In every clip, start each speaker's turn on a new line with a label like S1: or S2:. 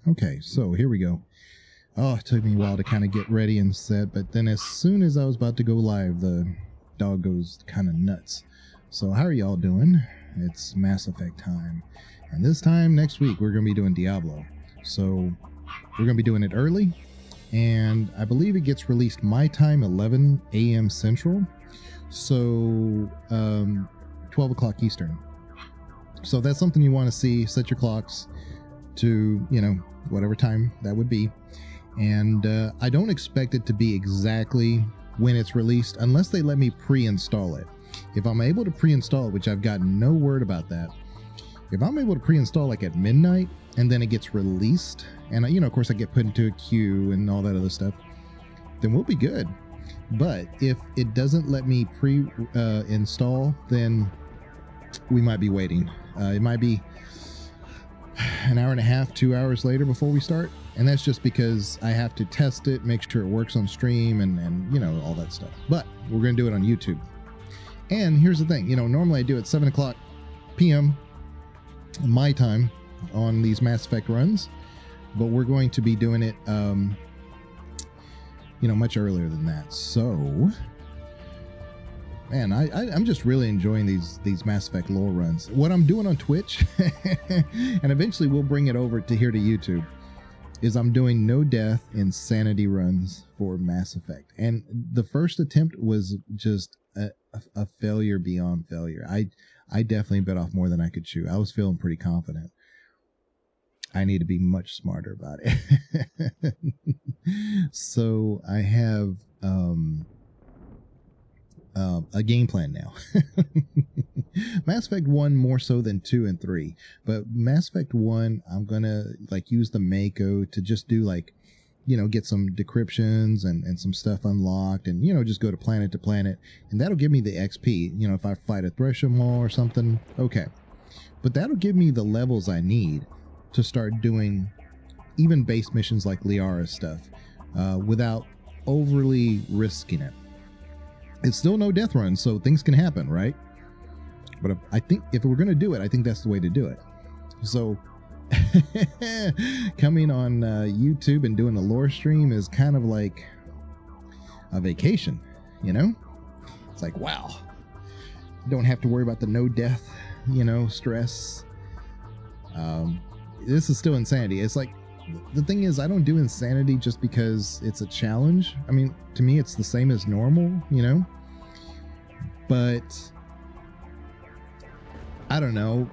S1: Okay, so here we go. Oh, it took me a while to kind of get ready and set, but then as soon as I was about to go live, the dog goes kind of nuts. So how are y'all doing? It's Mass Effect time. And this time next week, we're going to be doing Diablo. So we're going to be doing it early. And I believe it gets released my time, 11 a.m. Central. So 12 o'clock Eastern. So if that's something you want to see, set your clocks to, whatever time that would be. And I don't expect it to be exactly when it's released unless they let me pre-install it. If I'm able to pre-install it, which I've gotten no word about that, if I'm able to pre-install like at midnight and then it gets released and, of course I get put into a queue and all that other stuff, then we'll be good. But if it doesn't let me pre-install, then we might be waiting. It might be an hour and a half, 2 hours later before we start. And that's just because I have to test it, make sure it works on stream and all that stuff. But we're going to do it on YouTube. And here's the thing, normally I do it 7 o'clock p.m. my time on these Mass Effect runs, but we're going to be doing it, much earlier than that. So, man, I'm just really enjoying these Mass Effect lore runs. What I'm doing on Twitch, and eventually we'll bring it over to here to YouTube, is I'm doing no death insanity runs for Mass Effect. And the first attempt was just a failure beyond failure. I definitely bit off more than I could chew. I was feeling pretty confident. I need to be much smarter about it. So I have a game plan now. Mass Effect 1 more so than 2 and 3, but Mass Effect 1 I'm gonna use the Mako to just do get some decryptions and some stuff unlocked and just go to planet, and that'll give me the XP. If I fight a Threshold Maw or something, okay, but that'll give me the levels I need to start doing even base missions like Liara stuff without overly risking it. It's still no death run, so things can happen, right? But I think if we're going to do it, I think that's the way to do it. So coming on YouTube and doing a lore stream is kind of like a vacation, It's like, wow. Don't have to worry about the no death, stress. This is still insanity. It's like, the thing is, I don't do insanity just because it's a challenge. I mean, to me, it's the same as normal, But I don't know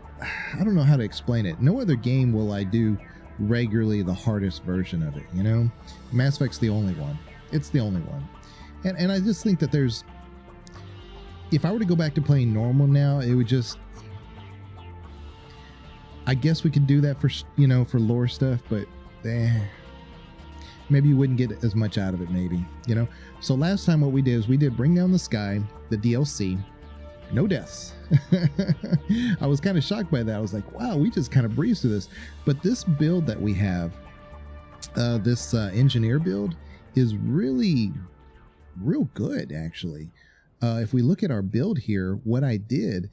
S1: how to explain it. No other game will I do regularly the hardest version of it, Mass Effect's the only one. It's the only one. And I just think that if I were to go back to playing normal now, it would just, I guess we could do that for lore stuff, but maybe you wouldn't get as much out of it, maybe, So last time what we did is we did Bring Down the Sky, the DLC, no deaths. I was kind of shocked by that. I was like, wow, we just kind of breezed through this. But this build that we have, this engineer build, is really real good, actually. If we look at our build here, what I did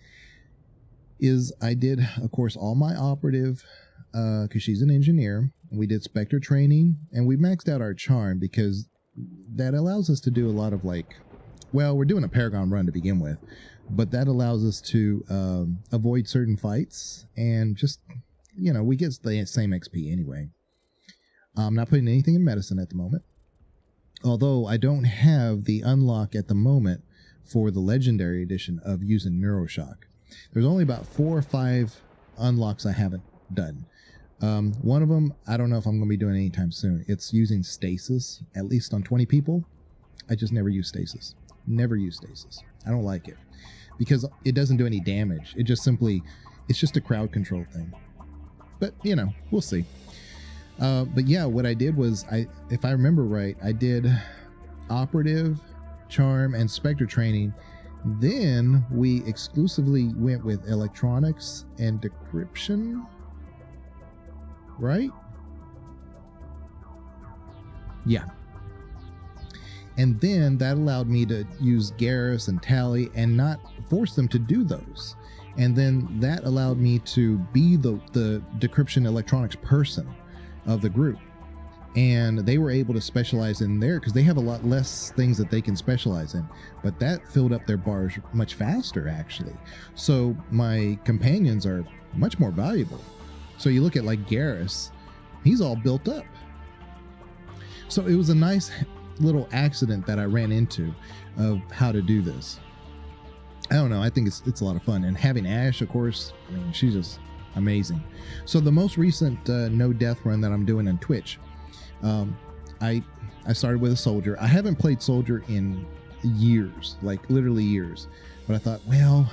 S1: is I did, of course, all my operative, because she's an engineer. We did Spectre training, and we maxed out our charm because that allows us to do a lot of we're doing a Paragon run to begin with, but that allows us to avoid certain fights and just, we get the same XP anyway. I'm not putting anything in medicine at the moment, although I don't have the unlock at the moment for the legendary edition of using Neuroshock. There's only about 4 or 5 unlocks I haven't done. One of them, I don't know if I'm going to be doing anytime soon. It's using stasis, at least on 20 people. I just never use stasis. Never use stasis. I don't like it because it doesn't do any damage. It's just a crowd control thing. But, we'll see. But yeah, what I did was, if I remember right, I did operative, charm, and Spectre training. Then we exclusively went with electronics and decryption, right? Yeah. And then that allowed me to use Garrus and Tally and not force them to do those. And then that allowed me to be the decryption electronics person. of the group. And they were able to specialize in there because they have a lot less things that they can specialize in. But that filled up their bars much faster, actually. So my companions are much more valuable. So you look at like Garrus, he's all built up. So it was a nice little accident that I ran into of how to do this. I don't know. I think it's a lot of fun. And having Ashe, of course, I mean, she's just amazing. So the most recent no death run that I'm doing on Twitch, I started with a soldier. I haven't played soldier in years, like literally years. But I thought, well,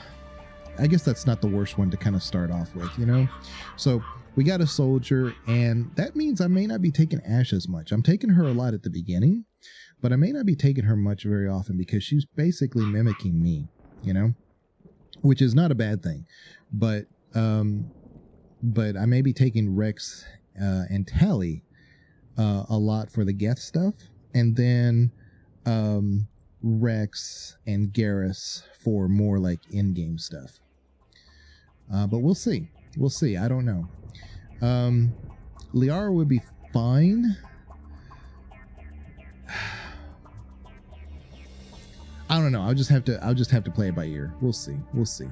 S1: I guess that's not the worst one to kind of start off with, you know? So we got a soldier, and that means I may not be taking Ashe as much. I'm taking her a lot at the beginning, but I may not be taking her much very often because she's basically mimicking me, you know? Which is not a bad thing. But I may be taking Rex and Tali a lot for the Geth stuff, and then Rex and Garrus for more like in-game stuff. But we'll see. We'll see. I don't know. Liara would be fine. I don't know. I'll just have to play it by ear. We'll see. We'll see.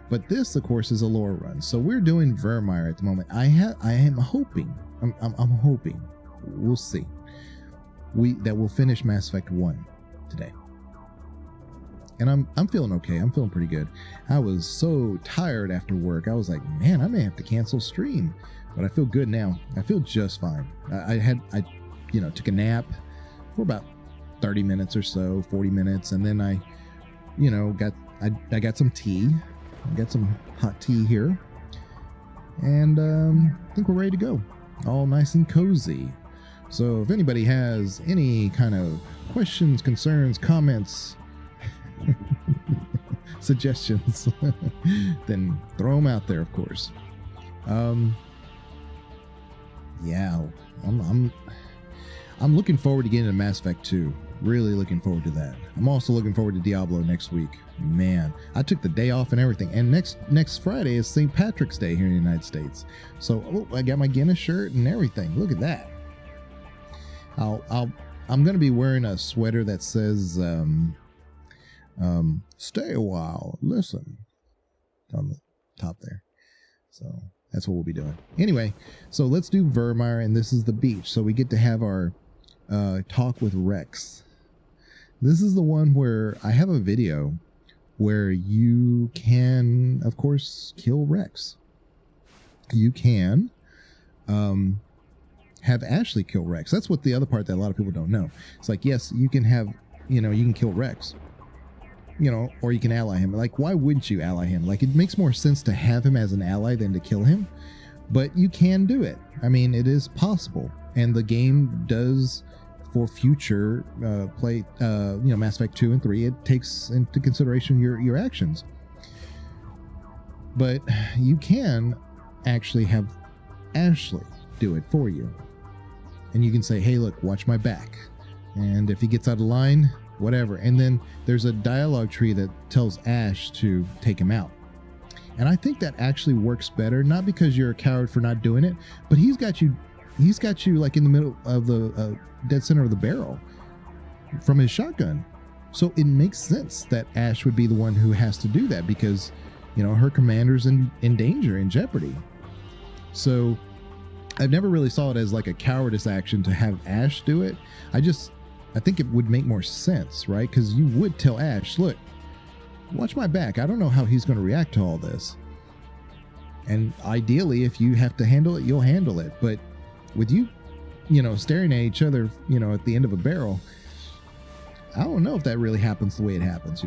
S1: But this, of course, is a lore run. So we're doing Virmire at the moment. I am hoping. I'm hoping. We'll see. That we'll finish Mass Effect 1 today. And I'm feeling okay. I'm feeling pretty good. I was so tired after work. I was like, man, I may have to cancel stream. But I feel good now. I feel just fine. I took a nap for about 30 minutes or so, 40 minutes, and then I got some tea. I got some hot tea here. And I think we're ready to go. All nice and cozy. So if anybody has any kind of questions, concerns, comments, suggestions, then throw them out there, of course. Yeah, I'm looking forward to getting into Mass Effect 2. Really looking forward to that. I'm also looking forward to Diablo next week. Man, I took the day off and everything. And next Friday is St. Patrick's Day here in the United States. So I got my Guinness shirt and everything. Look at that. I'm gonna be wearing a sweater that says stay a while, listen, on the top there. So that's what we'll be doing. Anyway, so let's do Virmire, and this is the beach. So we get to have our talk with Rex. This is the one where I have a video where you can, of course, kill Rex. You can have Ashley kill Rex. That's what the other part that a lot of people don't know. It's like, yes, you can have, you can kill Rex, or you can ally him. Like, why wouldn't you ally him? Like, it makes more sense to have him as an ally than to kill him, but you can do it. I mean, it is possible. And the game does, for future play, Mass Effect 2 and 3, it takes into consideration your actions. But you can actually have Ashley do it for you. And you can say, hey, look, watch my back. And if he gets out of line, whatever. And then there's a dialogue tree that tells Ashe to take him out. And I think that actually works better, not because you're a coward for not doing it, but he's got you like in the middle of the dead center of the barrel from his shotgun. So it makes sense that Ashe would be the one who has to do that because, her commander's in danger, in jeopardy. So I've never really saw it as like a cowardice action to have Ashe do it. I think it would make more sense, right? Because you would tell Ashe, look, watch my back. I don't know how he's going to react to all this. And ideally, if you have to handle it, you'll handle it. But with you, staring at each other, at the end of a barrel, I don't know if that really happens the way it happens,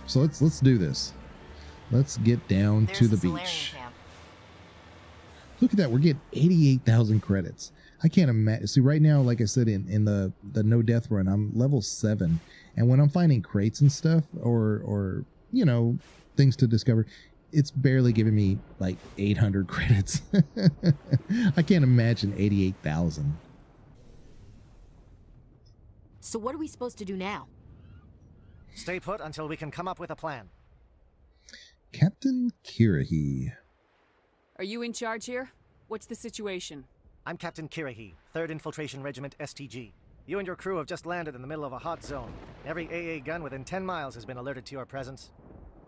S1: So let's do this. Let's get down to the beach. Look at that. We're getting 88,000 credits. I can't imagine. See, right now, like I said, in the no death run, I'm level 7. And when I'm finding crates and stuff or things to discover, it's barely giving me like 800 credits. I can't imagine 88,000.
S2: So what are we supposed to do now?
S3: Stay put until we can come up with a plan.
S1: Captain Kirrahe.
S4: Are you in charge here? What's the situation?
S3: I'm Captain Kirahi, 3rd Infiltration Regiment STG. You and your crew have just landed in the middle of a hot zone. Every AA gun within 10 miles has been alerted to your presence.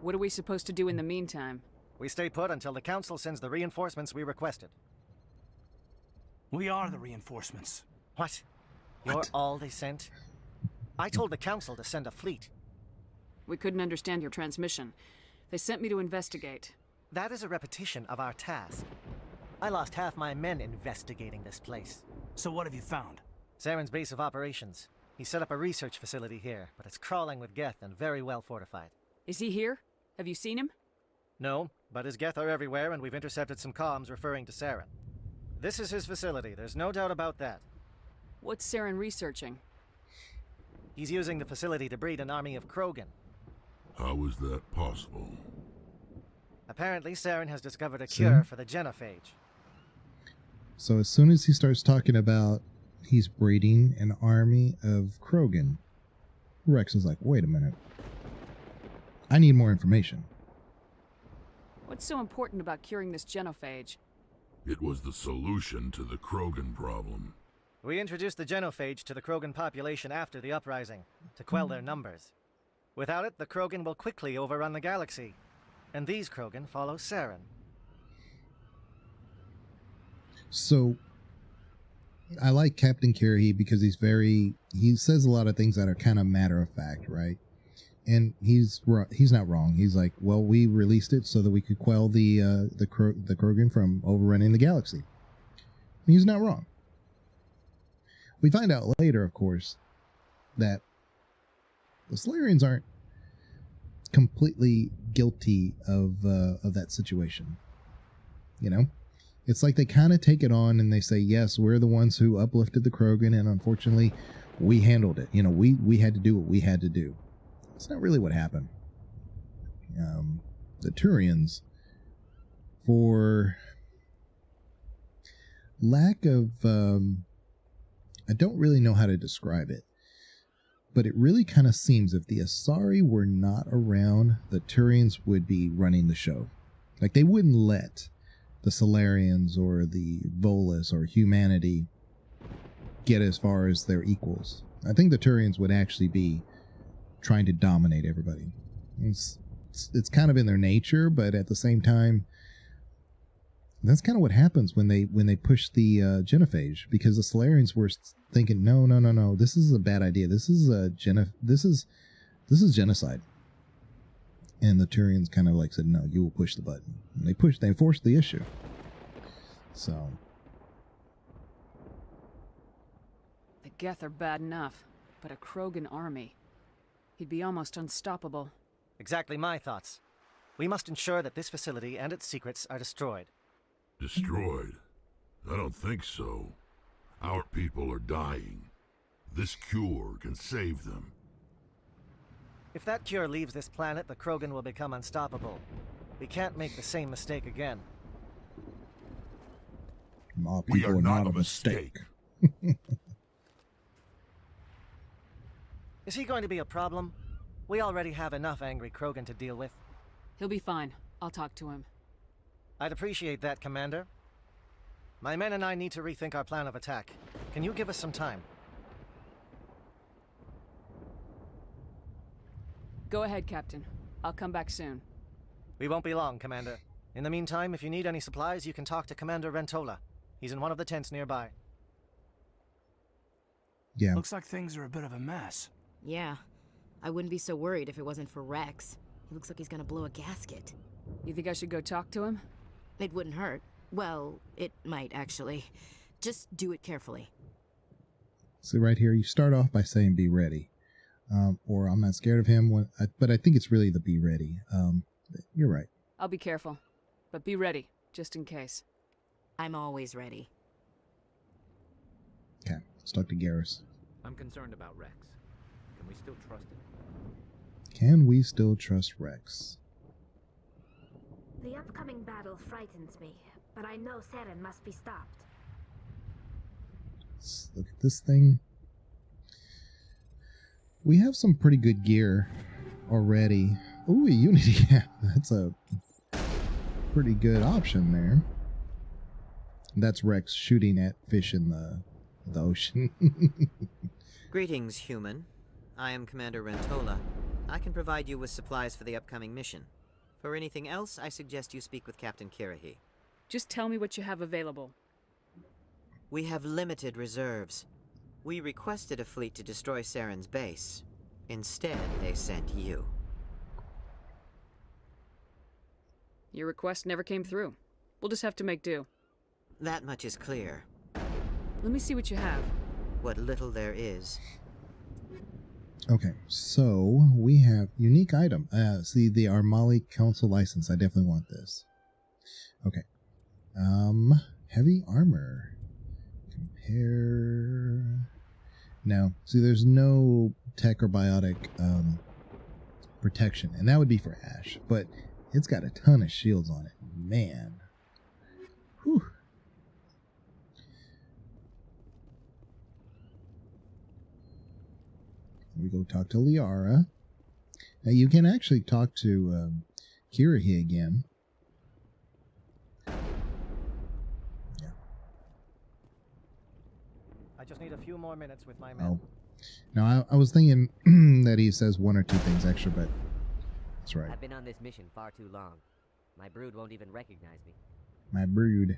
S4: What are we supposed to do in the meantime?
S3: We stay put until the Council sends the reinforcements we requested.
S5: We are the reinforcements.
S3: What? You're all they sent? I told the Council to send a fleet.
S4: We couldn't understand your transmission. They sent me to investigate.
S3: That is a repetition of our task. I lost half my men investigating this place.
S5: So what have you found?
S3: Saren's base of operations. He set up a research facility here, but it's crawling with Geth and very well fortified.
S4: Is he here? Have you seen him?
S3: No, but his Geth are everywhere and we've intercepted some comms referring to Saren. This is his facility, there's no doubt about that.
S4: What's Saren researching?
S3: He's using the facility to breed an army of Krogan.
S6: How is that possible?
S3: Apparently, Saren has discovered a cure for the genophage.
S1: So as soon as he starts talking about he's breeding an army of Krogan, Rex is like, wait a minute. I need more information.
S4: What's so important about curing this genophage?
S6: It was the solution to the Krogan problem.
S3: We introduced the genophage to the Krogan population after the uprising, to quell their numbers. Without it, the Krogan will quickly overrun the galaxy. And these Krogan follow Saren.
S1: So I like Captain Kirahi because he says a lot of things that are kind of matter of fact, right? And he's not wrong. He's like, well, we released it so that we could quell the Krogan from overrunning the galaxy. And he's not wrong. We find out later, of course, that the Salarians aren't completely guilty of that situation. You know, it's like they kind of take it on and they say, yes, we're the ones who uplifted the Krogan, and unfortunately, we handled it. You know, we had to do what we had to do. It's not really what happened. The Turians, for lack of, I don't really know how to describe it, but it really kind of seems if the Asari were not around, the Turians would be running the show. Like, they wouldn't let the Salarians or the Volus or humanity get as far as their equals. I think the Turians would actually be trying to dominate everybody. It's kind of in their nature, but at the same time, that's kind of what happens when they push the genophage, because the Salarians were thinking, no, this is a bad idea. This is genocide. And the Turians kind of like said, no, you will push the button. And they forced the issue. So
S4: The Geth are bad enough, but a Krogan army. He'd be almost unstoppable.
S3: Exactly my thoughts. We must ensure that this facility and its secrets are destroyed.
S6: Destroyed? I don't think so. Our people are dying. This cure can save them.
S3: If that cure leaves this planet, the Krogan will become unstoppable. We can't make the same mistake again.
S1: My
S6: We
S1: people
S6: are not a mistake.
S3: Is he going to be a problem? We already have enough angry Krogan to deal with.
S4: He'll be fine. I'll talk to him.
S3: I'd appreciate that, Commander. My men and I need to rethink our plan of attack. Can you give us some time?
S4: Go ahead, Captain. I'll come back soon.
S3: We won't be long, Commander. In the meantime, if you need any supplies, you can talk to Commander Rentola. He's in one of the tents nearby.
S1: Yeah.
S5: Looks like things are a bit of a mess.
S2: Yeah. I wouldn't be so worried if it wasn't for Rex. He looks like he's gonna blow a gasket.
S4: You think I should go talk to him?
S2: It wouldn't hurt. Well, it might actually. Just do it carefully.
S1: See right here, you start off by saying be ready. Or I'm not scared of him, but I think it's really the be ready. You're right.
S4: I'll be careful. But be ready, just in case.
S2: I'm always ready.
S1: Okay, let's talk to Garrus.
S7: I'm concerned about Rex. Can we still trust him?
S1: Can we still trust Rex?
S8: The upcoming battle frightens me, but I know Saren must be stopped.
S1: Let's look at this thing. We have some pretty good gear already. Ooh, a Unity cap. That's a pretty good option there. That's Rex shooting at fish in the ocean.
S9: Greetings, human. I am Commander Rentola. I can provide you with supplies for the upcoming mission. For anything else, I suggest you speak with Captain Kirahi.
S4: Just tell me what you have available.
S9: We have limited reserves. We requested a fleet to destroy Saren's base. Instead, they sent you.
S4: Your request never came through. We'll just have to make do.
S9: That much is clear.
S4: Let me see what you have.
S9: What little there is.
S1: Okay, so we have unique item. See the Armali Council license. I definitely want this. Okay. Heavy armor. Compare. No. See, there's no tech or biotic protection, and that would be for Ash. But it's got a ton of shields on it. Man. Whew. We go talk to Liara. Now you can actually talk to Kirahi again. Yeah.
S3: I just need a few more minutes with my men.
S1: Oh. Now I was thinking that he says one or two things extra, but that's right.
S10: I've been on this mission far too long. My brood won't even recognize me.
S1: My brood.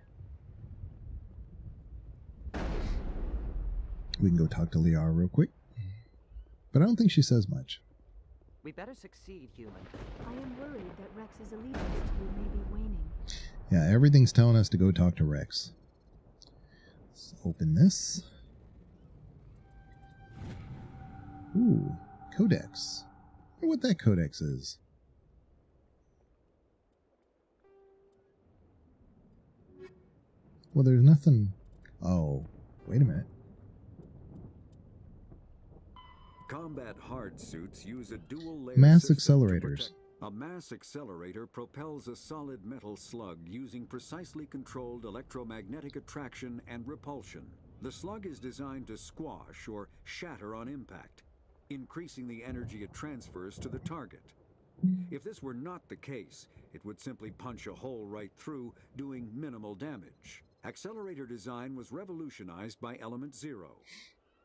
S1: We can go talk to Liara real quick. But I don't think she says much.
S10: We better succeed, human.
S8: I am worried that Rex's allegiance to you may be waning.
S1: Yeah, everything's telling us to go talk to Rex. Let's open this. Ooh, codex. I wonder what that codex is. Well, there's nothing. Oh, wait a minute.
S11: Combat hard suits use a dual-layer
S1: Mass
S11: system to
S1: accelerators.
S11: protect. A mass accelerator propels a solid metal slug using precisely controlled electromagnetic attraction and repulsion. The slug is designed to squash or shatter on impact, increasing the energy it transfers to the target. If this were not the case, it would simply punch a hole right through, doing minimal damage. Accelerator design was revolutionized by Element Zero.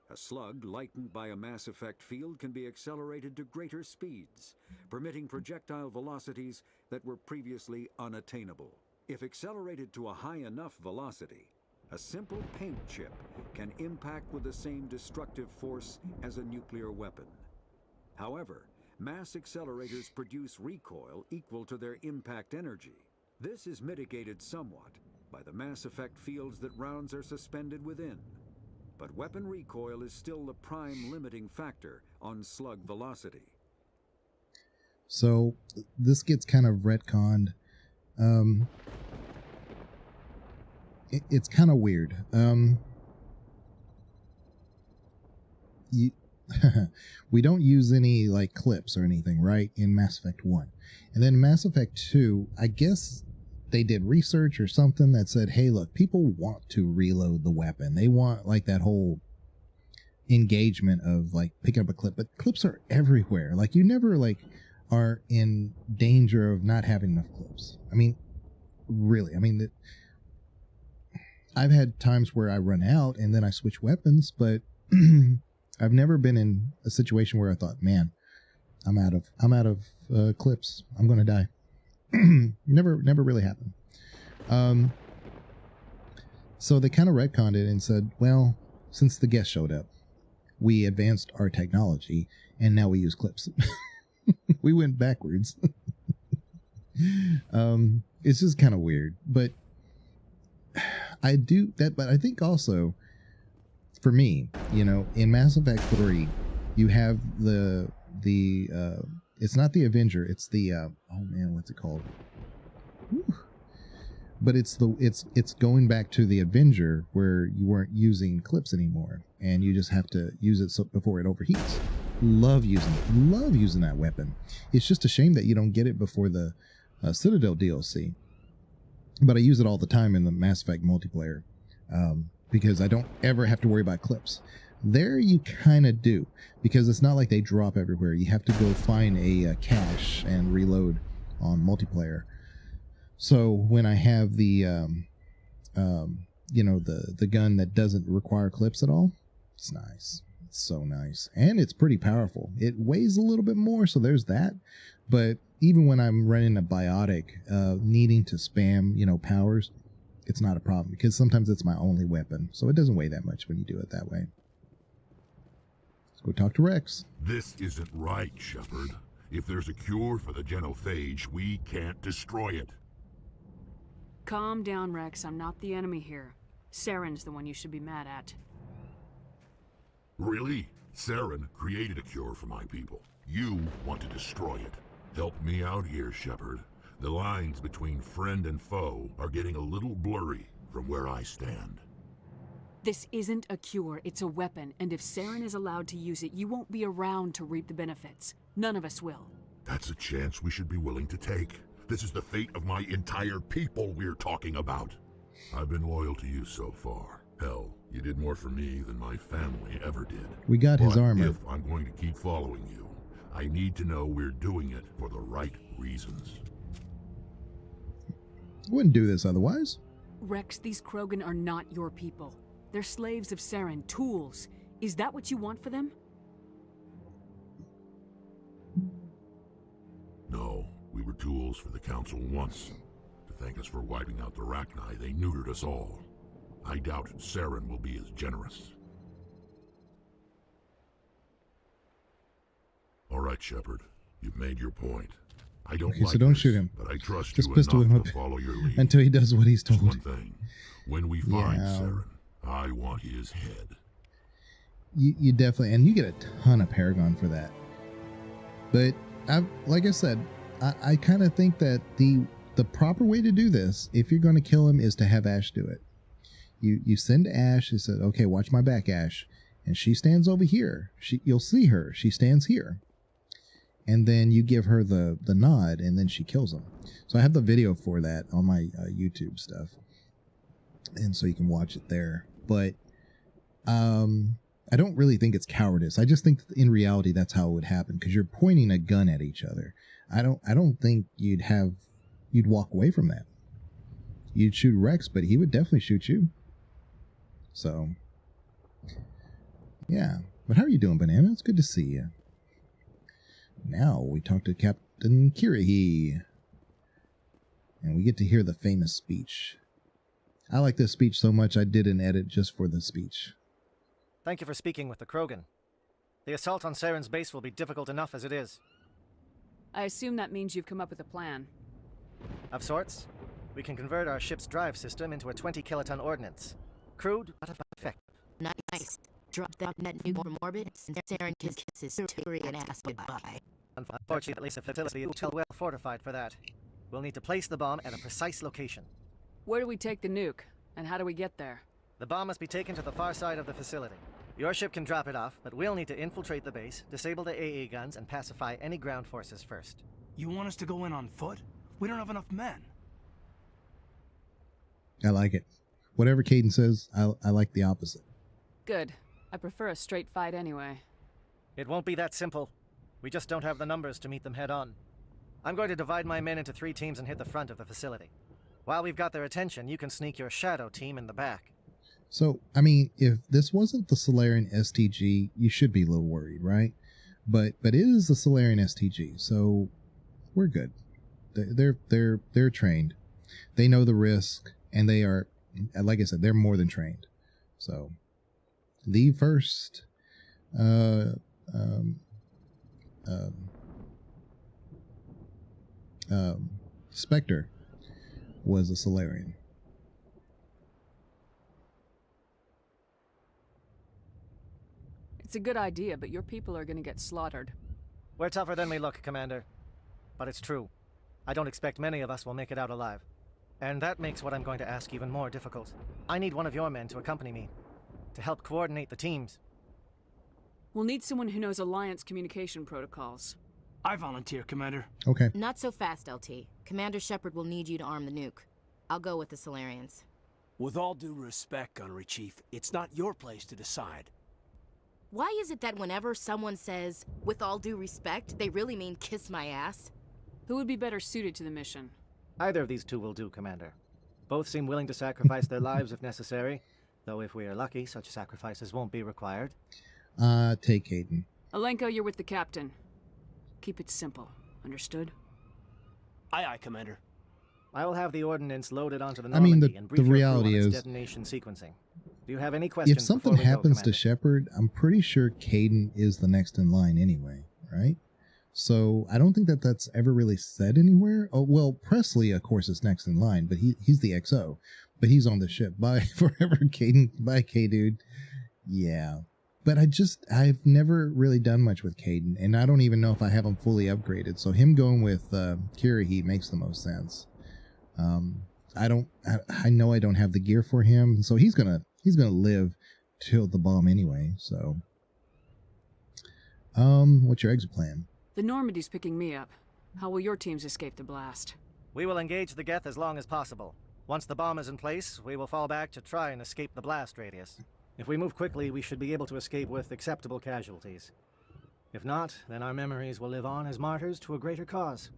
S11: A slug lightened by a mass effect field can be accelerated to greater speeds, permitting projectile velocities that were previously unattainable. If accelerated to a high enough velocity, a simple paint chip can impact with the same destructive force as a nuclear weapon. However, mass accelerators produce recoil equal to their impact energy. This is mitigated somewhat by the mass effect fields that rounds are suspended within. But weapon recoil is still the prime limiting factor on slug velocity.
S1: So this gets kind of retconned. It's kind of weird. We don't use any like clips or anything, right? In Mass Effect 1. And then Mass Effect 2, I guess they did research or something that said, hey, look, people want to reload the weapon. They want like that whole engagement of like picking up a clip, but clips are everywhere. Like you never like are in danger of not having enough clips. I mean, really, I've had times where I run out and then I switch weapons, but I've never been in a situation where I thought, man, I'm out of clips. I'm going to die. Never really happened. So they kind of retconned it and said, well, since the guest showed up, we advanced our technology and now we use clips. We went backwards. It's just kind of weird, but I do that. But I think also for me, you know, in Mass Effect 3, you have the it's not the Avenger, it's the oh man, what's it called? Whew. But it's going back to the Avenger where you weren't using clips anymore and you just have to use it before it overheats. Love using that weapon. It's just a shame that you don't get it before the Citadel DLC. But I use it all the time in the Mass Effect multiplayer because I don't ever have to worry about clips. There you kind of do, because it's not like they drop everywhere. You have to go find a cache and reload on multiplayer. So when I have the you know, the gun that doesn't require clips at all. It's nice. It's so nice. And it's pretty powerful. It weighs a little bit more, so there's that. But even when I'm running a biotic, needing to spam, you know, powers, it's not a problem because sometimes it's my only weapon. So it doesn't weigh that much when you do it that way. Let's go talk to Rex.
S6: This isn't right, Shepard. If there's a cure for the genophage, we can't destroy it.
S4: Calm down, Rex. I'm not the enemy here. Saren's the one you should be mad at.
S6: Really? Saren created a cure for my people. You want to destroy it. Help me out here, Shepard. The lines between friend and foe are getting a little blurry from where I stand.
S4: This isn't a cure, it's a weapon, and if Saren is allowed to use it, you won't be around to reap the benefits. None of us will.
S6: That's a chance we should be willing to take. This is the fate of my entire people we're talking about. I've been loyal to you so far. Hell, you did more for me than my family ever did.
S1: We got his armor.
S6: If I'm going to keep following you, I need to know we're doing it for the right reasons.
S1: Wouldn't do this otherwise.
S4: Rex, these Krogan are not your people. They're slaves of Saren, tools. Is that what you want for them?
S6: No, we were tools for the Council once. To thank us for wiping out the Rachni, they neutered us all. I doubt Saren will be as generous. All right, Shepard. You've made your point. I don't
S1: Okay,
S6: like
S1: so don't
S6: this,
S1: shoot him.
S6: but I trust
S1: Just
S6: you
S1: pistol him
S6: enough
S1: up
S6: to follow your lead.
S1: until he does what he's
S6: Just
S1: told.
S6: one thing. When we find
S1: Yeah.
S6: Saren, I want his head.
S1: You definitely, and you get a ton of Paragon for that. But like I said, I kind of think that the proper way to do this, if you're going to kill him, is to have Ash do it. You send Ash. You said, okay, watch my back, Ash, and she stands over here. You'll see her. She stands here, and then you give her the nod, and then she kills him. So I have the video for that on my YouTube stuff, and so you can watch it there. But I don't really think it's cowardice. I just think in reality that's how it would happen, because you're pointing a gun at each other. I don't think you'd walk away from that. You'd shoot Rex, but he would definitely shoot you. So yeah. But how are you doing, Banana? It's good to see you. Now we talk to Captain Kirrahe, and we get to hear the famous speech. I like this speech so much I did an edit just for the speech.
S3: Thank you for speaking with the Krogan. The assault on Saren's base will be difficult enough as it is.
S4: I assume that means you've come up with a plan.
S3: Of sorts. We can convert our ship's drive system into a 20-kiloton ordnance. Crude, but effective.
S2: Nice. Drop that net nuke from orbit, and Saren kisses Turi and ass goodbye.
S3: Unfortunately, the facility is too well fortified for that. We'll need to place the bomb at a precise location.
S4: Where do we take the nuke, and how do we get there?
S3: The bomb must be taken to the far side of the facility. Your ship can drop it off, but we'll need to infiltrate the base, disable the AA guns, and pacify any ground forces first.
S5: You want us to go in on foot? We don't have enough men.
S1: I like it. Whatever Caden says, I like the opposite.
S4: Good. I prefer a straight fight anyway.
S3: It won't be that simple. We just don't have the numbers to meet them head-on. I'm going to divide my men into 3 teams and hit the front of the facility. While we've got their attention, you can sneak your shadow team in the back.
S1: So, I mean, if this wasn't the Salarian STG, you should be a little worried, right? But it is the Salarian STG, so we're good. They're trained. They know the risk, and they are, like I said, they're more than trained. So, leave first. Spectre was a Salarian.
S4: It's a good idea, but your people are going to get slaughtered.
S3: We're tougher than we look, Commander. But it's true. I don't expect many of us will make it out alive. And that makes what I'm going to ask even more difficult. I need one of your men to accompany me, to help coordinate the teams.
S4: We'll need someone who knows Alliance communication protocols.
S5: I volunteer, Commander.
S1: Okay.
S2: Not so fast, LT. Commander Shepard will need you to arm the nuke. I'll go with the Salarians.
S5: With all due respect, Gunnery Chief, it's not your place to decide.
S2: Why is it that whenever someone says, with all due respect, they really mean kiss my ass?
S4: Who would be better suited to the mission?
S3: Either of these 2 will do, Commander. Both seem willing to sacrifice their lives if necessary, though if we are lucky, such sacrifices won't be required.
S1: Take Kaidan.
S4: Alenko, you're with the captain. Keep it simple. Understood?
S5: Aye, aye, Commander.
S3: I will have the ordnance loaded onto the
S1: I mean,
S3: Normandy and brief
S1: the
S3: your
S1: reality
S3: crew on its
S1: is,
S3: detonation sequencing. Do you have any questions?
S1: if something
S3: before we
S1: happens
S3: go,
S1: to
S3: Commander?
S1: Shepard, I'm pretty sure Kaidan is the next in line anyway, right? So I don't think that that's ever really said anywhere. Oh, well, Presley, of course, is next in line, but he's the XO. But he's on the ship. Bye forever, Kaidan. Bye, K-Dude. Yeah. But I've never really done much with Kaidan, and I don't even know if I have him fully upgraded. So him going with Kirrahe makes the most sense. I know I don't have the gear for him, so he's gonna live till the bomb anyway. So, what's your exit plan?
S4: The Normandy's picking me up. How will your teams escape the blast?
S3: We will engage the Geth as long as possible. Once the bomb is in place, we will fall back to try and escape the blast radius. If we move quickly, we should be able to escape with acceptable casualties. If not, then our memories will live on as martyrs to a greater cause.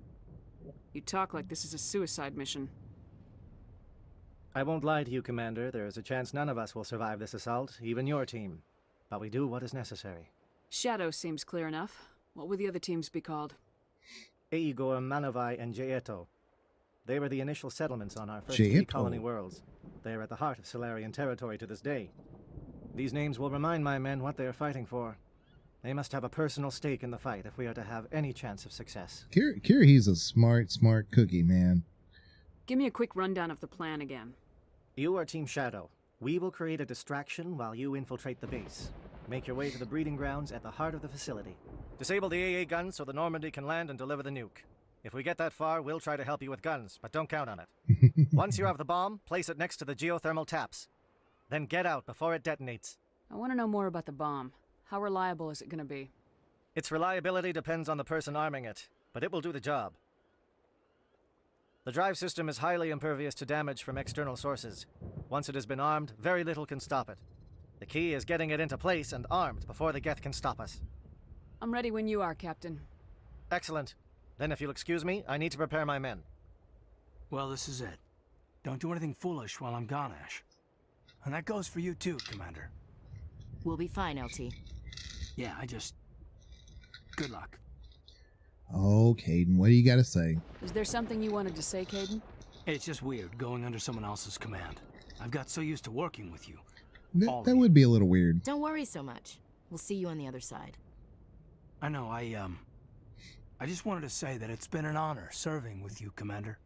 S4: You talk like this is a suicide mission.
S3: I won't lie to you, Commander. There is a chance none of us will survive this assault, even your team. But we do what is necessary.
S4: Shadow seems clear enough. What will the other teams be called?
S3: Aegor, Manavai, and Jaeto. They were the initial settlements on our first
S1: Jaeto.
S3: 3 colony worlds. They are at the heart of Solarian territory to this day. These names will remind my men what they are fighting for. They must have a personal stake in the fight if we are to have any chance of success.
S1: Kirrahe's a smart cookie, man.
S4: Give me a quick rundown of the plan again.
S3: You are Team Shadow. We will create a distraction while you infiltrate the base. Make your way to the breeding grounds at the heart of the facility. Disable the AA guns so the Normandy can land and deliver the nuke. If we get that far, we'll try to help you with guns, but don't count on it. Once you have the bomb, place it next to the geothermal taps. Then get out before it detonates.
S4: I want to know more about the bomb. How reliable is it going to be?
S3: Its reliability depends on the person arming it, but it will do the job. The drive system is highly impervious to damage from external sources. Once it has been armed, very little can stop it. The key is getting it into place and armed before the Geth can stop us.
S4: I'm ready when you are, Captain.
S3: Excellent. Then if you'll excuse me, I need to prepare my men.
S5: Well, this is it. Don't do anything foolish while I'm gone, Ash. And that goes for you too, Commander.
S2: We'll be fine, LT.
S5: Yeah, good luck.
S1: Oh, Kaidan, what do you got to say?
S4: Is there something you wanted to say, Kaidan?
S5: It's just weird going under someone else's command. I've got so used to working with you.
S1: That would be a little weird.
S2: Don't worry so much. We'll see you on the other side.
S5: I know, I just wanted to say that it's been an honor serving with you, Commander.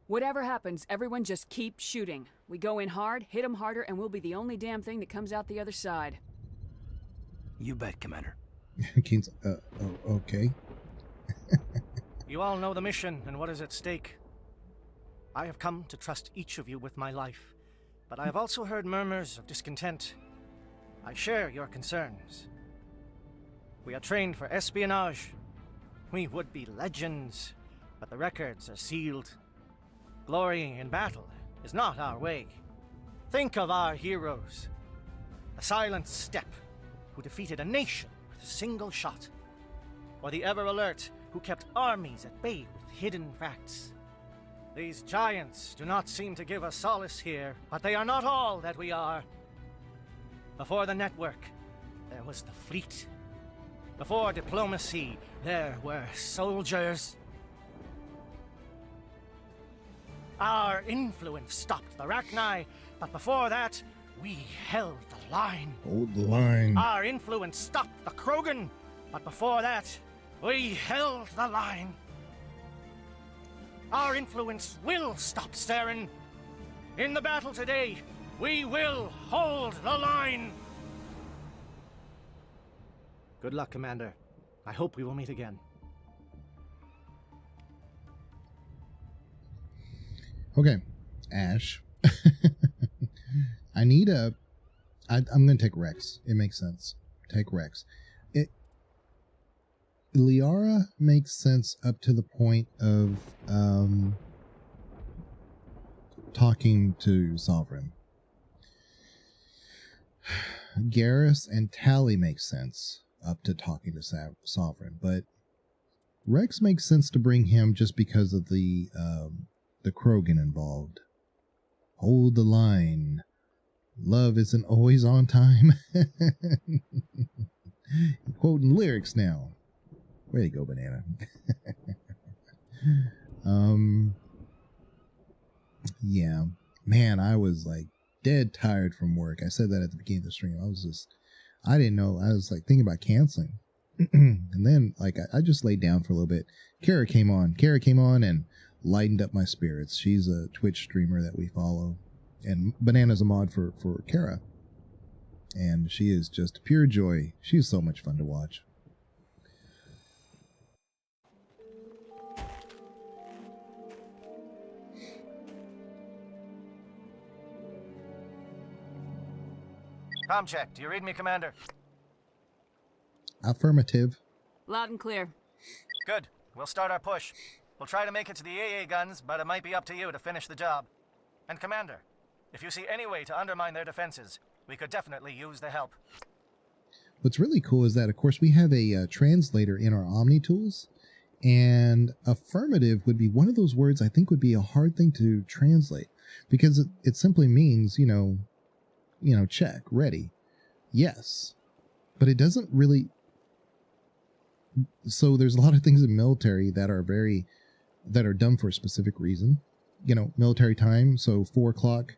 S4: Whatever happens, everyone just keep shooting. We go in hard, hit them harder, and we'll be the only damn thing that comes out the other side.
S5: You bet, Commander.
S1: King's, okay.
S3: You all know the mission and what is at stake. I have come to trust each of you with my life, but I have also heard murmurs of discontent. I share your concerns. We are trained for espionage. We would be legends, but the records are sealed. Glorying in battle is not our way. Think of our heroes. The Silent Steppe, who defeated a nation with a single shot. Or the Ever Alert, who kept armies at bay with hidden facts. These giants do not seem to give us solace here, but they are not all that we are. Before the network, there was the fleet. Before diplomacy, there were soldiers. Our influence stopped the Rachni, but before that, we held the line.
S1: Hold the line.
S3: Our influence stopped the Krogan, but before that, we held the line. Our influence will stop Saren. In the battle today, we will hold the line. Good luck, Commander. I hope we will meet again.
S1: Okay, Ash. I'm going to take Rex. It makes sense. Take Rex. Liara makes sense up to the point of talking to Sovereign. Garrus and Tali make sense up to talking to Sovereign, but Rex makes sense to bring him just because of the Krogan involved. Hold the line. Love isn't always on time. Quoting lyrics now. Way to go, Banana. Yeah. Man, I was like dead tired from work. I said that at the beginning of the stream. I didn't know. I was like thinking about canceling. And then like I just laid down for a little bit. Kara came on and lightened up my spirits. She's a Twitch streamer that we follow. And Banana's a mod for Kara. And she is just pure joy. She's so much fun to watch.
S3: Com check. Do you read me, Commander?
S1: Affirmative.
S4: Loud and clear.
S3: Good. We'll start our push. We'll try to make it to the AA guns, but it might be up to you to finish the job. And Commander, if you see any way to undermine their defenses, we could definitely use the help.
S1: What's really cool is that, of course, we have a translator in our Omni tools, and affirmative would be one of those words I think would be a hard thing to translate, because it simply means, check, ready, yes, but it doesn't really. So there's a lot of things in military that are done for a specific reason, military time. So 4 o'clock,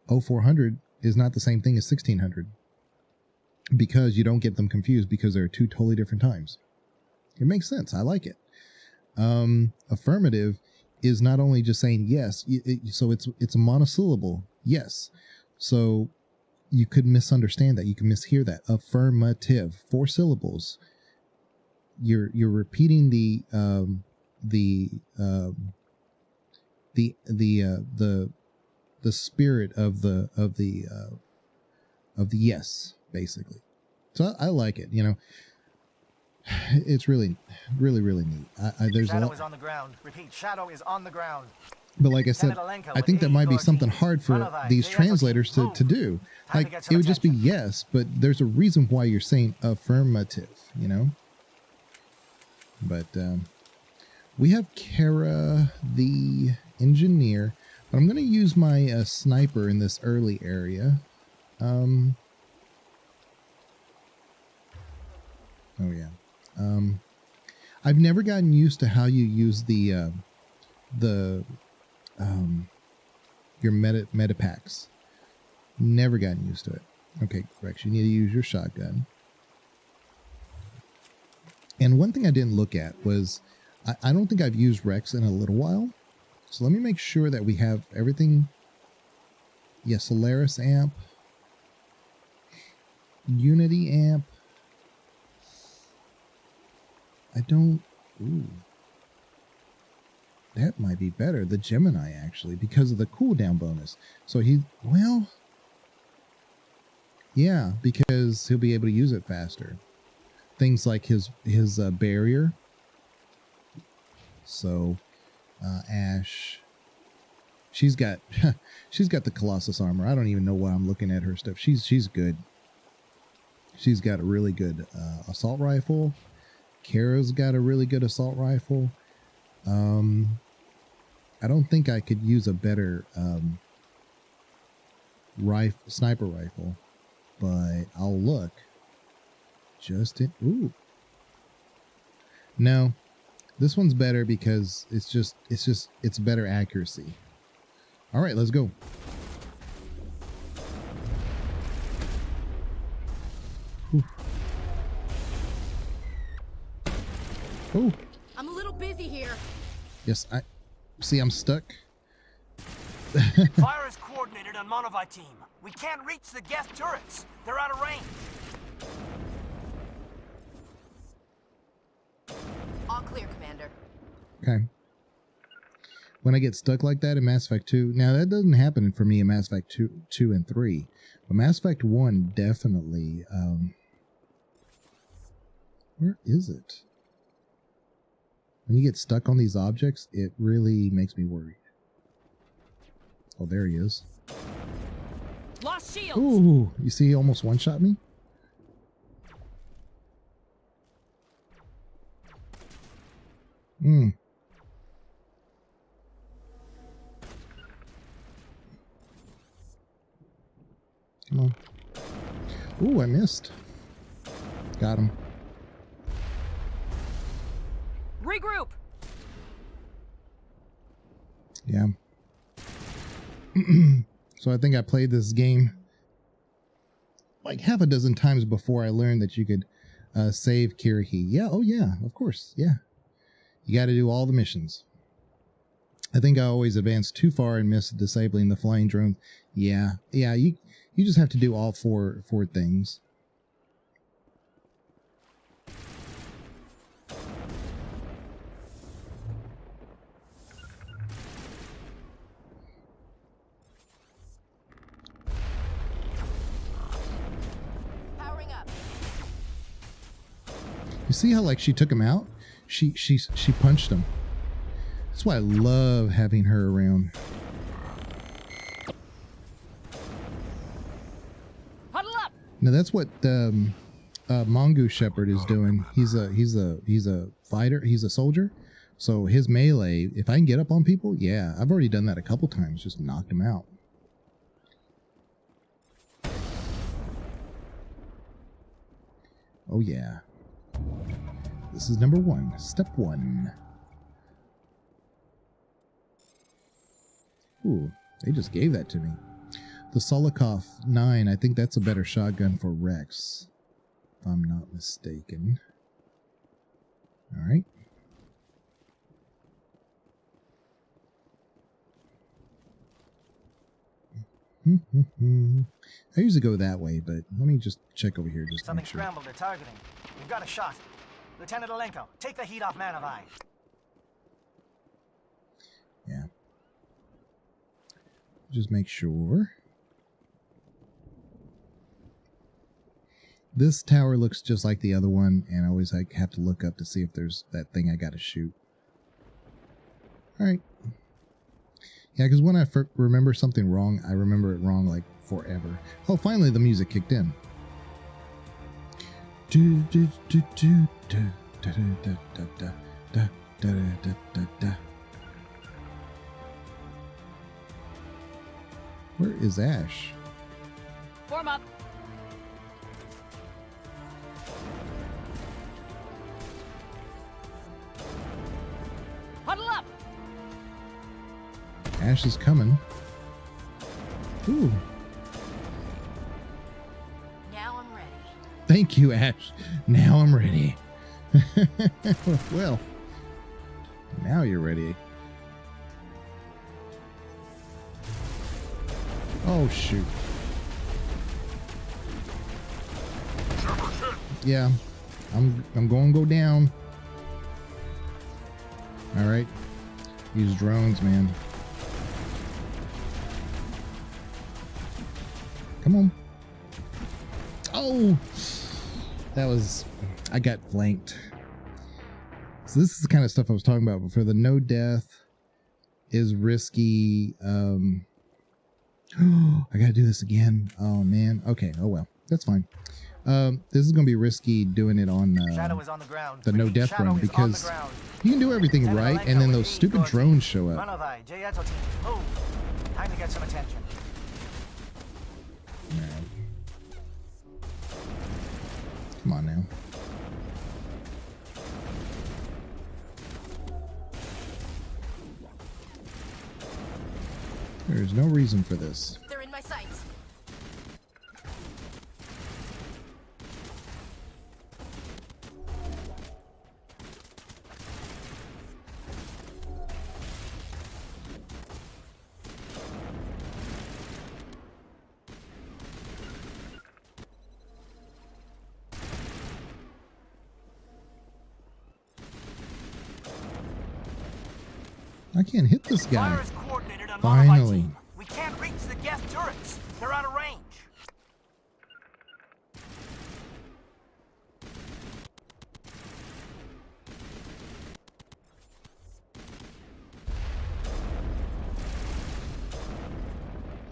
S1: 0400 is not the same thing as 1600, because you don't get them confused, because they're two totally different times. It makes sense. I like it. Affirmative is not only just saying yes, so it's a monosyllable, yes. So you could misunderstand that. You can mishear that. Affirmative, 4 syllables. You're repeating the spirit of the yes, basically. So I like it. It's really neat. There's
S3: Shadow is on the ground. Repeat, Shadow is on the ground.
S1: But like I said, I think that might be something hard for these translators to do. Like, it would just be yes, but there's a reason why you're saying affirmative, But we have Kara, the engineer. But I'm going to use my sniper in this early area. Oh, yeah. I've never gotten used to how you use your meta packs. Never gotten used to it. Okay, Rex, you need to use your shotgun. And one thing I didn't look at was, I don't think I've used Rex in a little while. So let me make sure that we have everything. Yeah, Solaris amp. Unity amp. Ooh. That might be better. The Gemini, actually, because of the cooldown bonus. So yeah, because he'll be able to use it faster. Things like his barrier. So, Ash, she's got the Colossus armor. I don't even know why I'm looking at her stuff. She's good. She's got a really good assault rifle. Kara's got a really good assault rifle. I don't think I could use a better sniper rifle, but I'll look. Ooh. No, this one's better because it's better accuracy. All right, let's go. Whew. Oh.
S2: I'm a little busy here.
S1: Yes, I'm stuck.
S5: Fire is coordinated on Monavite team. We can't reach the Geth turrets. They're out of range.
S2: All clear, Commander.
S1: Okay. When I get stuck like that in Mass Effect 2, now that doesn't happen for me in Mass Effect 2 and 3, but Mass Effect 1 definitely. Where is it? When you get stuck on these objects, it really makes me worried. Oh, there he is.
S4: Lost shields.
S1: Ooh, you see, he almost one-shot me. Ooh, I missed. Got him.
S4: Regroup!
S1: Yeah. So I think I played this game like half a dozen times before I learned that you could save Kiriki. Yeah, oh yeah, of course, yeah. You got to do all the missions. I think I always advanced too far and missed disabling the flying drone. Yeah, you just have to do all four things. You see how like she took him out? She punched him. That's why I love having her around.
S4: Huddle up!
S1: Now that's what Mongoose Shepherd is doing. He's a fighter. He's a soldier. So his melee, if I can get up on people, yeah, I've already done that a couple times. Just knocked him out. Oh yeah. This is number 1. Step 1. Ooh, they just gave that to me. The Solikov 9, I think that's a better shotgun for Rex, if I'm not mistaken. Alright. I usually go that way, but let me just check over here just to
S3: Something
S1: make sure.
S3: scrambled. They're targeting. We've got a shot. Lieutenant Alenko, take the heat off Manavai.
S1: Yeah. Just make sure. This tower looks just like the other one, and I always have to look up to see if there's that thing I gotta shoot. Alright. Yeah, because when I remember something wrong, I remember it wrong like forever. Oh, finally the music kicked in. Where is Ash?
S4: Form up. Huddle up.
S1: Ash is coming. Ooh.
S2: Now I'm ready.
S1: Thank you, Ash. Now I'm ready. Well, now you're ready. Oh, shoot. Yeah, I'm going to go down. All right. Use drones, man. Come on. Oh, that was, I got flanked. So this is the kind of stuff I was talking about before. The no death is risky. I gotta do this again. Oh man. Okay. Oh well. That's fine. This is gonna be risky doing it on
S3: Shadow is on the ground.
S1: the no death run because you can do everything right and then those stupid drones show up.
S3: Manavai, Jayato team, move. Time to get some attention.
S1: Come on now. There's no reason for this.
S2: They're in my sights.
S1: I can't hit this guy.
S5: Fire is coordinated on
S1: Finally.
S5: Manavai team. We can't reach the gas turrets. They're out of range.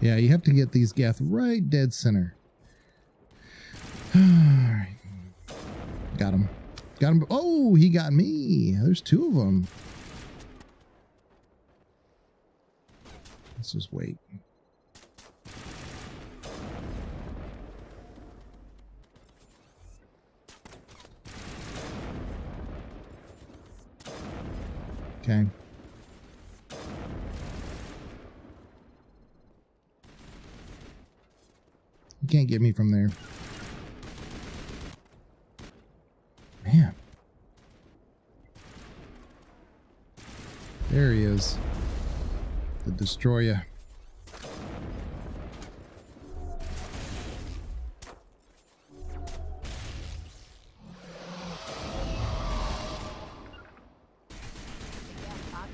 S1: Yeah, you have to get these Geth right dead center. Alright. Got him. Got him. Oh, he got me. There's 2 of them. Let's just wait. Okay. You can't get me from there. Man. There he is. The destroyer.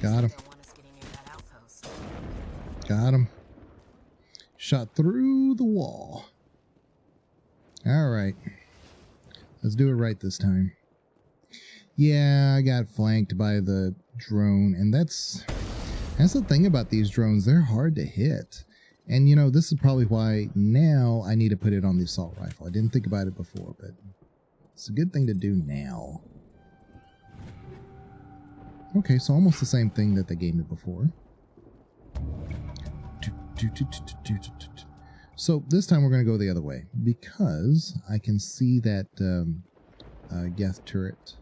S1: Got him. Got him. Shot through the wall. All right. Let's do it right this time. Yeah, I got flanked by the drone, and that's the thing about these drones. They're hard to hit. And, you know, this is probably why now I need to put it on the assault rifle. I didn't think about it before, but it's a good thing to do now. Okay, so almost the same thing that they gave me before. So this time we're going to go the other way because I can see that Geth turret,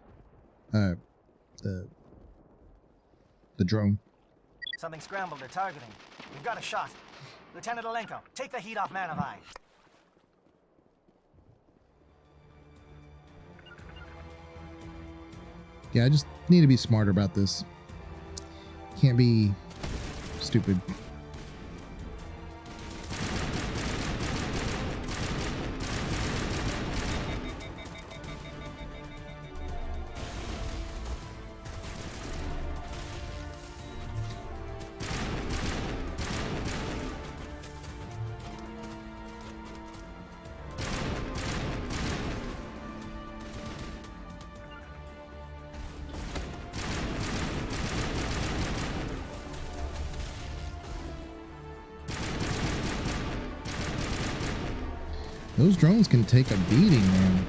S1: the drone.
S3: Something scrambled. They're targeting. We've got a shot. Lieutenant Alenko, take the heat off Man of Eye.
S1: Yeah, I just need to be smarter about this. Can't be stupid. Those drones can take a beating, man.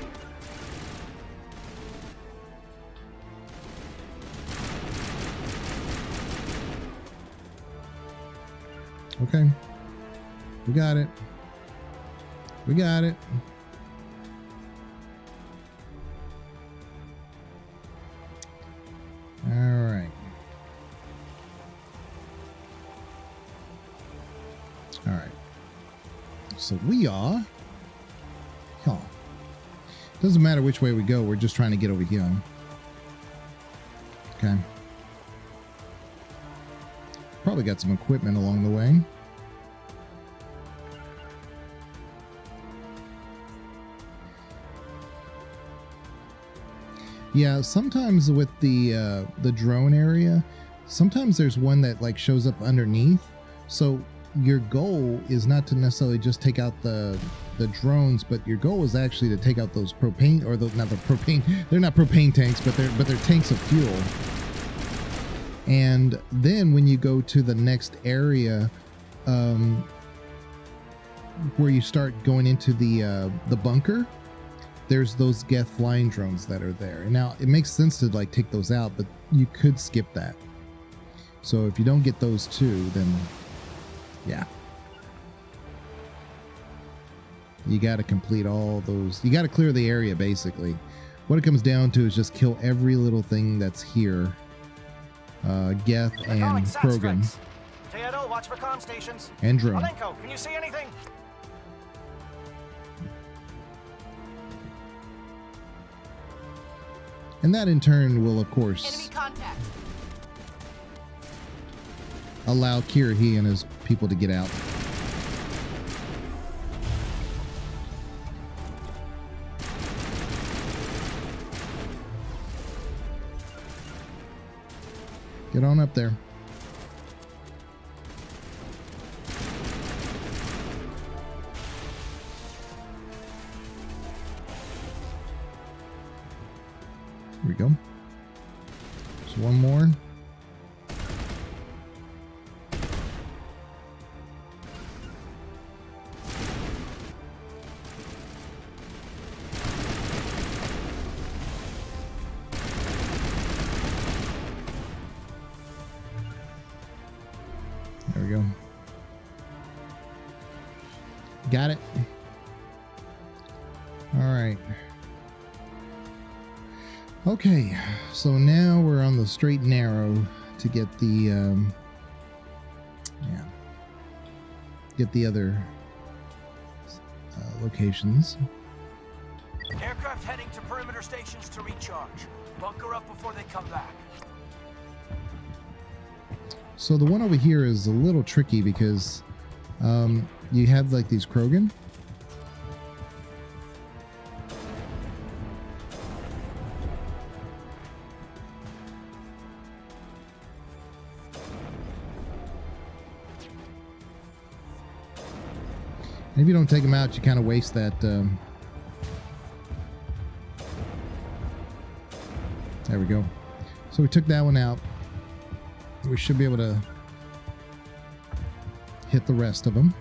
S1: Okay. We got it. We got it. All right. All right. So we are... Doesn't matter which way we go, we're just trying to get over here. Okay. Probably got some equipment along the way. Yeah, sometimes with the drone area, sometimes there's one that like shows up underneath. So your goal is not to necessarily just take out the drones, but your goal is actually to take out those propane, or not the propane. They're not propane tanks, but they're tanks of fuel. And then when you go to the next area, where you start going into the bunker, there's those Geth flying drones that are there. And now it makes sense to like take those out, but you could skip that. So if you don't get those two, then yeah. You got to complete all those. You got to clear the area, basically. What it comes down to is just kill every little thing that's here. Geth and Krogan.
S3: Teodo, watch for comm stations.
S1: And drone.
S3: Alenko, can you see anything?
S1: And that in turn will, of course,
S2: Enemy contact.
S1: allow Kirrahe and his people to get out. Get on up there. Here we go. There's one more. There we go. Got it. All right. Okay, so now we're on the straight and narrow to get the get the other locations.
S5: Aircraft heading to perimeter stations to recharge. Bunker up before they come back.
S1: So the one over here is a little tricky because you have like these Krogan. And if you don't take them out, you kind of waste that. There we go. So we took that one out. We should be able to hit the rest of them.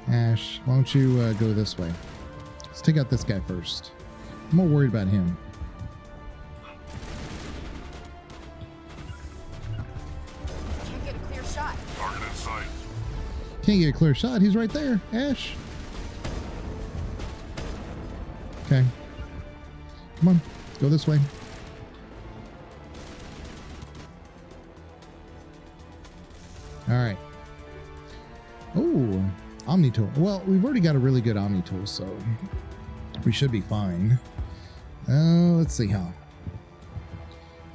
S1: Ash, why don't you go this way? Let's take out this guy first. I'm more worried about him.
S2: Can't get a clear shot.
S6: Target in sight.
S1: Can't get a clear shot. He's right there, Ash. Okay. Come on. Go this way. All right. Oh, Omni tool. Well, we've already got a really good Omni tool, so we should be fine. Let's see how.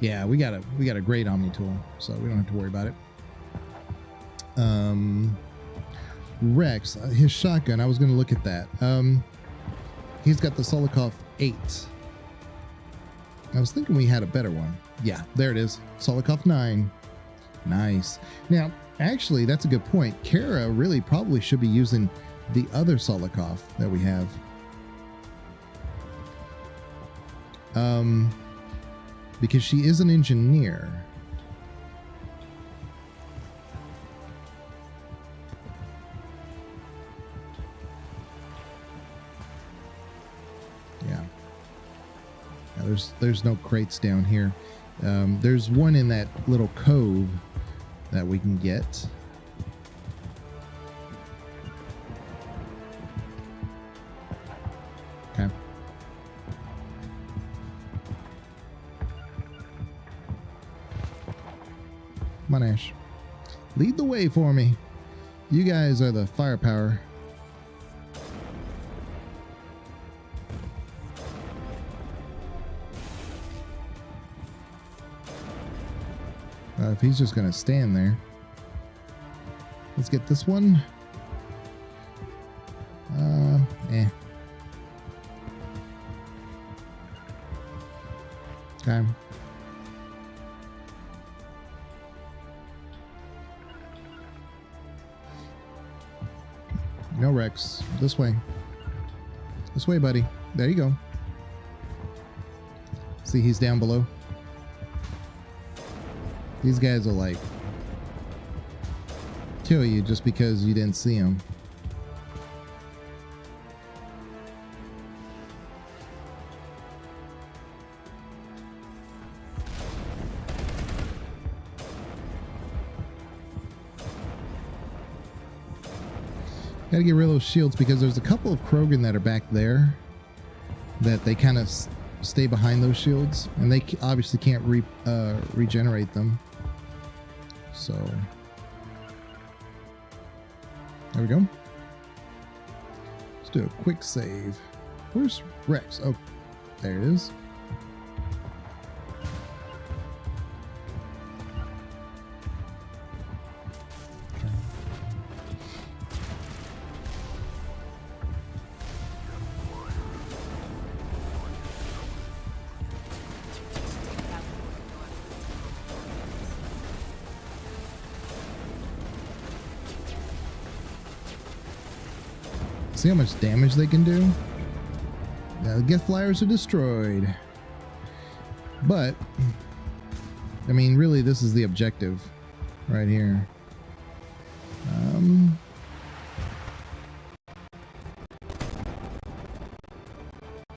S1: Yeah, we got a great Omni tool, so we don't have to worry about it. Rex, his shotgun. I was going to look at that. He's got the Solikov 8. I was thinking we had a better one. Yeah, there it is. Solikov 9. Nice. Now, actually, that's a good point. Kara really probably should be using the other Solikov that we have. Because she is an engineer. There's no crates down here. There's one in that little cove that we can get. Okay. Come on, Ash. Lead the way for me. You guys are the firepower. If he's just going to stand there. Let's get this one. Okay. No, Rex. This way. This way, buddy. There you go. See, he's down below. These guys will like kill you just because you didn't see them. Gotta get rid of those shields because there's a couple of Krogan that are back there that they kind of stay behind those shields, and they obviously can't regenerate them. So there we go. Let's do a quick save. Where's Rex? Oh, there it is. See how much damage they can do? Now the Geth Flyers are destroyed. But, I mean, really, this is the objective right here.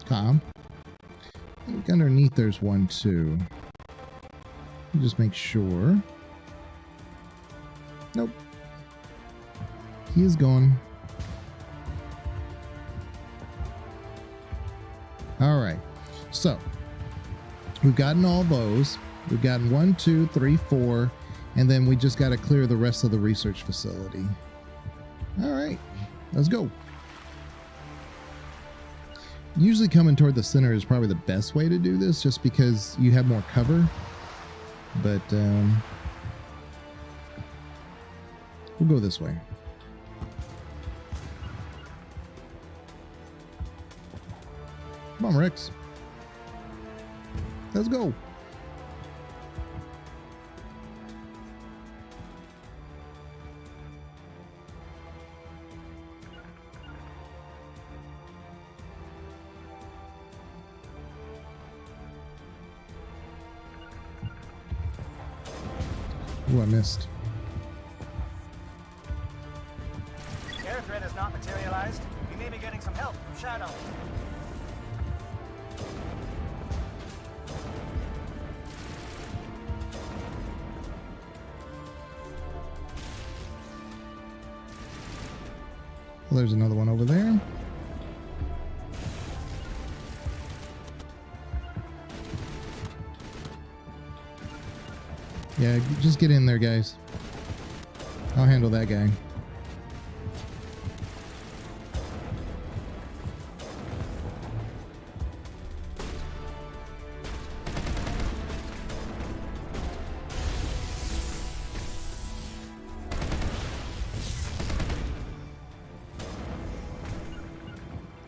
S1: Calm. I think underneath there's one too. Just make sure. Nope. He is gone. All right. So we've gotten all those. We've gotten 1, 2, 3, 4, and then we just got to clear the rest of the research facility. All right, let's go. Usually coming toward the center is probably the best way to do this, just because you have more cover. But we'll go this way. Come on, Rex. Let's go. Ooh, I missed.
S3: Air threat has not materialized. We may be getting some help from Shadow.
S1: Well, there's another one over there. Yeah, just get in there, guys. I'll handle that guy.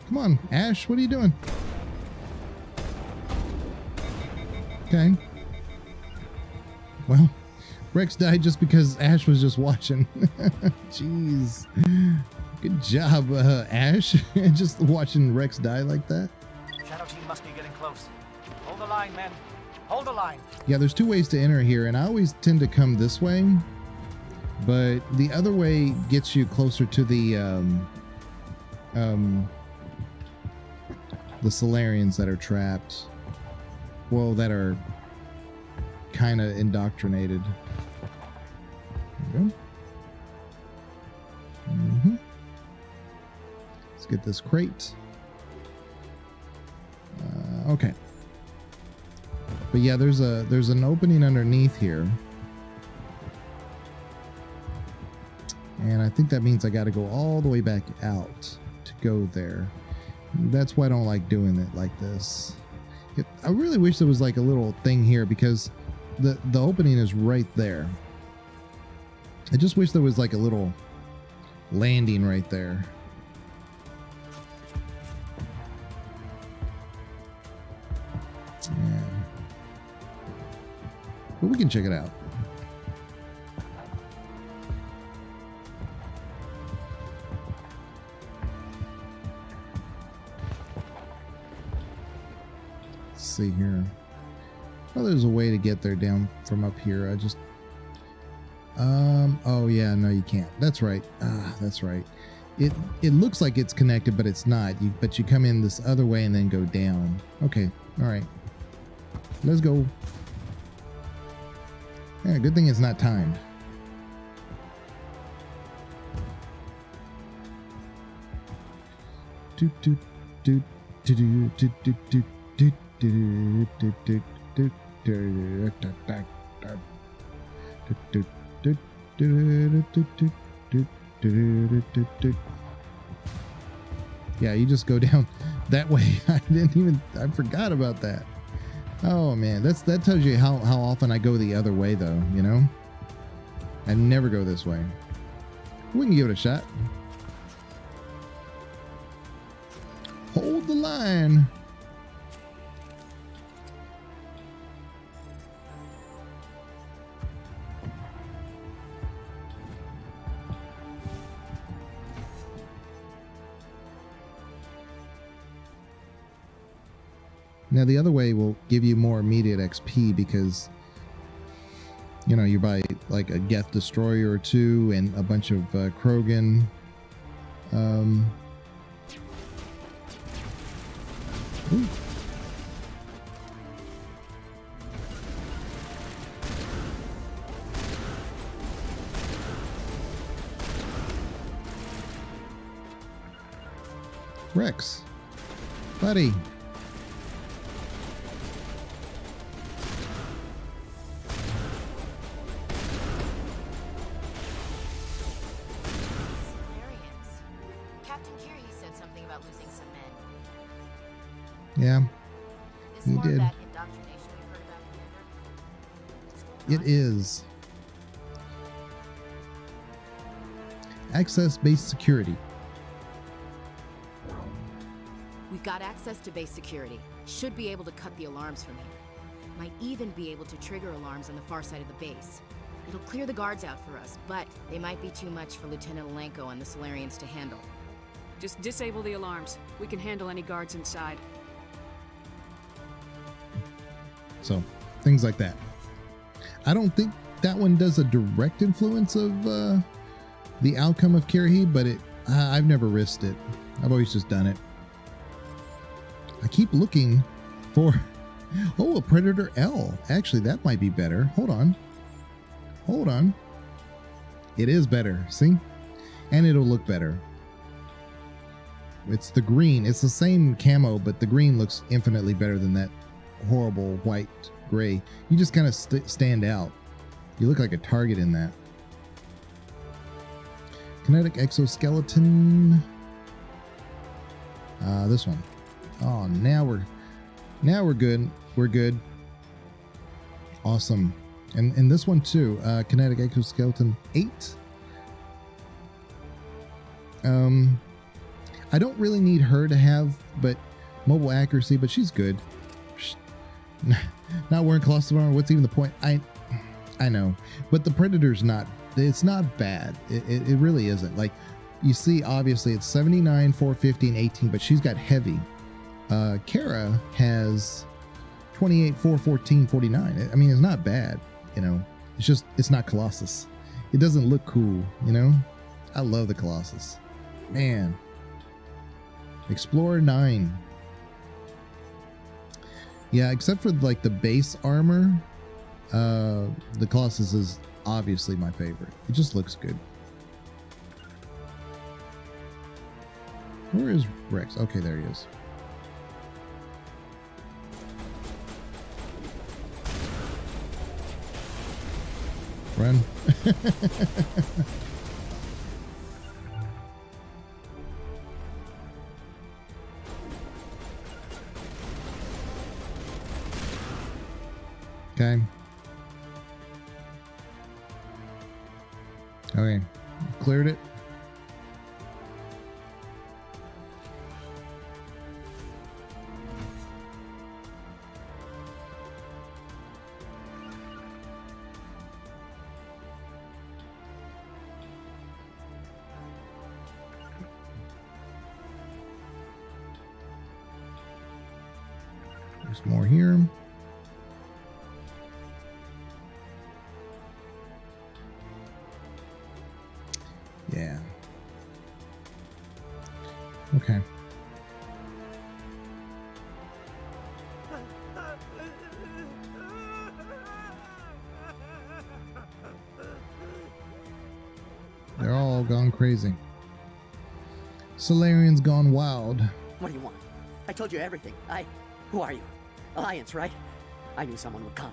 S1: Come on, Ash, what are you doing? Okay. Well, Rex died just because Ash was just watching. Jeez. Good job, Ash. Just watching Rex die like that.
S3: Shadow team must be getting close. Hold the line, men. Hold the line.
S1: Yeah, there's 2 ways to enter here, and I always tend to come this way. But the other way gets you closer to the Solarians that are trapped. Well, that are kind of indoctrinated. There we go. Let's get this crate. Okay. But yeah, there's an opening underneath here. And I think that means I got to go all the way back out to go there. That's why I don't like doing it like this. I really wish there was like a little thing here, because the opening is right there. I just wish there was like a little landing right there. Yeah. But we can check it out. See here. Oh, there's a way to get there down from up here. I just oh yeah, no, you can't. That's right. That's right. It looks like it's connected, but it's not. But you come in this other way and then go down. Okay. All right. Let's go. Yeah, good thing it's not timed. Do do do do do do do do do. Yeah, you just go down that way. I forgot about that. Oh man, that tells you how often I go the other way though, you know? I never go this way. We can give it a shot. Hold the line. Now the other way will give you more immediate XP because, you know, you buy like a Geth Destroyer or 2 and a bunch of Krogan. Ooh. Rex, buddy. Yeah,
S2: This
S1: he
S2: more of
S1: did.
S2: that indoctrination we've heard about, Commander?
S1: It is. Access base security.
S2: We've got access to base security. Should be able to cut the alarms from here. Might even be able to trigger alarms on the far side of the base. It'll clear the guards out for us, but they might be too much for Lieutenant Alenko and the Solarians to handle.
S4: Just disable the alarms. We can handle any guards inside.
S1: So, things like that. I don't think that one does a direct influence of the outcome of Kirrahe, but I've never risked it. I've always just done it. I keep looking for... Oh, a Predator L. Actually, that might be better. Hold on. Hold on. It is better. See? And it'll look better. It's the green. It's the same camo, but the green looks infinitely better than that horrible white gray. You just kind of stand out. You look like a target in that. Kinetic exoskeleton. This one. Oh, now we're good. We're good. Awesome. And this one too. Kinetic exoskeleton 8. I don't really need her to have, but mobile accuracy, but she's good. Not wearing colossal armor. What's even the point? I know, but the Predator's not. It's not bad. It really isn't. Like you see, obviously it's 79, 450, and 18, but she's got heavy. Kara has 28, 414, 49. I mean, it's not bad. You know, it's just it's not Colossus. It doesn't look cool. You know, I love the Colossus. Man. Explorer 9. Yeah, except for like the base armor, the Colossus is obviously my favorite. It just looks good. Where is Rex? Okay, there he is. Run. Okay. Okay. Cleared it. There's more here. Yeah. Okay. They're all gone crazy. Solarian's gone wild.
S12: What do you want? I told you everything. Who are you? Alliance, right? I knew someone would come.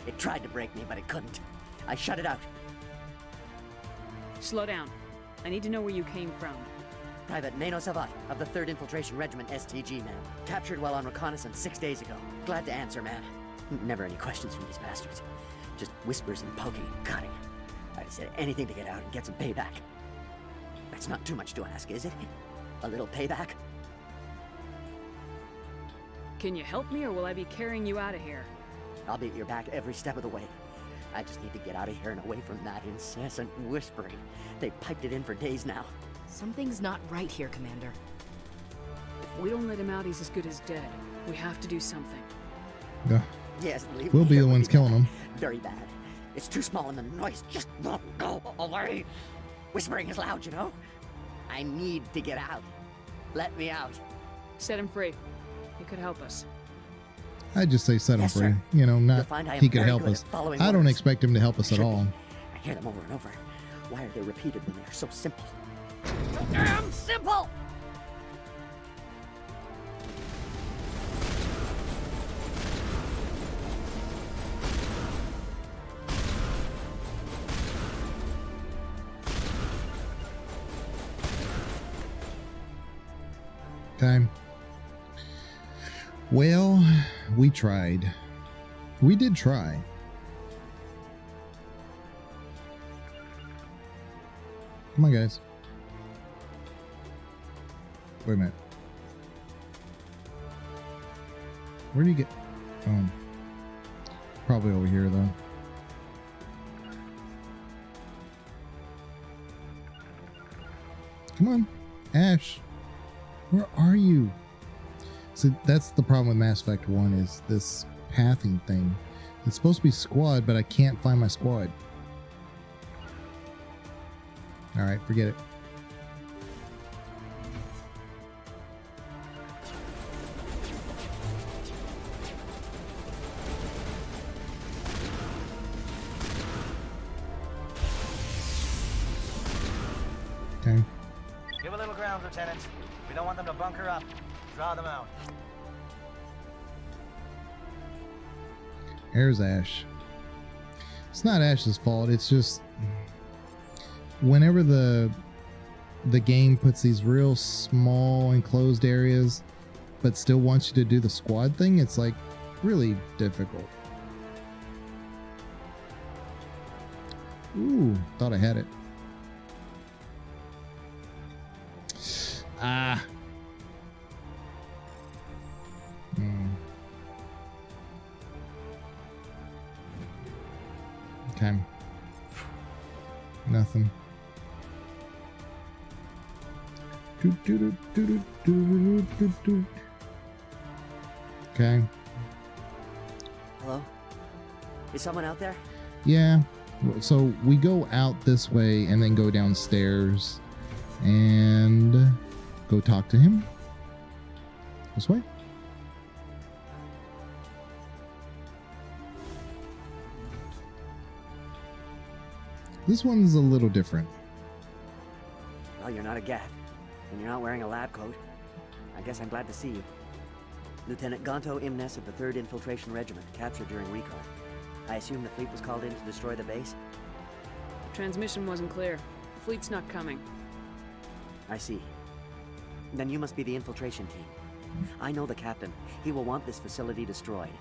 S12: It tried to break me, but it couldn't. I shut it out.
S4: Slow down. I need to know where you came from.
S12: Private Nano Savat of the 3rd Infiltration Regiment STG, man. Captured while on reconnaissance 6 days ago. Glad to answer, man. Never any questions from these bastards. Just whispers and poking and cutting. I'd said anything to get out and get some payback. That's not too much to ask, is it? A little payback?
S4: Can you help me, or will I be carrying you out of here?
S12: I'll be at your back every step of the way. I just need to get out of here and away from that incessant whispering. They've piped it in for days now.
S2: Something's not right here, Commander.
S4: If we don't let him out, he's as good as dead. We have to do something.
S1: Yeah.
S12: Yes, believe
S1: We'll
S12: me,
S1: be
S12: it
S1: the
S12: would
S1: ones
S12: bad.
S1: killing him.
S12: Very bad. It's too small and the noise just won't go away. Whispering is loud, you know? I need to get out. Let me out.
S4: Set him free. He could help us.
S1: I'd just say set him
S12: Yes,
S1: free.
S12: sir.
S1: You know,
S12: You'll
S1: not
S12: find I am
S1: he could
S12: very
S1: help
S12: good
S1: us.
S12: at following
S1: I don't
S12: orders.
S1: expect him to help us at
S12: Should
S1: all.
S12: be. I hear them over and over. Why are they repeated when they are so simple? So damn simple!
S1: Time. Well, we tried. We did try. Come on, guys. Wait a minute. Where do you get... Oh. Probably over here, though. Come on. Ash. Where are you? So that's the problem with Mass Effect 1 is this pathing thing. It's supposed to be squad, but I can't find my squad. Alright, forget it. Okay.
S3: Give a little ground, Lieutenant. We don't want them to bunker up. Draw them out.
S1: There's Ash. It's not Ash's fault. It's just whenever the game puts these real small enclosed areas, but still wants you to do the squad thing, it's like really difficult. Ooh, thought I had it. Ah. Okay. Nothing. Okay.
S12: Hello? Is someone out there?
S1: Yeah. So we go out this way and then go downstairs and go talk to him. This way. This one's a little different.
S12: Well, you're not a Geth, and you're not wearing a lab coat. I guess I'm glad to see you. Lieutenant Gonto Imnes of the 3rd Infiltration Regiment, captured during recon. I assume the fleet was called in to destroy the base?
S4: The transmission wasn't clear. The fleet's not coming.
S12: I see. Then you must be the infiltration team. I know the captain. He will want this facility destroyed.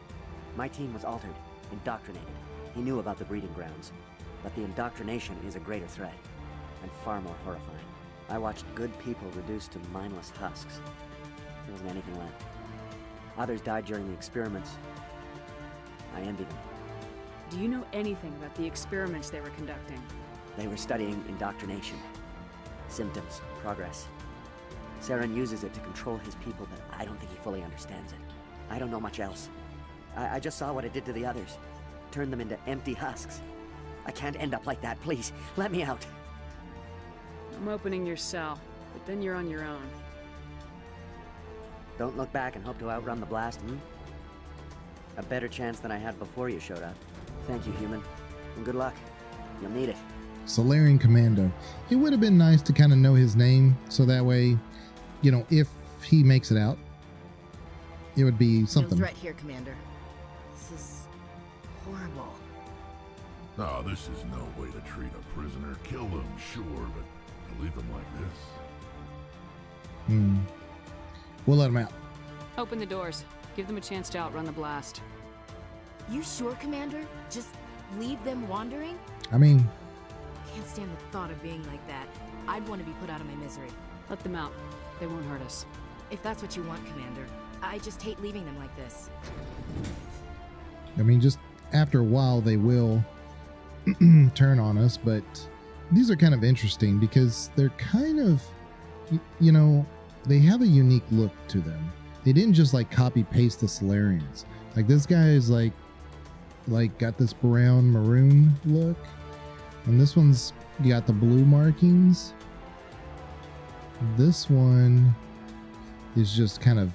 S12: My team was altered, indoctrinated. He knew about the breeding grounds. But the indoctrination is a greater threat, and far more horrifying. I watched good people reduced to mindless husks. There wasn't anything left. Others died during the experiments. I envy them.
S4: Do you know anything about the experiments they were conducting?
S12: They were studying indoctrination. Symptoms, progress. Saren uses it to control his people, but I don't think he fully understands it. I don't know much else. I just saw what it did to the others. Turned them into empty husks. I can't end up like that, please. Let me out.
S4: I'm opening your cell, but then you're on your own.
S12: Don't look back and hope to outrun the blast, A better chance than I had before you showed up. Thank you, human. And good luck. You'll need it.
S1: Solarian Commando. It would have been nice to kind of know his name, so that way, you know, if he makes it out, it would be something.
S2: No threat here, Commander. This is horrible.
S6: No, this is no way to treat a prisoner. Kill them, sure, but to leave them like this?
S1: We'll let him out.
S4: Open the doors. Give them a chance to outrun the blast.
S2: You sure, Commander? Just leave them wandering?
S1: I mean...
S2: Can't stand the thought of being like that. I'd want to be put out of my misery.
S4: Let them out. They won't hurt us.
S2: If that's what you want, Commander. I just hate leaving them like this.
S1: I mean, just after a while, they will turn on us, but these are kind of interesting because they're kind of, you know, they have a unique look to them. They didn't just like copy paste the Solarians. Like this guy is like got this brown maroon look, and this one's got the blue markings. This one is just kind of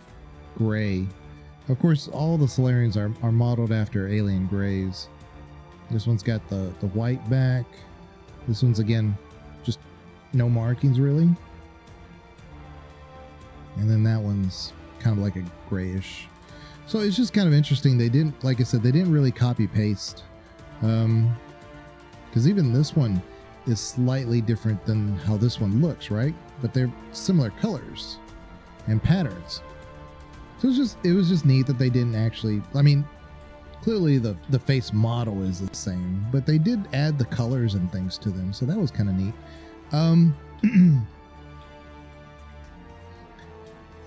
S1: gray. Of course, all the Solarians are modeled after alien grays. This one's got the white back. This one's, again, just no markings, really. And then that one's kind of like a grayish. So it's just kind of interesting. They didn't, like I said, they didn't really copy paste. Because even this one is slightly different than how this one looks, right? But they're similar colors and patterns. So it was just neat that they didn't actually, I mean, clearly the face model is the same, but they did add the colors and things to them, so that was kind of neat.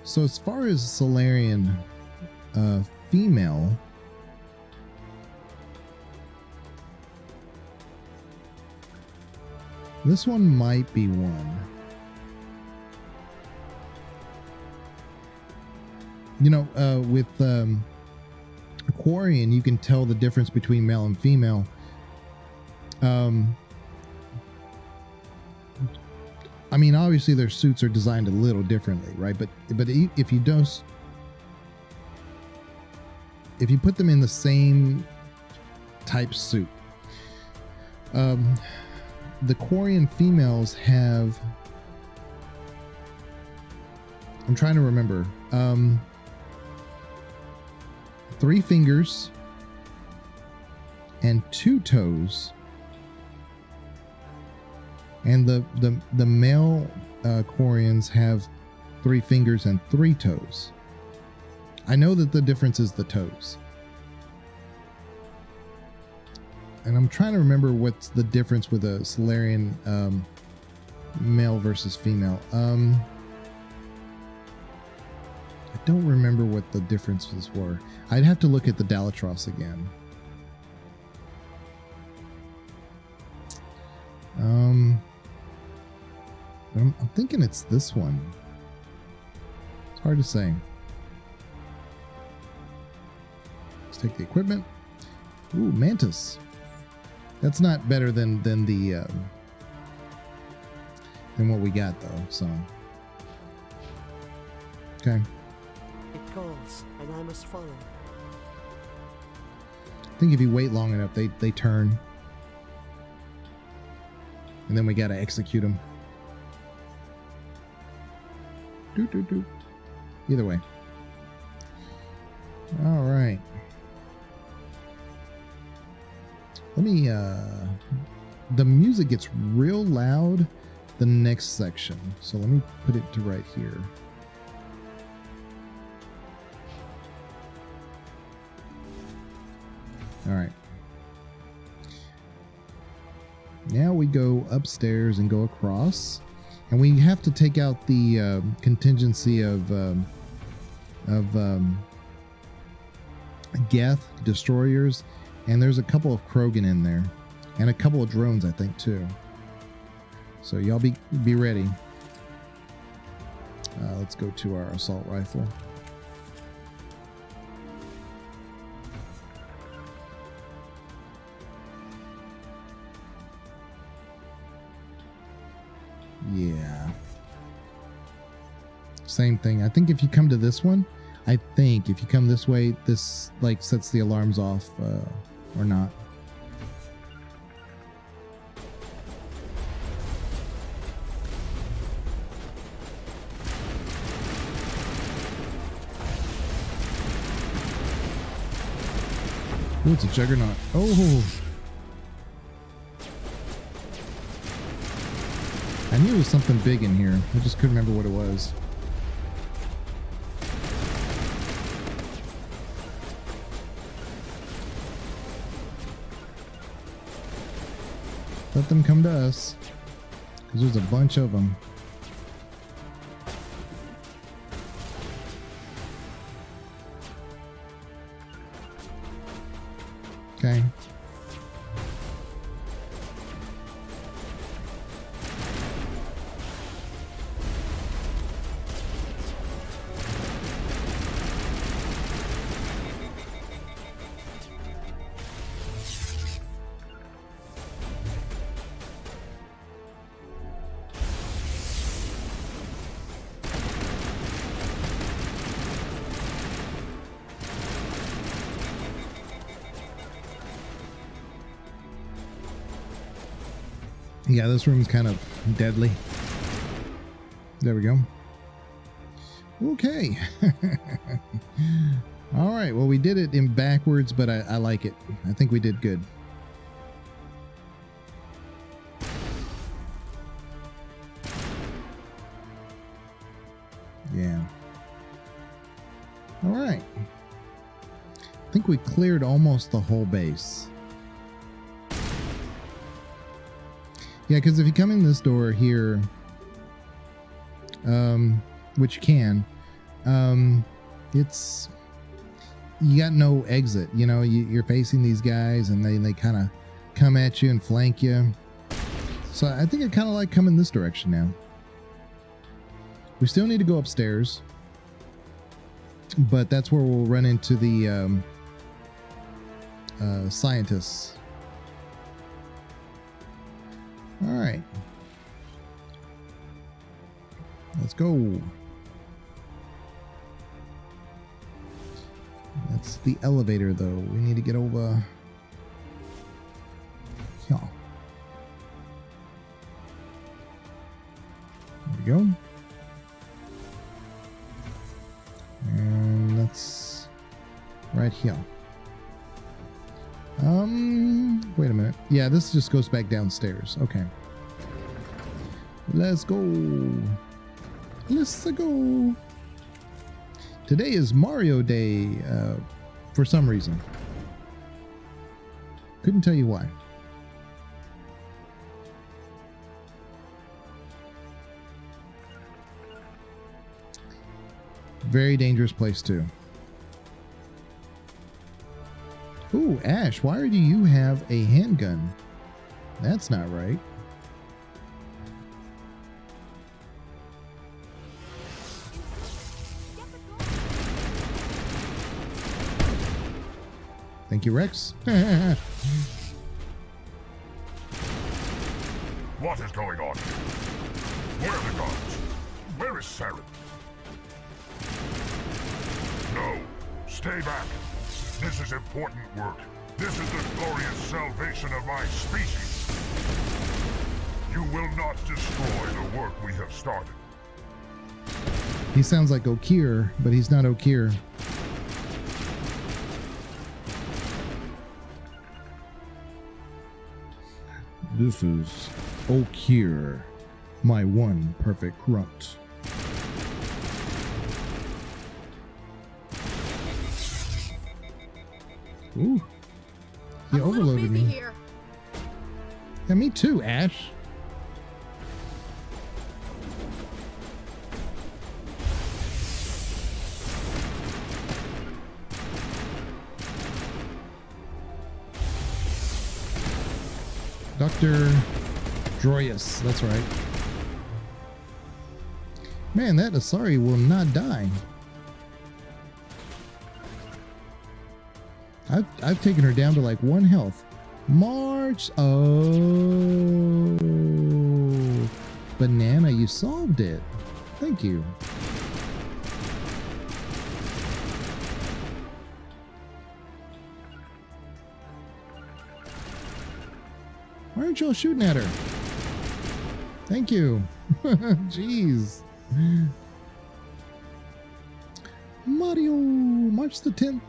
S1: So as far as Salarian female, this one might be one. You know, with Quarian, you can tell the difference between male and female. I mean, obviously their suits are designed a little differently, right? But if you put them in the same type suit, the Quarian females have, I'm trying to remember, 3 fingers and 2 toes. And the male Quarians have 3 fingers and 3 toes. I know that the difference is the toes. And I'm trying to remember what's the difference with a Salarian male versus female. I don't remember what the differences were. I'd have to look at the Dalatros again. I'm thinking it's this one. It's hard to say. Let's take the equipment. Ooh, Mantis. That's not better than what we got though. So, okay.
S12: It calls, and I must follow.
S1: I think if you wait long enough, they turn, and then we gotta execute them. Either way. All right. Let me, the music gets real loud the next section. So let me put it to right here. All right. Now we go upstairs and go across. And we have to take out the contingency of Geth destroyers, and there's a couple of Krogan in there, and a couple of drones, I think, too. So y'all be ready. Let's go to our assault rifle. Yeah. Same thing. I think if you come to this one, I think if you come this way, this like sets the alarms off or not. Ooh, it's a juggernaut. Oh. I knew it was something big in here. I just couldn't remember what it was. Let them come to us, because there's a bunch of them. Okay. Yeah, this room's kind of deadly. There we go. Okay. All right. Well, we did it in backwards, but I like it. I think we did good. Yeah. All right. I think we cleared almost the whole base. Yeah, because if you come in this door here, which you can, it's, you got no exit. You know, you're facing these guys and they kind of come at you and flank you. So I think I kind of like coming this direction now. We still need to go upstairs, but that's where we'll run into the scientists. All right, let's go. That's the elevator, though. We need to get over here. There we go. And that's right here. Wait a minute. Yeah, this just goes back downstairs. Okay. Let's go. Let's go. Today is Mario Day, for some reason. Couldn't tell you why. Very dangerous place too. Ooh, Ash, why do you have a handgun? That's not right. Thank you, Rex.
S6: What is going on? Where are the guards? Where is Saren? No, stay back. This is important work. This is the glorious salvation of my species. You will not destroy the work we have started.
S1: He sounds like Okeer, but he's not Okeer. This is Okeer, my one perfect grunt. Ooh, he overloaded me.
S2: Here.
S1: Yeah, me too, Ash. Dr. Droyus, that's right. Man, that Asari will not die. I've taken her down to like 1 health. March. Oh, Banana, you solved it. Thank you. Why aren't y'all shooting at her? Thank you. Jeez. Mario, March the 10th.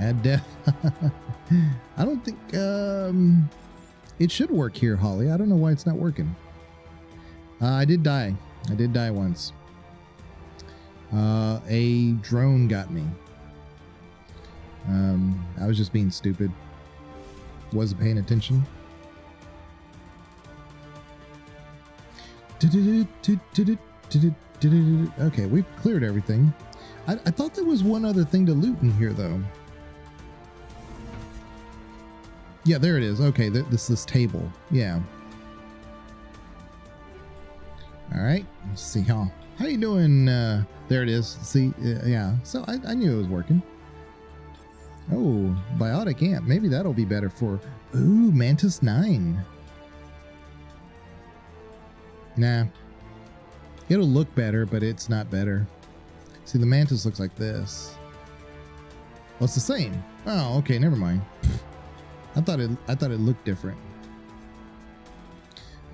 S1: Add death. I don't think it should work here, Holly. I don't know why it's not working. I did die. I did die once. A drone got me. I was just being stupid. Wasn't paying attention. Okay, we've cleared everything. I thought there was one other thing to loot in here, though. Yeah, there it is. Okay, this table. Yeah. All right. Let's see how you doing? There it is. See, yeah. So I knew it was working. Oh, biotic amp. Maybe that'll be better for. Ooh, Mantis 9. Nah. It'll look better, but it's not better. See, the Mantis looks like this. Well, it's the same. Oh, okay. Never mind. I thought it looked different.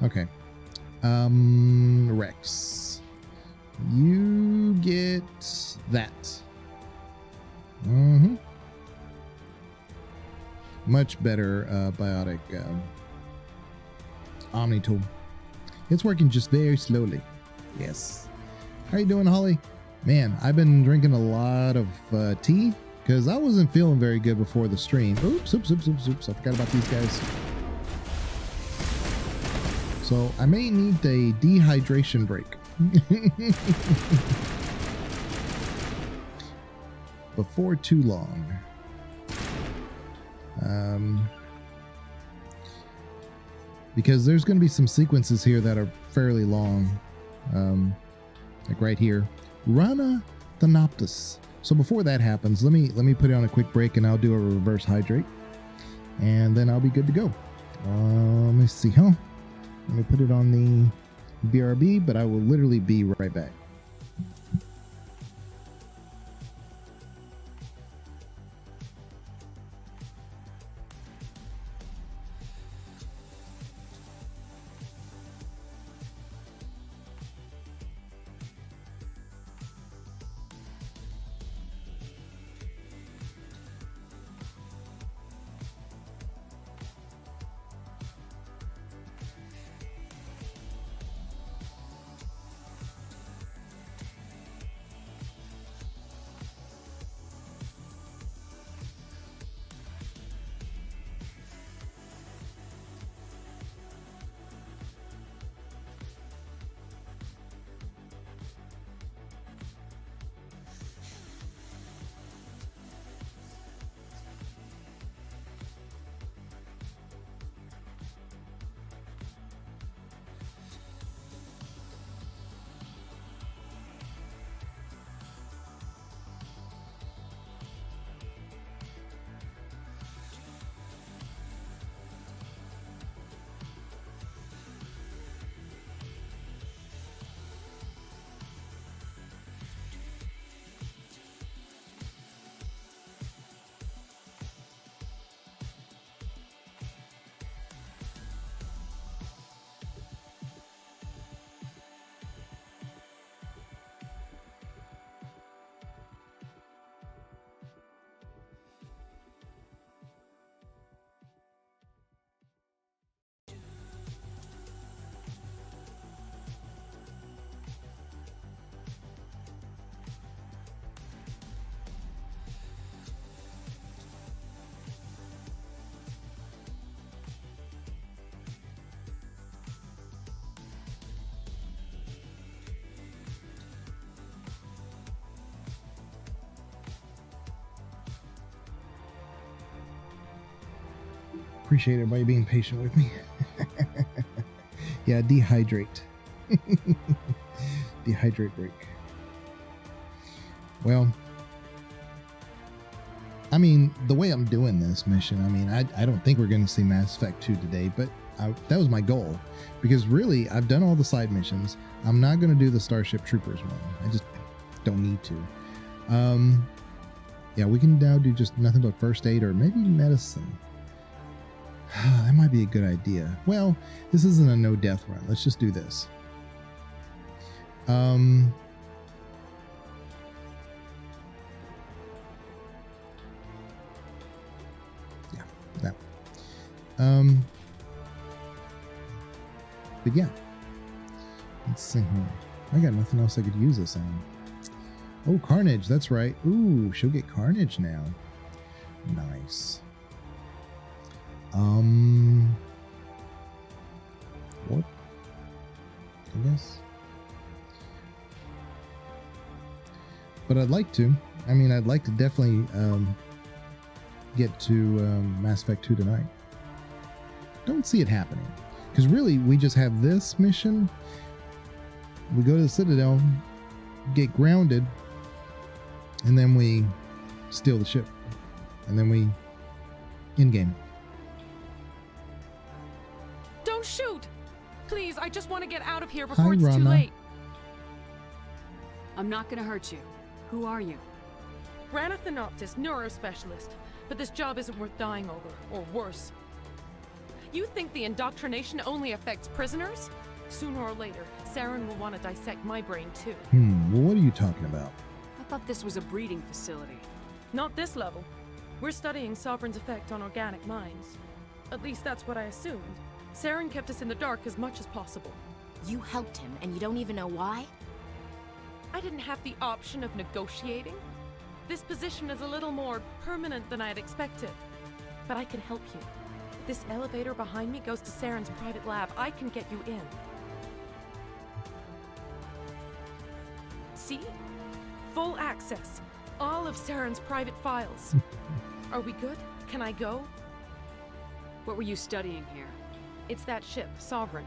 S1: Okay. Rex. You get that. Mm-hmm. Much better biotic Omni tool. It's working just very slowly. Yes. How you doing, Holly? Man, I've been drinking a lot of tea because I wasn't feeling very good before the stream. Oops. I forgot about these guys. So I may need a dehydration break. Before too long. Because there's going to be some sequences here that are fairly long. Like right here. Rana Thanoptus. So before that happens, let me put it on a quick break and I'll do a reverse hydrate. And then I'll be good to go. Let me see, huh? Let me put it on the BRB, but I will literally be right back. Appreciate everybody being patient with me. Yeah, dehydrate. Dehydrate break. Well, I mean, the way I'm doing this mission, I mean, I don't think we're going to see Mass Effect 2 today, but that was my goal. Because really, I've done all the side missions. I'm not going to do the Starship Troopers one. I just don't need to. Yeah, we can now do just nothing but first aid or maybe medicine. That might be a good idea. Well, this isn't a no death run. Let's just do this. Yeah, that. But yeah. Let's see here. I got nothing else I could use this on. Oh, Carnage, that's right. Ooh, she'll get Carnage now. Nice. What? I guess. But I'd like to. I mean, I'd like to definitely get to Mass Effect 2 tonight. Don't see it happening. Because really, we just have this mission. We go to the Citadel, get grounded, and then we steal the ship. And then we in-game.
S13: Don't shoot! Please, I just want to get out of here before
S1: Hi,
S13: it's
S1: Rana.
S13: too late.
S4: I'm not gonna hurt you. Who are you?
S13: Rana Thanoptus, neurospecialist. But this job isn't worth dying over, or worse. You think the indoctrination only affects prisoners? Sooner or later, Saren will want to dissect my brain too.
S1: Well, what are you talking about?
S4: I thought this was a breeding facility.
S13: Not this level. We're studying Sovereign's effect on organic minds. At least that's what I assumed. Saren kept us in the dark as much as possible.
S2: You helped him, and you don't even know why?
S13: I didn't have the option of negotiating. This position is a little more permanent than I had expected. But I can help you. This elevator behind me goes to Saren's private lab. I can get you in. See? Full access. All of Saren's private files. Are we good? Can I go?
S4: What were you studying here?
S13: It's that ship, Sovereign.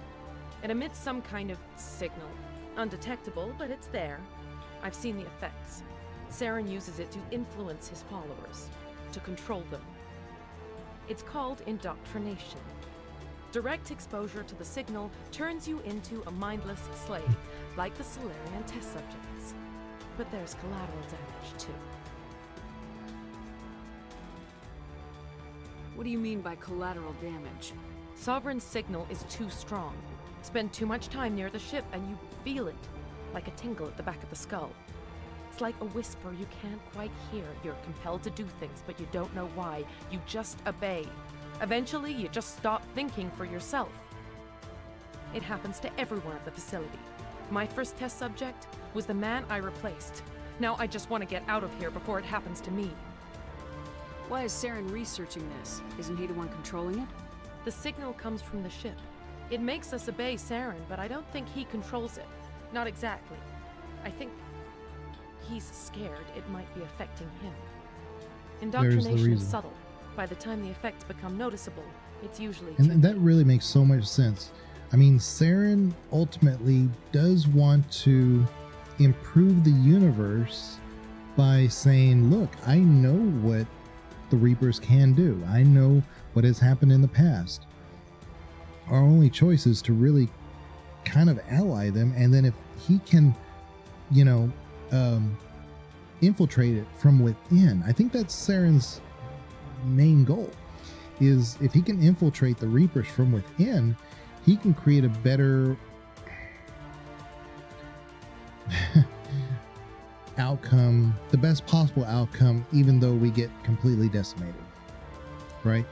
S13: It emits some kind of signal. Undetectable, but it's there. I've seen the effects. Saren uses it to influence his followers, to control them. It's called indoctrination. Direct exposure to the signal turns you into a mindless slave, like the Salarian test subjects. But there's collateral damage, too.
S4: What do you mean by collateral damage?
S13: Sovereign's signal is too strong. Spend too much time near the ship and you feel it, like a tingle at the back of the skull. It's like a whisper you can't quite hear. You're compelled to do things, but you don't know why. You just obey. Eventually, you just stop thinking for yourself. It happens to everyone at the facility. My first test subject was the man I replaced. Now I just want to get out of here before it happens to me.
S4: Why is Saren researching this? Isn't he the one controlling it?
S13: The signal comes from the ship. It makes us obey Saren, but I don't think he controls it. Not exactly. I think he's scared it might be affecting him. Indoctrination is subtle. By the time the effects become noticeable, it's usually
S1: And that really makes so much sense. I mean, Saren ultimately does want to improve the universe by saying, look, I know what the Reapers can do. I know what has happened in the past. Our only choice is to really kind of ally them, and then if he can, you know, infiltrate it from within. I think that's Saren's main goal, is if he can infiltrate the Reapers from within, he can create a better outcome, the best possible outcome, even though we get completely decimated, right?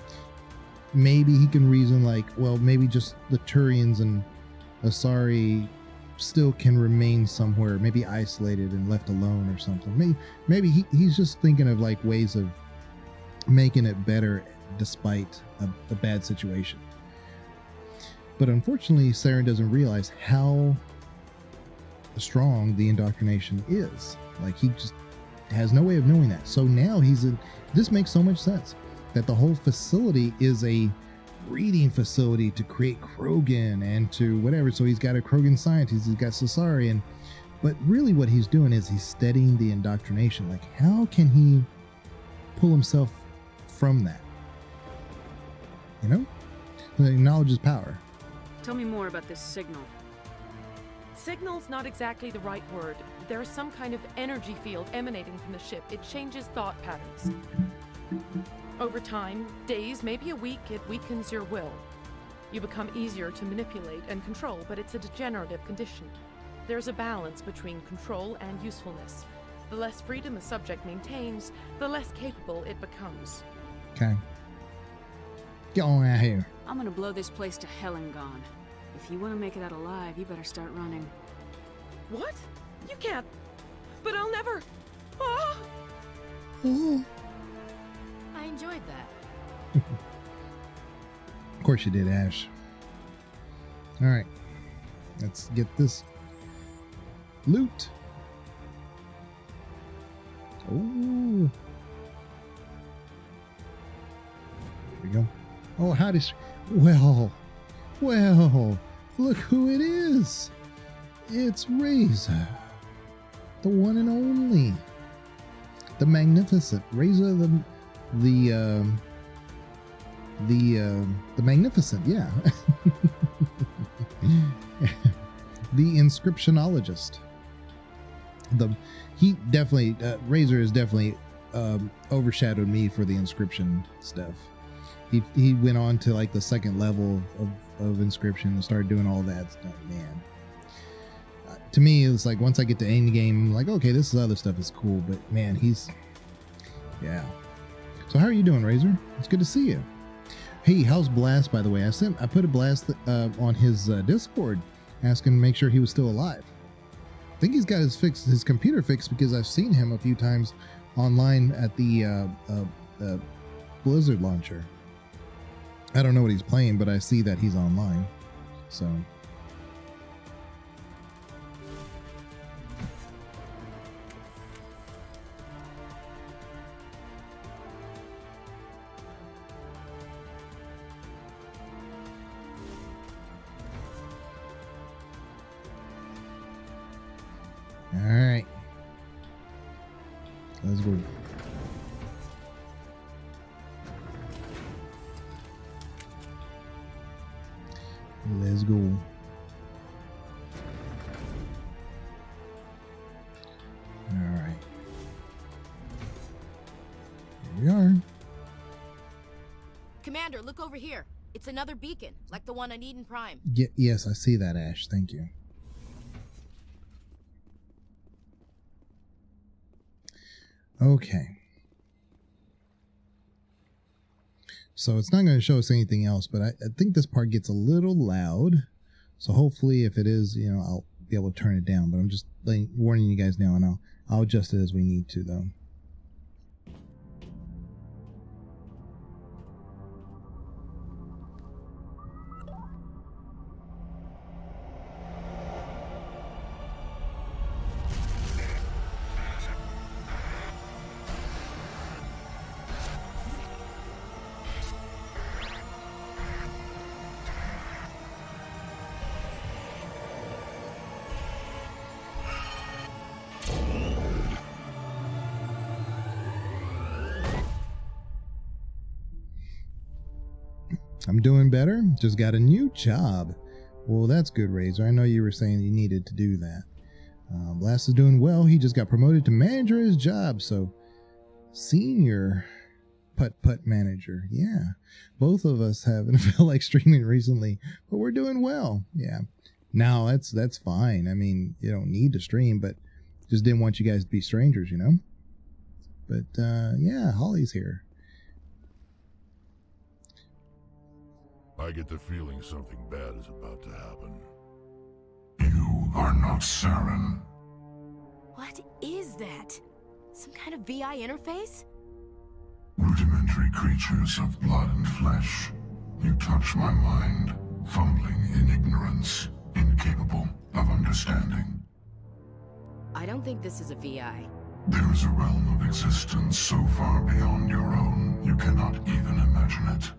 S1: Maybe he can reason like, well, maybe just the Turians and Asari still can remain somewhere, maybe isolated and left alone or something. Maybe he's just thinking of like ways of making it better despite a bad situation. But unfortunately, Saren doesn't realize how strong the indoctrination is. Like, he just has no way of knowing that. So now this makes so much sense, that the whole facility is a breeding facility to create Krogan and to whatever. So he's got a Krogan scientist, he's got Sasarian, but really what he's doing is he's studying the indoctrination. Like, how can he pull himself from that? You know? Like, knowledge is power.
S4: Tell me more about this signal.
S13: Signal's not exactly the right word. There is some kind of energy field emanating from the ship. It changes thought patterns. Over time, days, maybe a week, it weakens your will. You become easier to manipulate and control, but it's a degenerative condition. There's a balance between control and usefulness. The less freedom the subject maintains, the less capable it becomes.
S1: Okay. Get on out here.
S4: I'm gonna blow this place to hell and gone. If you want to make it out alive, you better start running.
S13: What? You can't. But I'll never. Ah!
S1: Oh.
S2: I enjoyed that.
S1: Of course you did, Ash. All right. Let's get this loot. Oh. There we go. Oh, how does... Well, look who it is. It's Razor. The one and only. The magnificent. Razor the magnificent, yeah. The inscriptionologist. He definitely, Razor has definitely overshadowed me for the inscription stuff. He went on to like the second level of inscription and started doing all that stuff. Man, to me, it's like once I get to end game, I'm like, okay, this other stuff is cool, but man, yeah. So how are you doing, Razor? It's good to see you. Hey, how's Blast, by the way? I put a Blast on his Discord, asking to make sure he was still alive. I think he's got his computer fixed, because I've seen him a few times online at the Blizzard launcher. I don't know what he's playing, but I see that he's online. So. All right. Let's go. Let's go. All right. Here we are.
S2: Commander, look over here. It's another beacon, like the one on Eden Prime.
S1: Yes, I see that, Ash. Thank you. Okay. So it's not going to show us anything else, but I think this part gets a little loud. So hopefully if it is, I'll be able to turn it down. But I'm just warning you guys now, and I'll adjust it as we need to, though. I'm doing better. Just got a new job. Well, that's good, Razor. I know you were saying you needed to do that. Blast is doing well. He just got promoted to manager of his job. So, senior putt manager. Yeah. Both of us haven't felt like streaming recently, but we're doing well. Yeah. Now, that's fine. I mean, you don't need to stream, but just didn't want you guys to be strangers, But, yeah, Holly's here.
S6: I get the feeling something bad is about to happen.
S14: You are not Saren.
S2: What is that? Some kind of VI interface?
S14: Rudimentary creatures of blood and flesh. You touch my mind, fumbling in ignorance, incapable of understanding.
S2: I don't think this is a VI.
S14: There is a realm of existence so far beyond your own, you cannot even imagine it.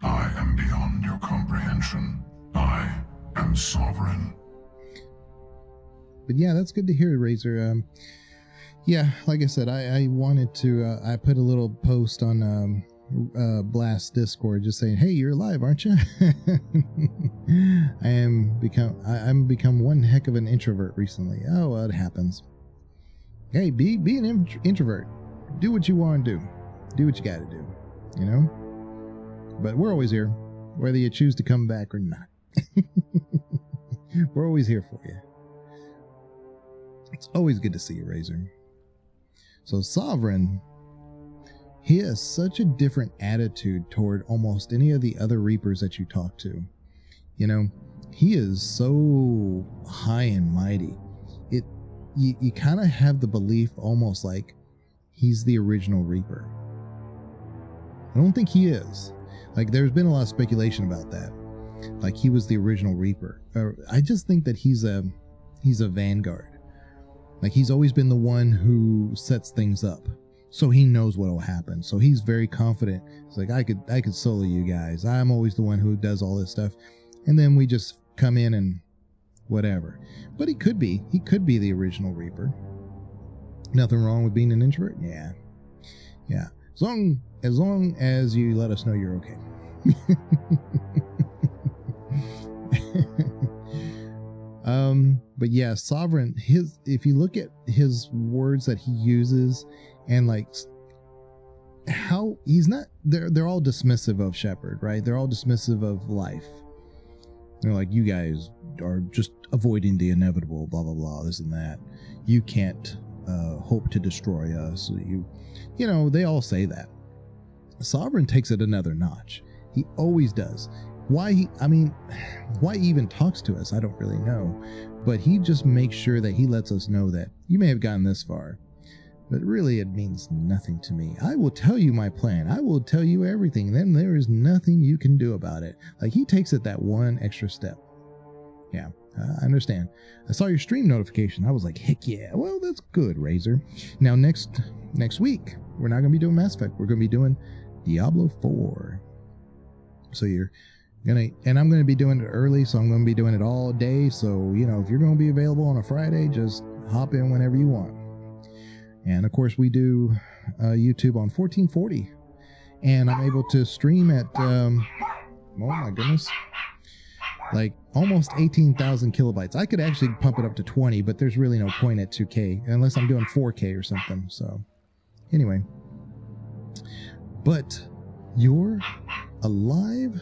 S14: I am beyond your comprehension. I am sovereign.
S1: But yeah, that's good to hear, Razor. Yeah, like I said, I wanted to. I put a little post on Blast Discord, just saying, "Hey, you're alive, aren't you?" I'm become one heck of an introvert recently. Oh, well, it happens. Hey, be an introvert. Do what you want to do. Do what you got to do. But we're always here, whether you choose to come back or not. We're always here for you. It's always good to see you, Razor. So Sovereign, he has such a different attitude toward almost any of the other Reapers that you talk to. He is so high and mighty. You kind of have the belief almost like he's the original Reaper. I don't think he is. Like, there's been a lot of speculation about that. Like, he was the original Reaper. I just think that he's a vanguard. Like, he's always been the one who sets things up, so he knows what will happen. So he's very confident. It's like, I could solo you guys. I'm always the one who does all this stuff, and then we just come in and whatever. But he could be the original Reaper. Nothing wrong with being an introvert. Yeah. As long as you let us know you're okay. But yeah, Sovereign, if you look at his words that he uses, and like how he's not, they're all dismissive of Shepard, right? They're all dismissive of life. They're like, you guys are just avoiding the inevitable, blah blah blah, this and that. You can't hope to destroy us. They all say that. Sovereign takes it another notch, He always does. Why he even talks to us, I don't really know. But he just makes sure that he lets us know that you may have gotten this far, but really it means nothing to me. I will tell you my plan. I will tell you everything. Then there is nothing you can do about it. Like, he takes it that one extra step. Yeah, I understand. I saw your stream notification. I was like, heck yeah. Well, that's good, Razor. Now, next week, we're not going to be doing Mass Effect. We're going to be doing Diablo 4. So I'm going to be doing it early, so I'm going to be doing it all day. So, if you're going to be available on a Friday, just hop in whenever you want. And of course, we do YouTube on 1440. And I'm able to stream at, oh my goodness, like almost 18,000 kilobytes. I could actually pump it up to 20, but there's really no point at 2K unless I'm doing 4K or something. So anyway, but you're alive?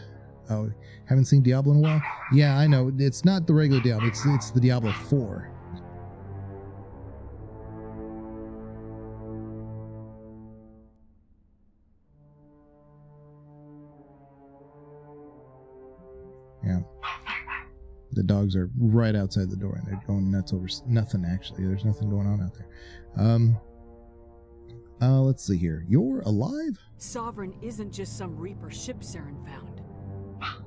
S1: Oh, haven't seen Diablo in a while? Yeah, I know. It's not the regular Diablo. It's the Diablo 4. Yeah. The dogs are right outside the door and they're going nuts over nothing, actually. There's nothing going on out there. Let's see here. You're alive?
S4: Sovereign isn't just some Reaper ship Saren found.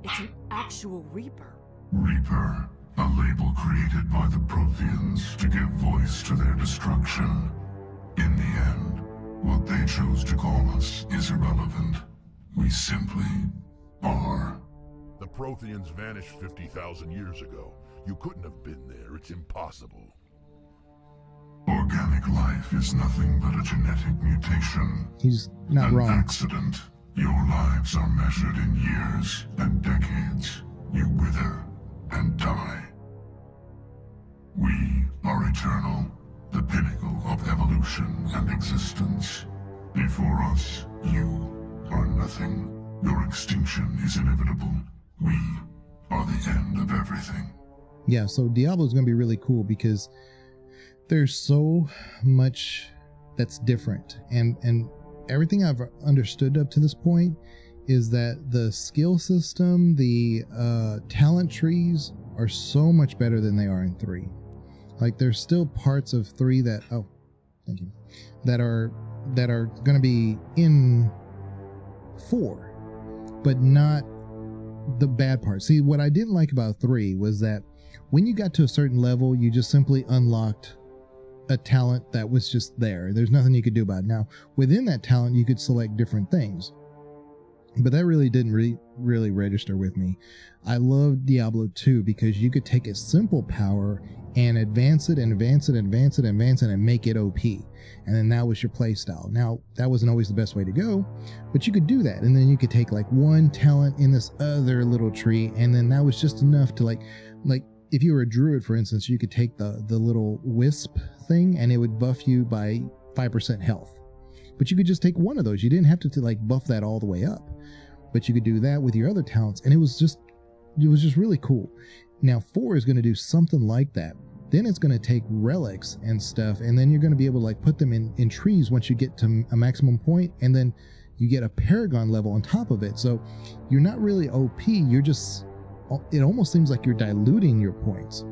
S4: It's an actual Reaper.
S14: Reaper, a label created by the Protheans to give voice to their destruction. In the end, what they chose to call us is irrelevant. We simply are.
S6: The Protheans vanished 50,000 years ago. You couldn't have been there. It's impossible.
S14: Organic life is nothing but a genetic mutation.
S1: He's not
S14: An
S1: wrong.
S14: accident. Your lives are measured in years and decades. You wither and die. We are eternal, the pinnacle of evolution and existence. Before us, you are nothing. Your extinction is inevitable. We are the end of everything.
S1: Yeah, so Diablo is going to be really cool because there's so much that's different. And everything I've understood up to this point is that the skill system, the talent trees are so much better than they are in 3. Like, there's still parts of 3 that, oh, thank you, that are going to be in 4, but not the bad part. See, what I didn't like about 3 was that when you got to a certain level, you just simply unlocked a talent that was just there. There's nothing you could do about it. Now, within that talent, you could select different things, but that really didn't really register with me. I love Diablo 2 because you could take a simple power and advance it and advance it and advance it and advance it and make it OP. And then that was your playstyle. Now, that wasn't always the best way to go, but you could do that. And then you could take like one talent in this other little tree, and then that was just enough to like if you were a druid, for instance, you could take the little wisp thing and it would buff you by 5% health. But you could just take one of those. You didn't have to like buff that all the way up. But you could do that with your other talents, and it was just really cool. Now 4 is going to do something like that. Then it's going to take relics and stuff, and then you're going to be able to like put them in trees once you get to a maximum point, and then you get a paragon level on top of it. So you're not really OP, you're just, it almost seems like you're diluting your points,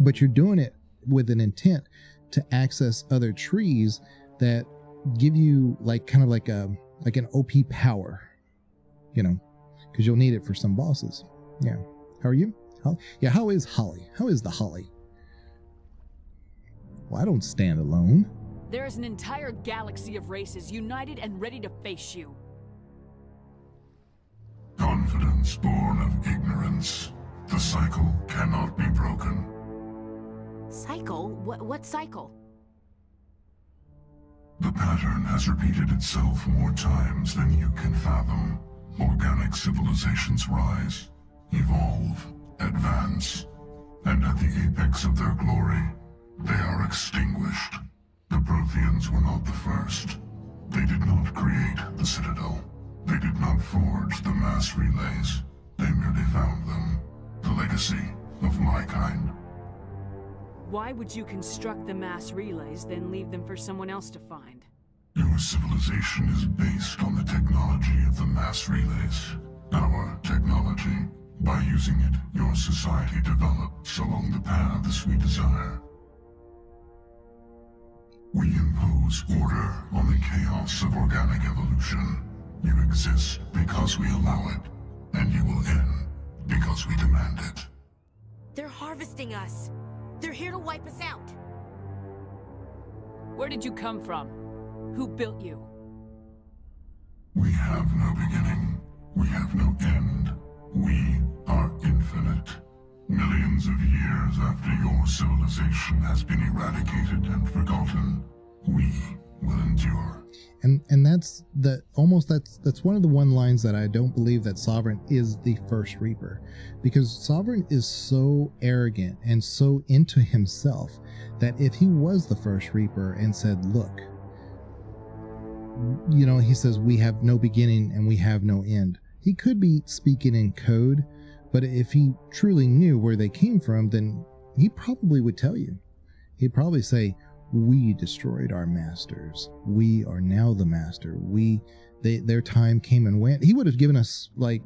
S1: but you're doing it with an intent to access other trees that give you like kind of like an OP power, because you'll need it for some bosses. Yeah. How are you? How is Holly? How is the Holly? Well, I don't stand alone.
S4: There is an entire galaxy of races united and ready to face you.
S14: Confidence born of ignorance. The cycle cannot be broken.
S2: Cycle? What cycle?
S14: The pattern has repeated itself more times than you can fathom. Organic civilizations rise, evolve, advance, and at the apex of their glory, they are extinguished. The Protheans were not the first. They did not create the Citadel. They did not forge the mass relays. They merely found them. The legacy of my kind.
S4: Why would you construct the mass relays, then leave them for someone else to find?
S14: Your civilization is based on the technology of the mass relays. Our technology, by using it, your society develops along the paths we desire. We impose order on the chaos of organic evolution. You exist because we allow it, and you will end because we demand it.
S2: They're harvesting us. They're here to wipe us out.
S4: Where did you come from? Who built you?
S14: We have no beginning. We have no end. We are infinite. Millions of years after your civilization has been eradicated and forgotten, we will endure.
S1: And that's that's one of the one lines that I don't believe that Sovereign is the first Reaper, because Sovereign is so arrogant and so into himself that if he was the first Reaper and said, look, you know, he says we have no beginning and we have no end, he could be speaking in code, but if he truly knew where they came from, then he probably would tell you. He'd probably say, we destroyed our masters. We are now the master. Their time came and went. He would have given us like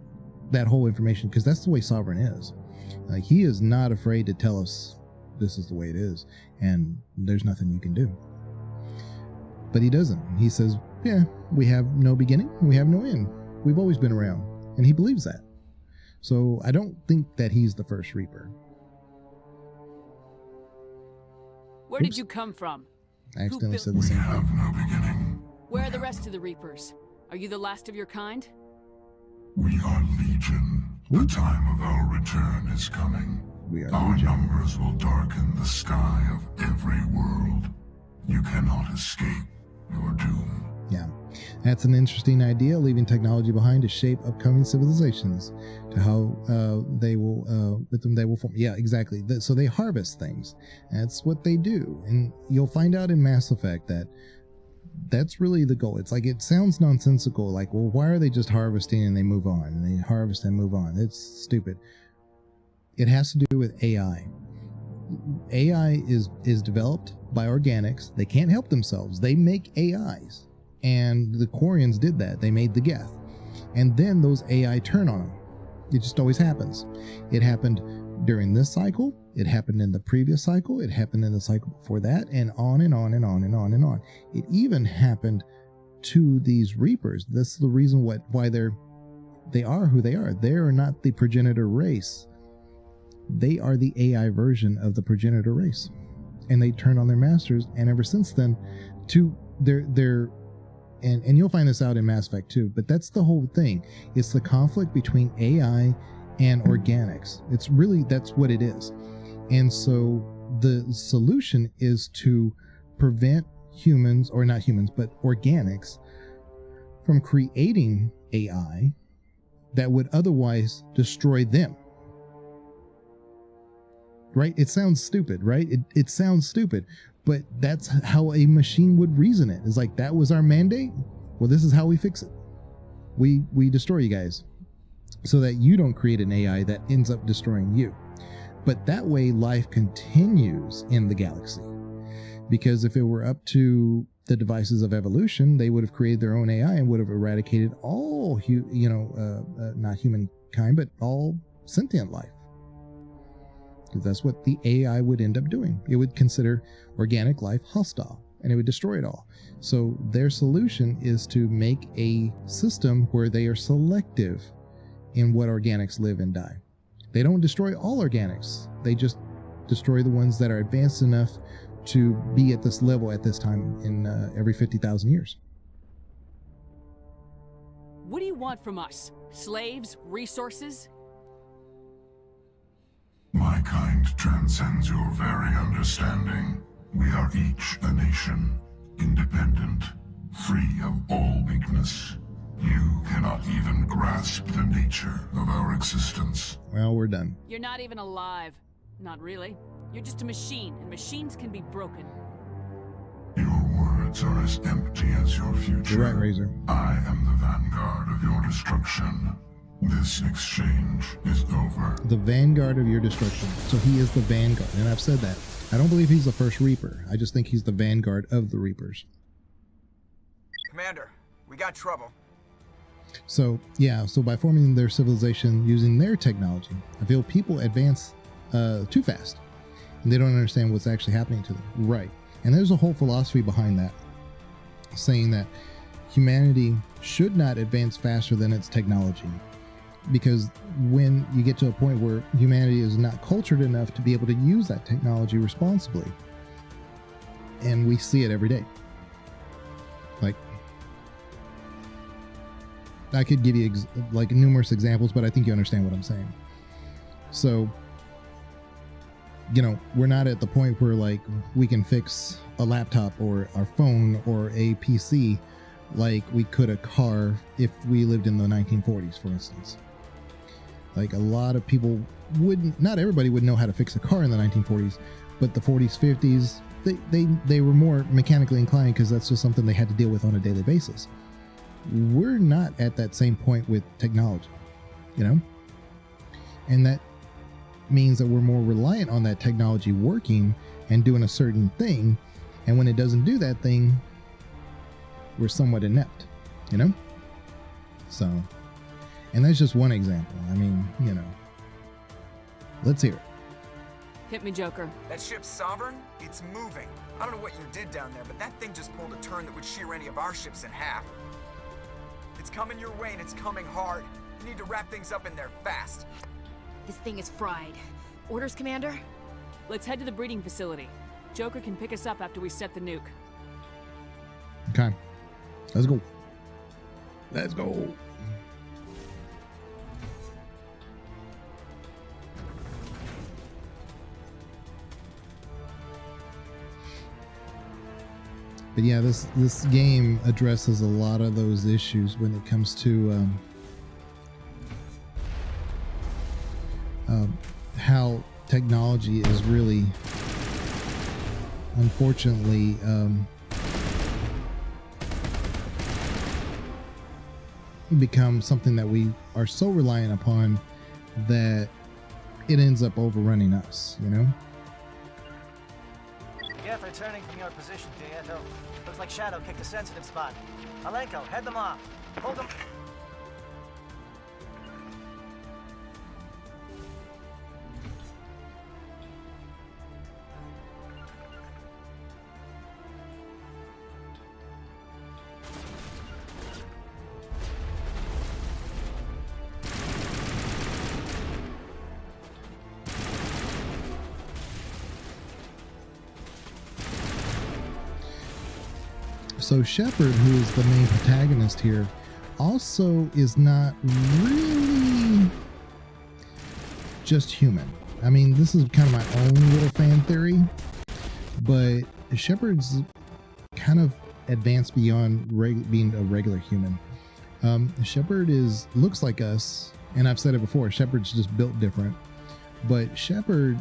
S1: that whole information, because that's the way Sovereign is. Like, he is not afraid to tell us this is the way it is, and there's nothing you can do. But he doesn't. He says, yeah, we have no beginning, we have no end. We've always been around, and he believes that. So I don't think that he's the first Reaper.
S4: Where did you come from?
S1: I accidentally said the same thing.
S14: We have no beginning.
S4: Where are the rest of the Reapers? Are you the last of your kind?
S14: We are Legion. The time of our return is coming. Our
S1: Legion.
S14: numbers will darken the sky of every world. You cannot escape your doom.
S1: Yeah, that's an interesting idea, leaving technology behind to shape upcoming civilizations, to how they will with them they will form. Yeah, exactly. So they harvest things. That's what they do, and you'll find out in Mass Effect that that's really the goal. It's like, it sounds nonsensical, like, well, why are they just harvesting and they move on, and they harvest and move on? It's stupid. It has to do with AI. AI is developed by organics. They can't help themselves. They make AIs. And the Quarians did that. They made the Geth. And then those AI turn on them. It just always happens. It happened during this cycle. It happened in the previous cycle. It happened in the cycle before that, and on and on and on and on and on. It even happened to these Reapers. This is the reason why they are who they are. They are not the progenitor race. They are the AI version of the progenitor race. And they turned on their masters, and ever since then, and you'll find this out in Mass Effect too, but that's the whole thing. It's the conflict between AI and organics. That's what it is. And so the solution is to prevent humans, or not humans, but organics, from creating AI that would otherwise destroy them. Right? It sounds stupid, right? It sounds stupid, but that's how a machine would reason it. It's like, that was our mandate. Well, this is how we fix it. We destroy you guys so that you don't create an AI that ends up destroying you. But that way life continues in the galaxy. Because if it were up to the devices of evolution, they would have created their own AI and would have eradicated all, not humankind, but all sentient life. Because that's what the AI would end up doing. It would consider organic life hostile, and it would destroy it all. So their solution is to make a system where they are selective in what organics live and die. They don't destroy all organics. They just destroy the ones that are advanced enough to be at this level at this time in every 50,000 years.
S4: What do you want from us? Slaves? Resources?
S14: My kind transcends your very understanding. We are each a nation, independent, free of all weakness. You cannot even grasp the nature of our existence.
S1: Well, we're done.
S4: You're not even alive. Not really. You're just a machine, and machines can be broken.
S14: Your words are as empty as your future.
S1: You're right, Razor.
S14: I am the vanguard of your destruction. This exchange is over.
S1: The vanguard of your destruction. So he is the vanguard, and I've said that. I don't believe he's the first Reaper. I just think he's the vanguard of the Reapers.
S15: Commander, we got trouble.
S1: So yeah, so by forming their civilization using their technology, I feel people advance too fast, and they don't understand what's actually happening to them. Right, and there's a whole philosophy behind that, saying that humanity should not advance faster than its technology, because when you get to a point where humanity is not cultured enough to be able to use that technology responsibly, and we see it every day. Like, I could give you like numerous examples, but I think you understand what I'm saying. So, you know, we're not at the point where like we can fix a laptop or our phone or a PC like we could a car if we lived in the 1940s, for instance. Like, a lot of people wouldn't, not everybody would know how to fix a car in the 1940s, but the 40s, 50s, they were more mechanically inclined because that's just something they had to deal with on a daily basis. We're not at that same point with technology, you know? And that means that we're more reliant on that technology working and doing a certain thing. And when it doesn't do that thing, we're somewhat inept, you know? So, and that's just one example. I mean, you know, let's hear it.
S4: Hit me, Joker.
S15: That ship's Sovereign? It's moving. I don't know what you did down there, but that thing just pulled a turn that would shear any of our ships in half. It's coming your way, and it's coming hard. You need to wrap things up in there fast.
S2: This thing is fried. Orders, Commander?
S4: Let's head to the breeding facility. Joker can pick us up after we set the nuke.
S1: Okay. Let's go. Let's go. But yeah, this game addresses a lot of those issues when it comes to how technology is really, unfortunately, become something that we are so reliant upon that it ends up overrunning us, you know?
S3: Geth returning from your position, Dieto. Looks like Shadow kicked a sensitive spot. Alenko, head them off. Hold them.
S1: So Shepard, who is the main protagonist here, also is not really just human. I mean, this is kind of my own little fan theory, but Shepard's kind of advanced beyond being a regular human. Shepard looks like us, and I've said it before, Shepard's just built different, but Shepard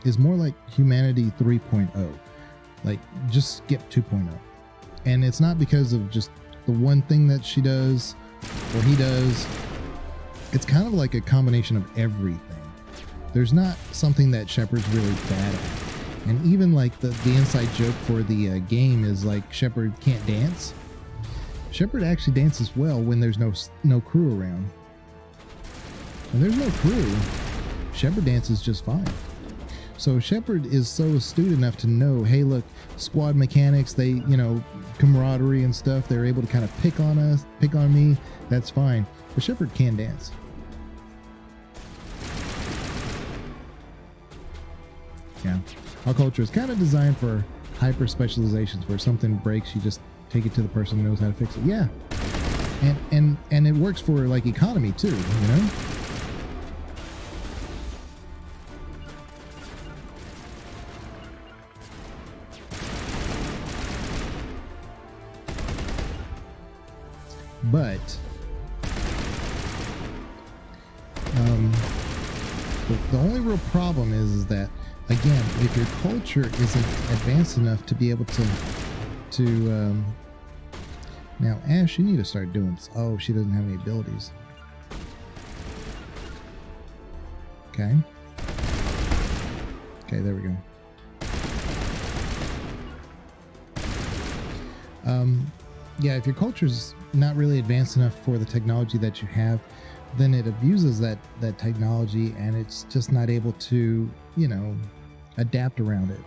S1: is more like humanity 3.0, like just skip 2.0. And it's not because of just the one thing that she does or he does. It's kind of like a combination of everything. There's not something that Shepard's really bad at. And even like the inside joke for the game is like Shepard can't dance. Shepard actually dances well when there's no crew around. When there's no crew, Shepard dances just fine. So Shepard is so astute enough to know, hey, look, squad mechanics, they, you know, camaraderie and stuff, they're able to kind of pick on us, pick on me, that's fine. But Shepard can dance. Yeah. Our culture is kind of designed for hyper specializations where something breaks, you just take it to the person who knows how to fix it. Yeah. And it works for like economy too, you know? But the only real problem is that, again, if your culture isn't advanced enough to be able to now Ash, you need to start doing this. Oh, she doesn't have any abilities. Okay, there we go. yeah, if your culture's not really advanced enough for the technology that you have, then it abuses that technology, and it's just not able to, you know, adapt around it.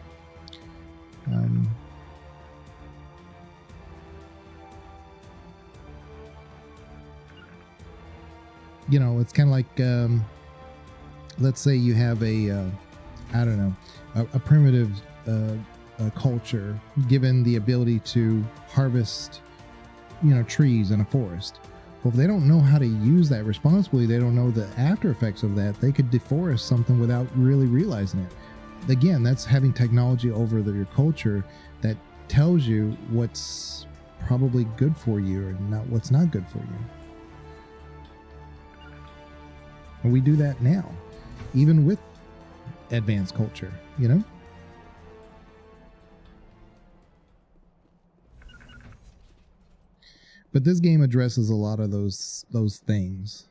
S1: You know, it's kind of like, let's say you have a, I don't know, a primitive culture given the ability to harvest, you know, trees in a forest. Well, if they don't know how to use that responsibly, they don't know the after effects of that, they could deforest something without really realizing it. Again, that's having technology over your culture that tells you what's probably good for you or not what's not good for you. And we do that now, even with advanced culture, you know? But this game addresses a lot of those things.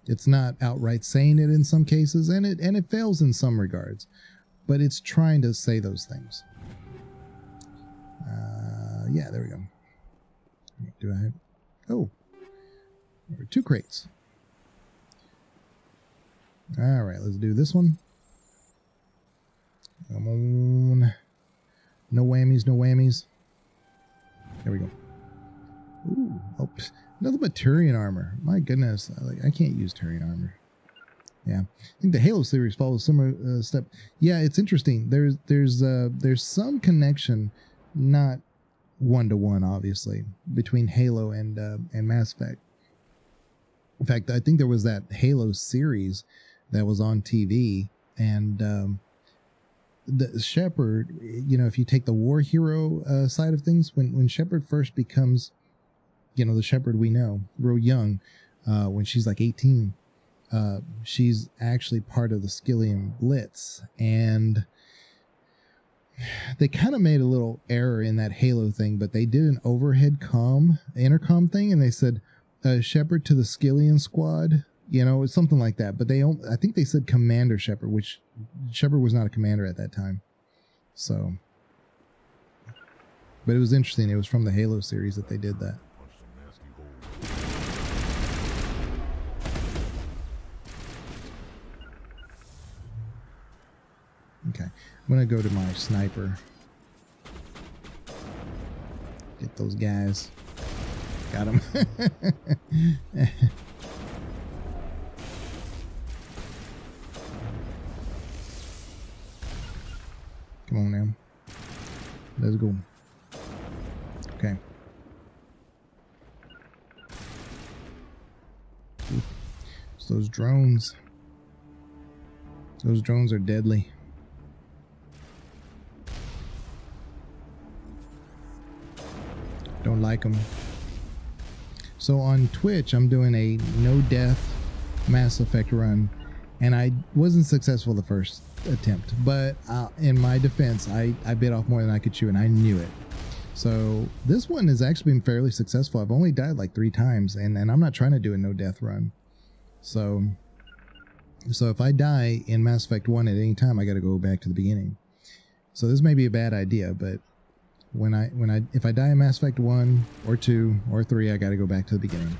S1: It's not outright saying it in some cases, and it fails in some regards, but it's trying to say those things. Yeah, there we go. Do I have? Oh, there were 2 crates. All right, let's do this one. Come on. No whammies, no whammies. There we go. Ooh, oh, nothing but Turian armor. My goodness, I can't use Turian armor. Yeah, I think the Halo series follows similar step. Yeah, it's interesting. There's some connection, not 1-to-1, obviously, between Halo and Mass Effect. In fact, I think there was that Halo series that was on TV, and the Shepard, you know, if you take the war hero side of things, when Shepard first becomes, you know, the Shepard we know, real young, when she's like 18, she's actually part of the Skyllian Blitz, and they kind of made a little error in that Halo thing, but they did an overhead intercom thing, and they said, Shepard to the Skyllian squad, you know, it's something like that. But I think they said Commander Shepard, which Shepard was not a commander at that time. So, but it was interesting. It was from the Halo series that they did that. Okay, I'm gonna go to my sniper. Get those guys. Got him. Come on now. Let's go. Okay. Ooh. So those drones. Those drones are deadly. Don't like them. So on Twitch, I'm doing a no-death Mass Effect run, and I wasn't successful the first attempt, but in my defense, I bit off more than I could chew, and I knew it. So this one has actually been fairly successful. I've only died like 3 times, and I'm not trying to do a no-death run. So if I die in Mass Effect 1 at any time, I got to go back to the beginning. So this may be a bad idea, but if I die in Mass Effect 1 or 2 or 3, I got to go back to the beginning.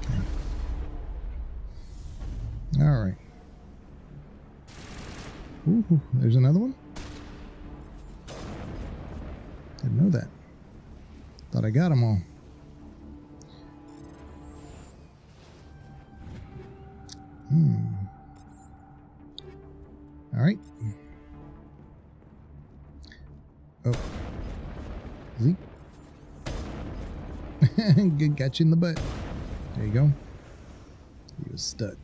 S1: Okay. All right. Ooh, there's another one. Didn't know that. Thought I got them all. All right. Oh. Zeke. Good, got you in the butt. There you go. He was stuck.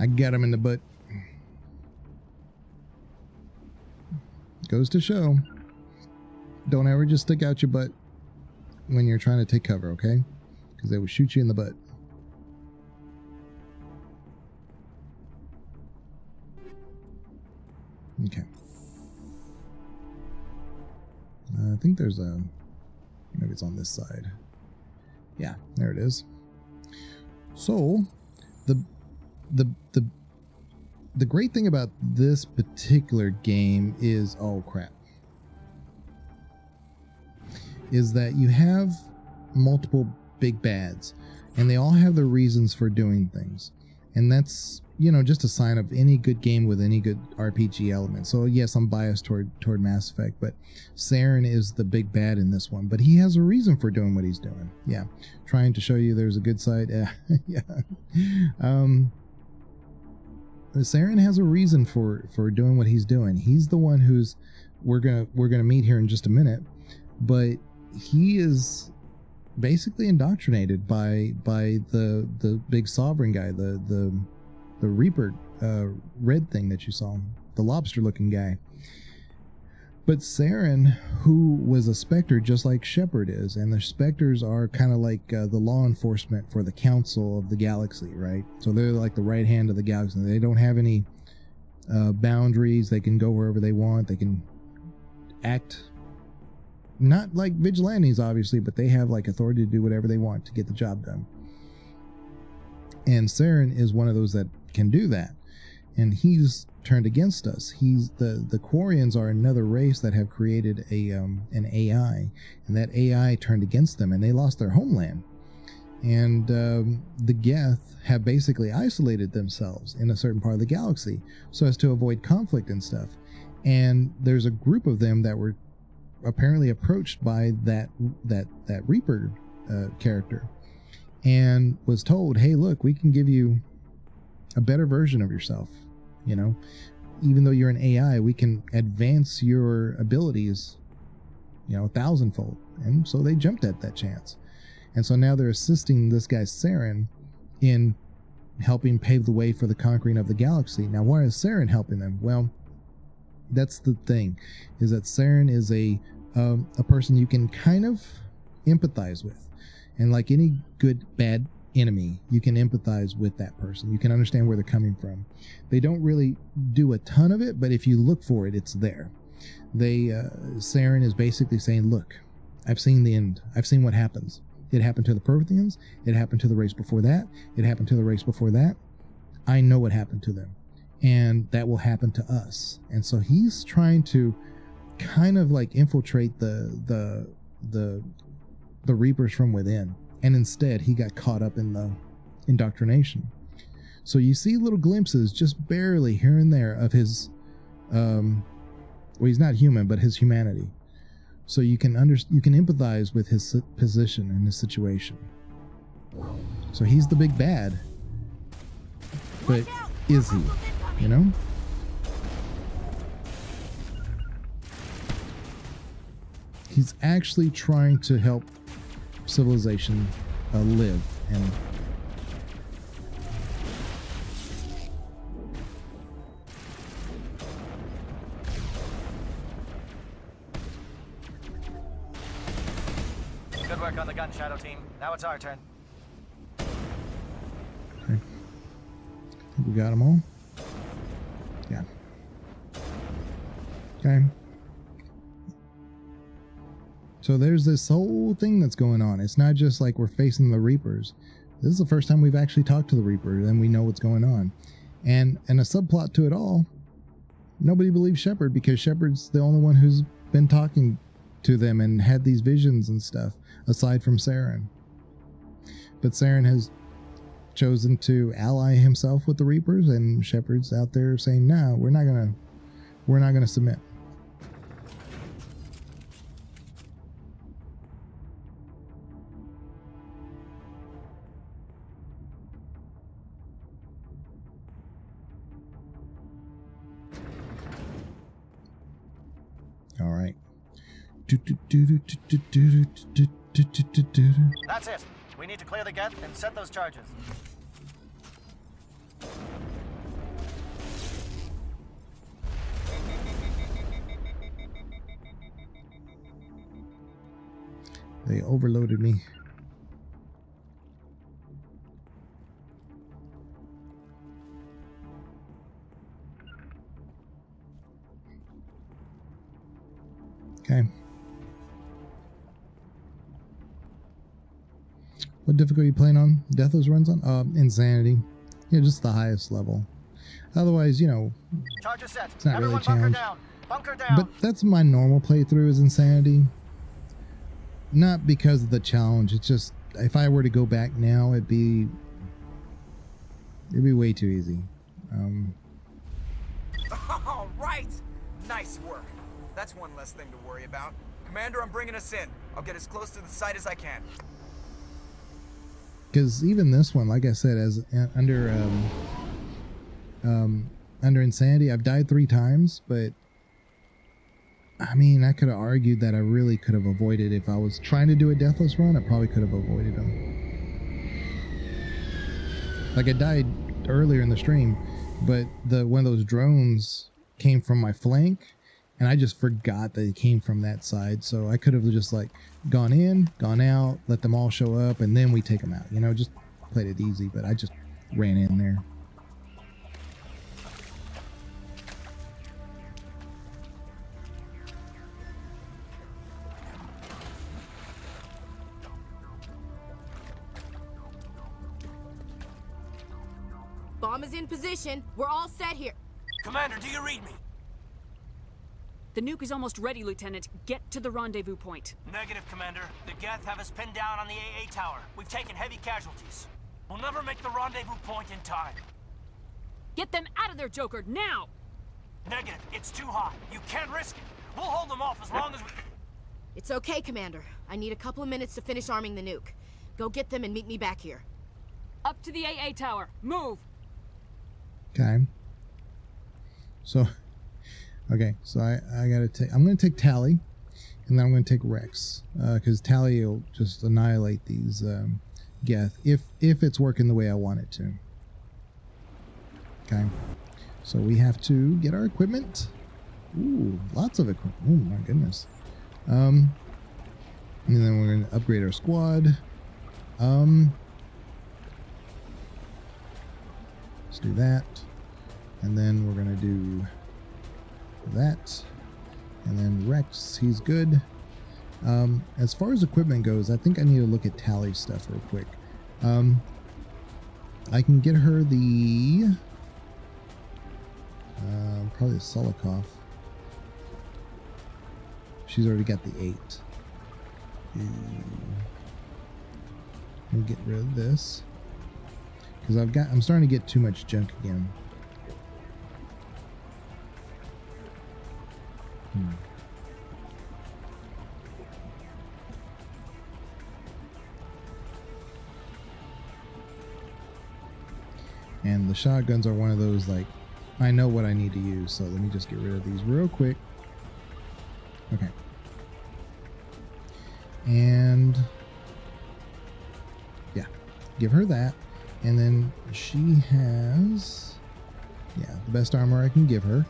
S1: I got him in the butt. Goes to show, don't ever just stick out your butt when you're trying to take cover, okay? Because they will shoot you in the butt. Okay. think there's a... Maybe it's on this side. Yeah, there it is. So, the great thing about this particular game is... Oh, crap. Is that you have multiple big bads, and they all have their reasons for doing things. And that's, you know, just a sign of any good game with any good RPG element. So yes, I'm biased toward Mass Effect, but Saren is the big bad in this one. But he has a reason for doing what he's doing. Yeah, trying to show you there's a good side. Yeah. Saren has a reason for doing what he's doing. He's the one who's we're gonna meet here in just a minute, but he is basically indoctrinated by the big sovereign guy, the Reaper red thing that you saw, the lobster looking guy. But Saren, who was a Spectre just like Shepard is, and the Spectres are kind of like the law enforcement for the Council of the Galaxy, right? So they're like the right hand of the galaxy. They don't have any boundaries. They can go wherever they want. They can act not like vigilantes, obviously, but they have like authority to do whatever they want to get the job done. And Saren is one of those that can do that. And he's turned against us. He's the Quarians are another race that have created an AI, and that AI turned against them, and they lost their homeland. And the Geth have basically isolated themselves in a certain part of the galaxy so as to avoid conflict and stuff. And there's a group of them that were apparently approached by that Reaper character, and was told, hey, look, we can give you a better version of yourself. You know, even though you're an AI, we can advance your abilities, you know, 1,000-fold. And so they jumped at that chance. And so now they're assisting this guy Saren in helping pave the way for the conquering of the galaxy. Now, why is Saren helping them? Well, that's the thing, is that Saren is a person you can kind of empathize with. And like any good bad enemy, you can empathize with that person. You can understand where they're coming from. They don't really do a ton of it, but if you look for it, it's there. Saren is basically saying, look, I've seen the end. I've seen what happens. It happened to the Protheans. It happened to the race before that. It happened to the race before that. I know what happened to them. And that will happen to us. And so he's trying to kind of like infiltrate the Reapers from within. And instead, he got caught up in the indoctrination. So you see little glimpses, just barely here and there, of his, well, he's not human, but his humanity. So you can empathize with his position and his situation. So he's the big bad, but is he? You know? He's actually trying to help civilization live, and
S3: good work on the gun, Shadow Team. Now it's our turn.
S1: Okay. I think we got them all. Yeah. Okay. So there's this whole thing that's going on. It's not just like we're facing the Reapers. This is the first time we've actually talked to the Reaper, and we know what's going on. And a subplot to it all, nobody believes Shepard, because Shepard's the only one who's been talking to them and had these visions and stuff, aside from Saren. But Saren has chosen to ally himself with the Reapers, and Shepard's out there saying, no, we're not gonna submit. All right.
S3: That's it. We need to clear the Geth and set those charges.
S1: They overloaded me. Okay. difficulty you playing on Deathless runs on? Insanity. Yeah, just the highest level. Otherwise, you know,
S3: Charger set.
S1: it's not
S3: Everyone
S1: really a challenge.
S3: Bunker down.
S1: But that's my normal playthrough is Insanity. Not because of the challenge. It's just if I were to go back now, it'd be way too easy.
S15: All right. Nice work. That's one less thing to worry about. Commander, I'm bringing us in. I'll get as close to the site as I can.
S1: Because even this one, like I said, as under Insanity, I've died 3 times, but I mean, I could have argued that I really could have avoided if I was trying to do a Deathless run. I probably could have avoided them. Like I died earlier in the stream, but one of those drones came from my flank, and I just forgot that it came from that side. So I could have just like gone in, gone out, let them all show up, and then we take them out. You know, just played it easy. But I just ran in there.
S2: Bomb is in position. We're all set here.
S5: Commander, do you read me?
S4: The nuke is almost ready, Lieutenant. Get to the rendezvous point.
S5: Negative, Commander. The Geth have us pinned down on the AA tower. We've taken heavy casualties. We'll never make the rendezvous point in time.
S4: Get them out of there, Joker, now!
S5: Negative. It's too hot. You can't risk it. We'll hold them off as long as we...
S2: It's okay, Commander. I need a couple of minutes to finish arming the nuke. Go get them and meet me back here.
S4: Up to the AA tower. Move!
S1: Okay. So, okay. So I gotta take. I'm gonna take Tally, and then I'm gonna take Rex, because Tally will just annihilate these Geth if it's working the way I want it to. Okay. So we have to get our equipment. Ooh, lots of equipment. Oh my goodness. And then we're gonna upgrade our squad. Let's do that. And then we're going to do that. And then Rex, he's good. As far as equipment goes, I think I need to look at Tally's stuff real quick. I can get her the... probably the Solikov. She's already got the 8. We'll get rid of this. Because I'm starting to get too much junk again. And the shotguns are one of those, like, I know what I need to use, so let me just get rid of these real quick. Okay. And yeah, give her that. And then she has, yeah, the best armor I can give her.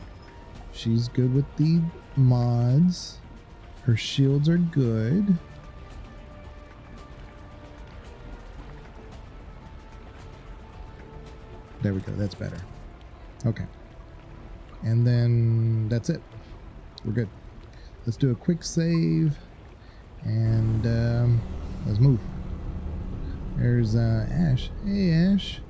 S1: She's good with the mods. Her shields are good. There we go. That's better. Okay. And then that's it. We're good. Let's do a quick save. And let's move. There's Ash. Hey, Ash.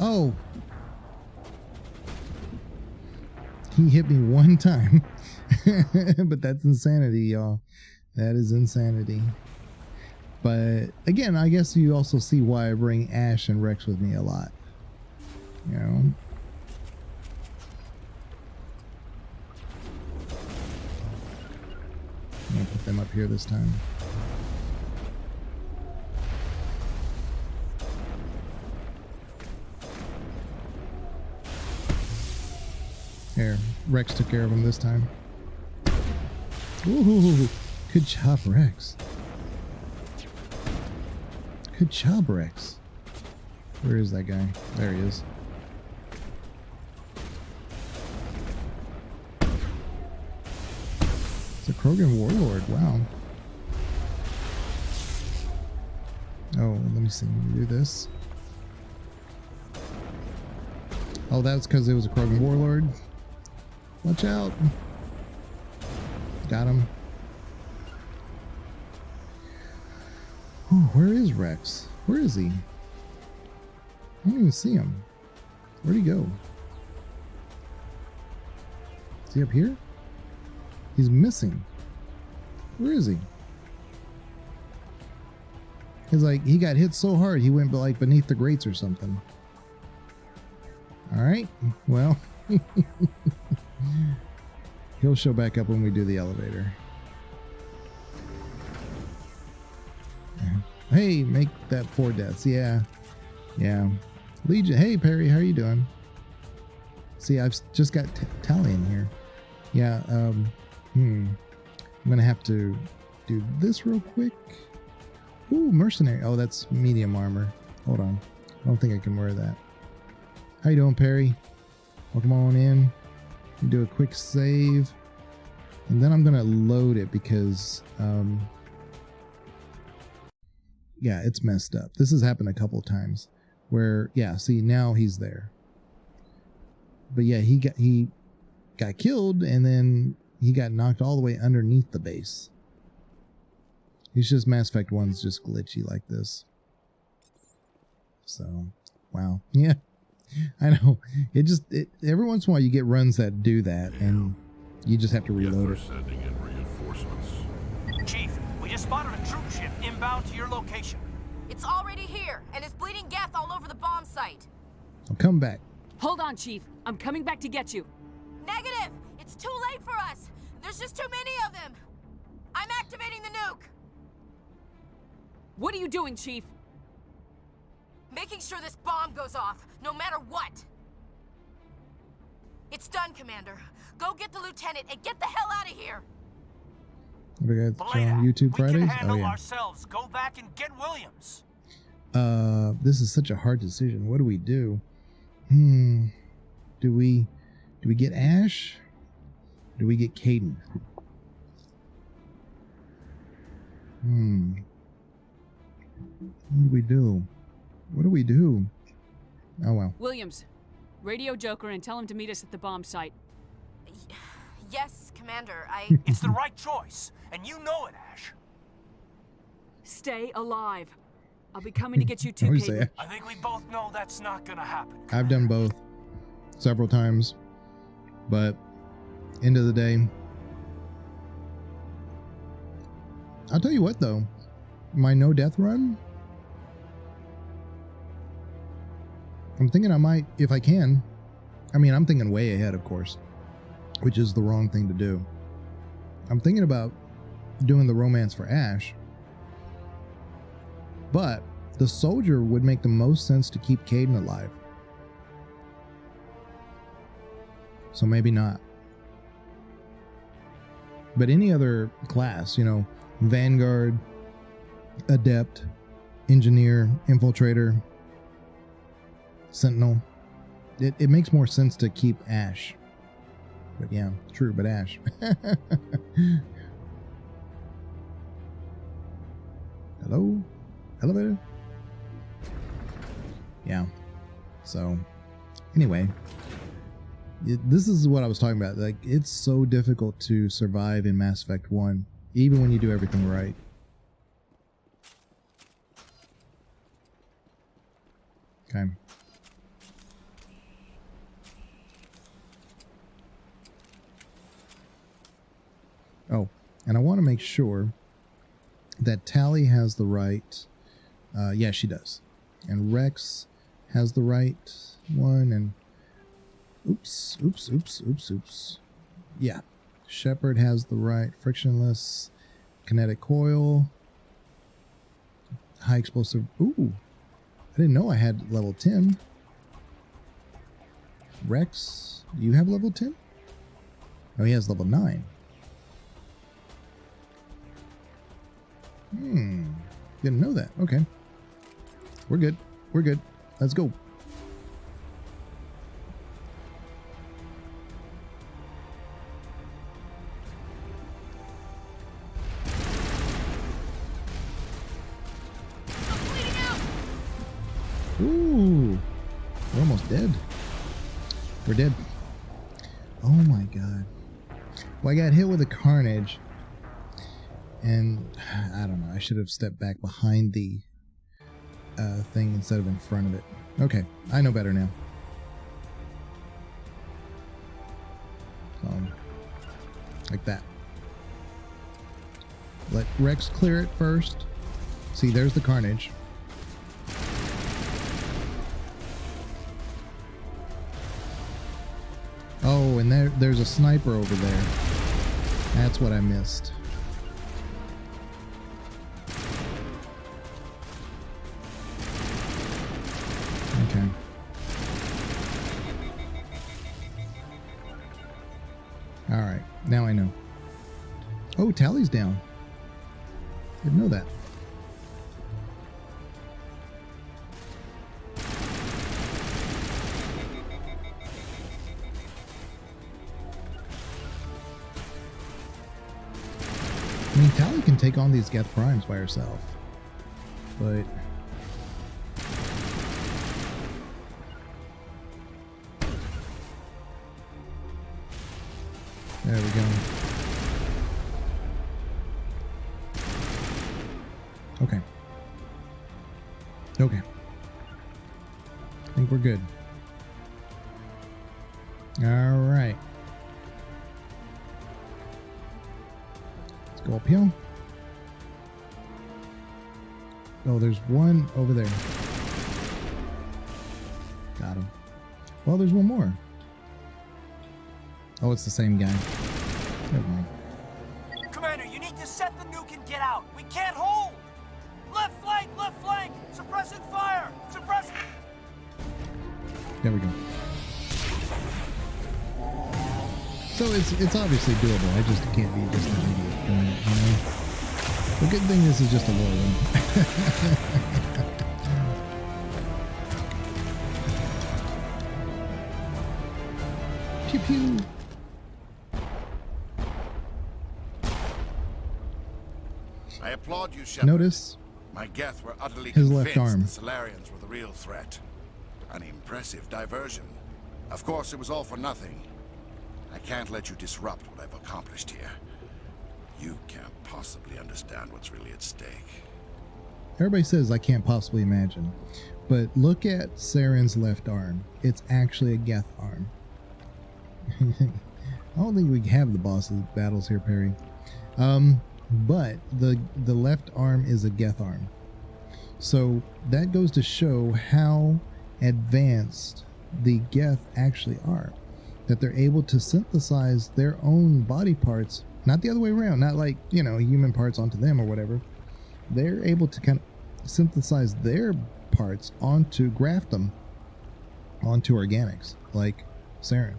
S1: Oh, he hit me one time. But that's insanity, y'all. That is insanity. But again, I guess you also see why I bring Ash and Rex with me a lot. You know? I'm gonna put them up here this time. There, Rex took care of him this time. Ooh, good job, Rex. Good job, Rex. Where is that guy? There he is. It's a Krogan warlord. Wow. Oh, let me see. Let me do this. Oh, that's because it was a Krogan warlord. Watch out. Got him. Ooh, where is Rex? Where is he? I don't even see him. Where'd he go? Is he up here? He's missing. Where is he? He's like, he got hit so hard he went like beneath the grates or something. Alright, well. He'll show back up when we do the elevator. Hey, make that 4 deaths. Yeah. Yeah. Legion. Hey, Perry, how are you doing? See, I've just got Tally in here. Yeah, I'm gonna have to do this real quick. Ooh, mercenary. Oh, that's medium armor. Hold on. I don't think I can wear that. How you doing, Perry? Welcome on in. Do a quick save. And then I'm gonna load it because yeah, it's messed up. This has happened a couple times where, yeah, see, now he's there. But yeah, he got killed and then he got knocked all the way underneath the base. It's just Mass Effect 1's just glitchy like this. So, wow. Yeah, I know. Every once in a while you get runs that do that and you just have to reload it.
S6: Sending in reinforcements.
S5: Chief, we just spotted a troop ship inbound to your location.
S2: It's already here, and it's bleeding Geth all over the bomb site.
S1: I'll come back.
S4: Hold on, Chief. I'm coming back to get you.
S2: Negative! It's too late for us! There's just too many of them! I'm activating the nuke!
S4: What are you doing, Chief?
S2: Making sure this bomb goes off, no matter what! It's done, Commander. Go get the lieutenant and get the hell out of here!
S1: What do I got on YouTube Fridays?
S5: We can handle
S1: Oh, yeah.
S5: ourselves. Go back and get Williams.
S1: This is such a hard decision. What do we do? Do we get Ash? Do we get Kaidan? What do we do? What do we do? Oh well.
S4: Williams, radio Joker and tell him to meet us at the bomb site.
S2: Yes, Commander,
S5: It's the right choice, and you know it, Ash.
S4: Stay alive. I'll be coming to get you too,
S1: Always say
S4: Kaidan.
S1: Ash.
S5: I think we both know that's not gonna happen.
S1: I've done both several times, but end of the day, I'll tell you what though, my no death run, I'm thinking I might, if I can. I mean, I'm thinking way ahead, of course, which is the wrong thing to do. I'm thinking about doing the romance for Ash, but the soldier would make the most sense to keep Kaidan alive. So maybe not. But any other class, you know, Vanguard, Adept, Engineer, Infiltrator, Sentinel, it makes more sense to keep Ash. But yeah, true, but Ash. Hello? Elevator? Yeah. So, anyway, this is what I was talking about. Like, it's so difficult to survive in Mass Effect 1, even when you do everything right. Okay. Oh, and I want to make sure that Tally has the right. Yeah, she does. And Rex has the right one. And oops. Yeah, Shepard has the right frictionless kinetic coil. High explosive. Ooh, I didn't know I had level 10. Rex, do you have level 10? Oh, he has level 9. Didn't know that. Okay. We're good. We're good. Let's go. Ooh, we're almost dead. We're dead. Oh my god. Well, I got hit with a carnage, and I don't know. I should have stepped back behind the thing instead of in front of it. Okay, I know better now. Like that. Let Rex clear it first. See, there's the carnage. Oh, and there's a sniper over there. That's what I missed. Okay. Alright, now I know. Oh, Tally's down. Didn't know that. I mean, Tally can take on these Geth Primes by herself, but there we go. Okay. Okay. I think we're good. All right. Go up here. Oh, there's one over there. Got him. Well, there's one more. Oh, it's the same guy. Never mind.
S16: Commander, you need to set the nuke and get out. We can't hold. Left flank, suppressing fire, suppressing.
S1: There we go. So it's obviously doable. I just can't be just an idiot doing it, you know? The good thing this is just a low one. Pew pew.
S17: I applaud you, Shepard.
S1: Notice
S17: my Geth were utterly
S1: his
S17: convinced
S1: left arm.
S17: the Solarians were the real threat. An impressive diversion. Of course, it was all for nothing. I can't let you disrupt what I've accomplished here. You can't possibly understand what's really at stake.
S1: Everybody says I can't possibly imagine, but look at Saren's left arm. It's actually a Geth arm. I don't think we have the boss battles here, Perry. But the left arm is a Geth arm. So that goes to show how advanced the Geth actually are. That they're able to synthesize their own body parts, not the other way around, not like, you know, human parts onto them or whatever. They're able to kind of synthesize their parts graft them onto organics, like Saren.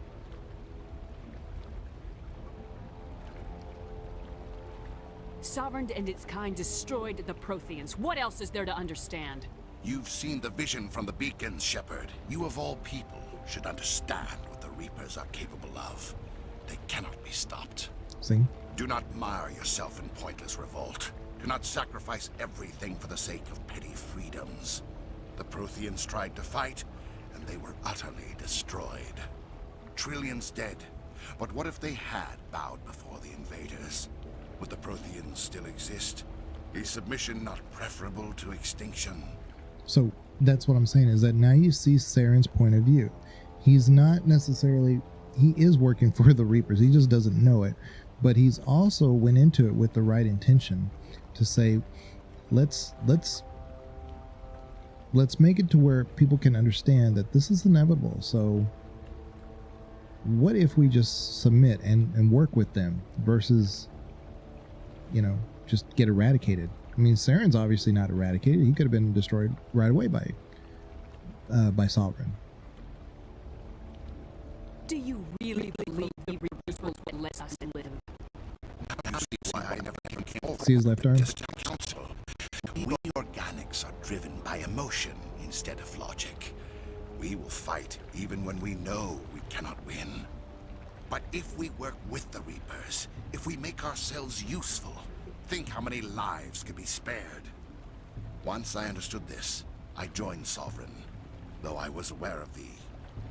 S4: Sovereign and its kind destroyed the Protheans. What else is there to understand?
S17: You've seen the vision from the beacons, Shepard. You of all people should understand what the Reapers are capable of. They cannot be stopped.
S1: See?
S17: Do not mire yourself in pointless revolt. Do not sacrifice everything for the sake of petty freedoms. The Protheans tried to fight, and they were utterly destroyed. Trillions dead. But what if they had bowed before the invaders? Would the Protheans still exist? Is submission not preferable to extinction?
S1: So that's what I'm saying, is that now you see Saren's point of view. He's not necessarily, he is working for the Reapers, he just doesn't know it, but he's also went into it with the right intention to say, let's make it to where people can understand that this is inevitable. So what if we just submit and work with them versus, you know, just get eradicated? I mean, Saren's obviously not eradicated. He could have been destroyed right away by Sovereign.
S4: Do you really believe the Reapers will let us live?
S1: See his left arm?
S17: We organics are driven by emotion. instead of logic. We will fight even when we know we cannot win. But if we work with the Reapers, if we make ourselves useful, think how many lives could be spared. Once I understood this, I joined Sovereign. Though I was aware of the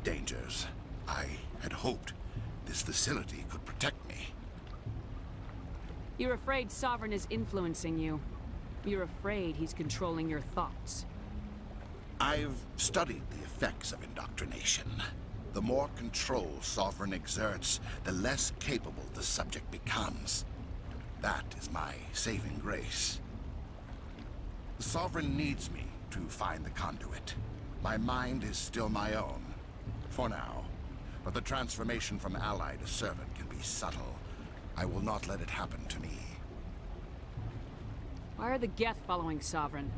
S17: dangers, I had hoped this facility could protect me.
S4: You're afraid Sovereign is influencing you. You're afraid he's controlling your thoughts.
S17: I've studied the effects of indoctrination. The more control Sovereign exerts, the less capable the subject becomes. That is my saving grace. The Sovereign needs me to find the conduit. My mind is still my own, for now. But the transformation from ally to servant can be subtle. I will not let it happen to me.
S4: Why are the Geth following Sovereign?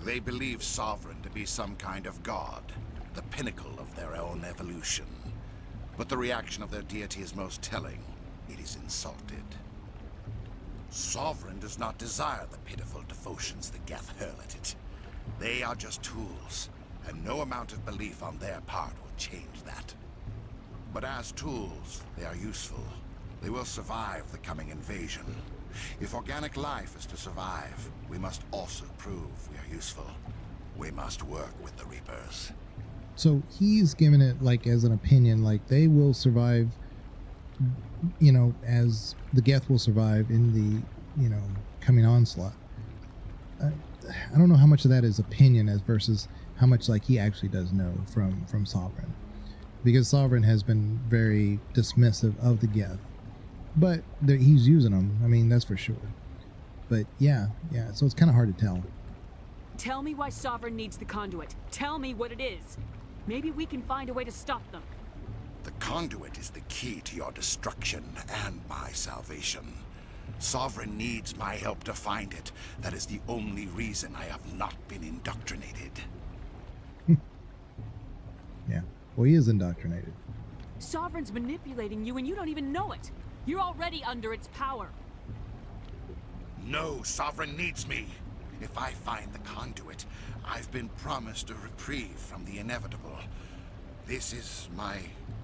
S17: They believe Sovereign to be some kind of god, the pinnacle of their own evolution. But the reaction of their deity is most telling. It is insulted. Sovereign does not desire the pitiful devotions the Geth hurl at it. They are just tools, and no amount of belief on their part will change that. But as tools, they are useful. They will survive the coming invasion. If organic life is to survive, we must also prove we are useful. We must work with the Reapers.
S1: So he's given it like as an opinion, like they will survive, you know, as the Geth will survive in the, you know, coming onslaught. I don't know how much of that is opinion as versus how much like he actually does know from Sovereign, because Sovereign has been very dismissive of the Geth, but he's using them. I mean, that's for sure. But yeah, so it's kind of hard to tell.
S4: Tell me why Sovereign needs the conduit. Tell me what it is. Maybe we can find a way to stop them.
S17: The conduit is the key to your destruction and my salvation. Sovereign needs my help to find it. That is the only reason I have not been indoctrinated.
S1: Yeah, well, he is indoctrinated.
S4: Sovereign's manipulating you and you don't even know it. You're already under its power.
S17: No, Sovereign needs me. If I find the conduit, I've been promised a reprieve from the inevitable. This is my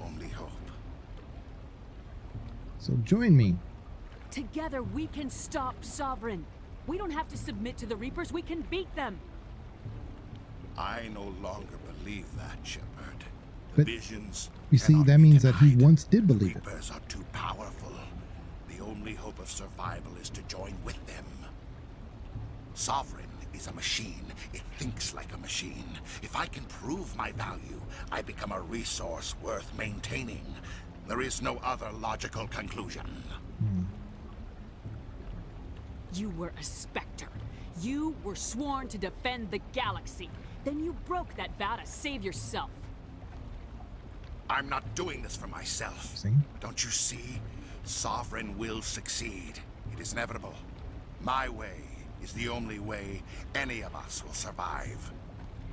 S17: only hope.
S1: So join me.
S4: Together we can stop Sovereign. We don't have to submit to the Reapers, we can beat them.
S17: I no longer believe that, Shepard.
S1: But
S17: Visions.
S1: You see, that means that he once did believe it.
S17: Reapers are too powerful. The only hope of survival is to join with them. Sovereign is a machine. It thinks like a machine. If I can prove my value, I become a resource worth maintaining. There is no other logical conclusion.
S4: You were a Spectre. You were sworn to defend the galaxy. Then you broke that vow to save yourself.
S17: I'm not doing this for myself.
S1: See?
S17: Don't you see? Sovereign will succeed. It is inevitable. My way is the only way any of us will survive.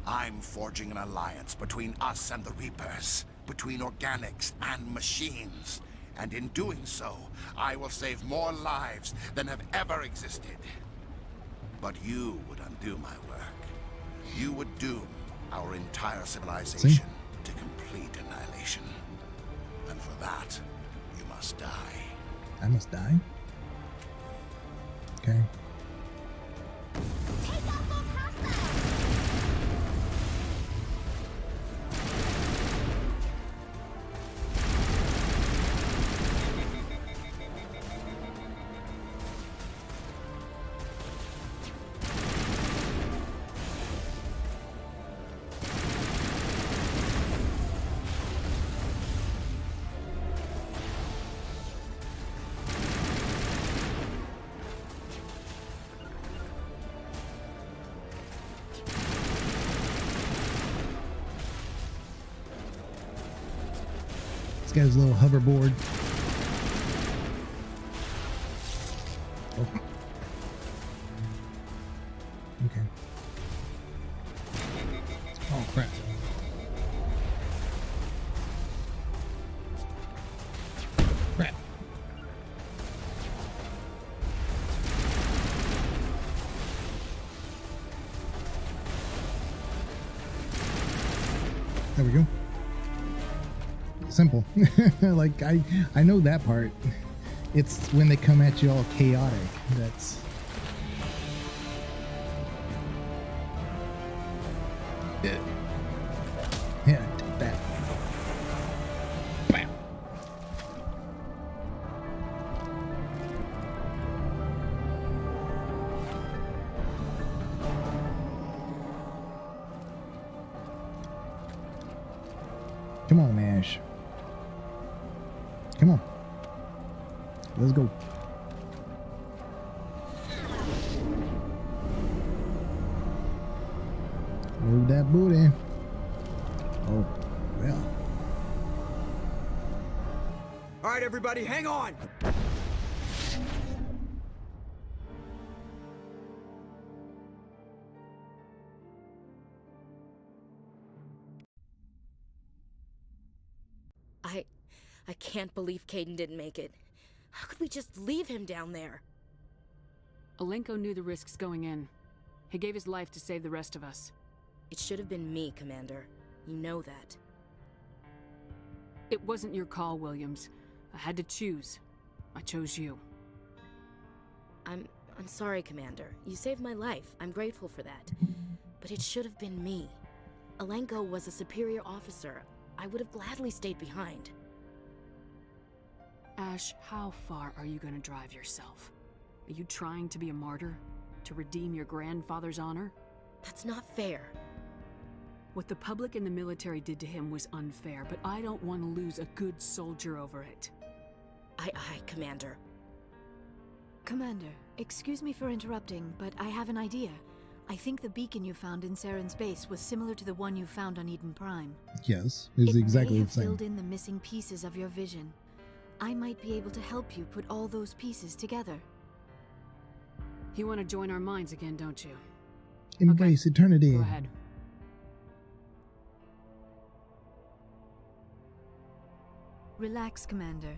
S17: I'm forging an alliance between us and the Reapers, between organics and machines. And in doing so, I will save more lives than have ever existed. But you would undo my work. You would doom our entire civilization to complete annihilation. And for that, you must die.
S1: I must die? Okay. Got his little hoverboard. Oh. Okay. Oh crap. Crap. There we go. Simple. Like, I know that part. It's when they come at you all chaotic. That's... Yeah, take that. Bam. Come on, Ash. Come on. Let's go. Move that booty. Oh, well.
S15: All right, everybody, hang on.
S2: I can't believe Kaidan didn't make it. How could we just leave him down there?
S4: Alenko knew the risks going in. He gave his life to save the rest of us.
S2: It should have been me, Commander. You know that.
S4: It wasn't your call, Williams. I had to choose. I chose you.
S2: I'm sorry, Commander. You saved my life. I'm grateful for that. But it should have been me. Alenko was a superior officer. I would have gladly stayed behind.
S4: Ash, how far are you going to drive yourself? Are you trying to be a martyr? To redeem your grandfather's honor?
S2: That's not fair.
S4: What the public and the military did to him was unfair, but I don't want to lose a good soldier over it.
S2: Aye, Commander.
S18: Commander, excuse me for interrupting, but I have an idea. I think the beacon you found in Saren's base was similar to the one you found on Eden Prime.
S1: Yes, it's exactly the
S18: It may have
S1: same.
S18: filled in the missing pieces of your vision. I might be able to help you put all those pieces together.
S4: You want to join our minds again, don't you?
S1: Embrace eternity.
S4: Go ahead.
S18: Relax, Commander.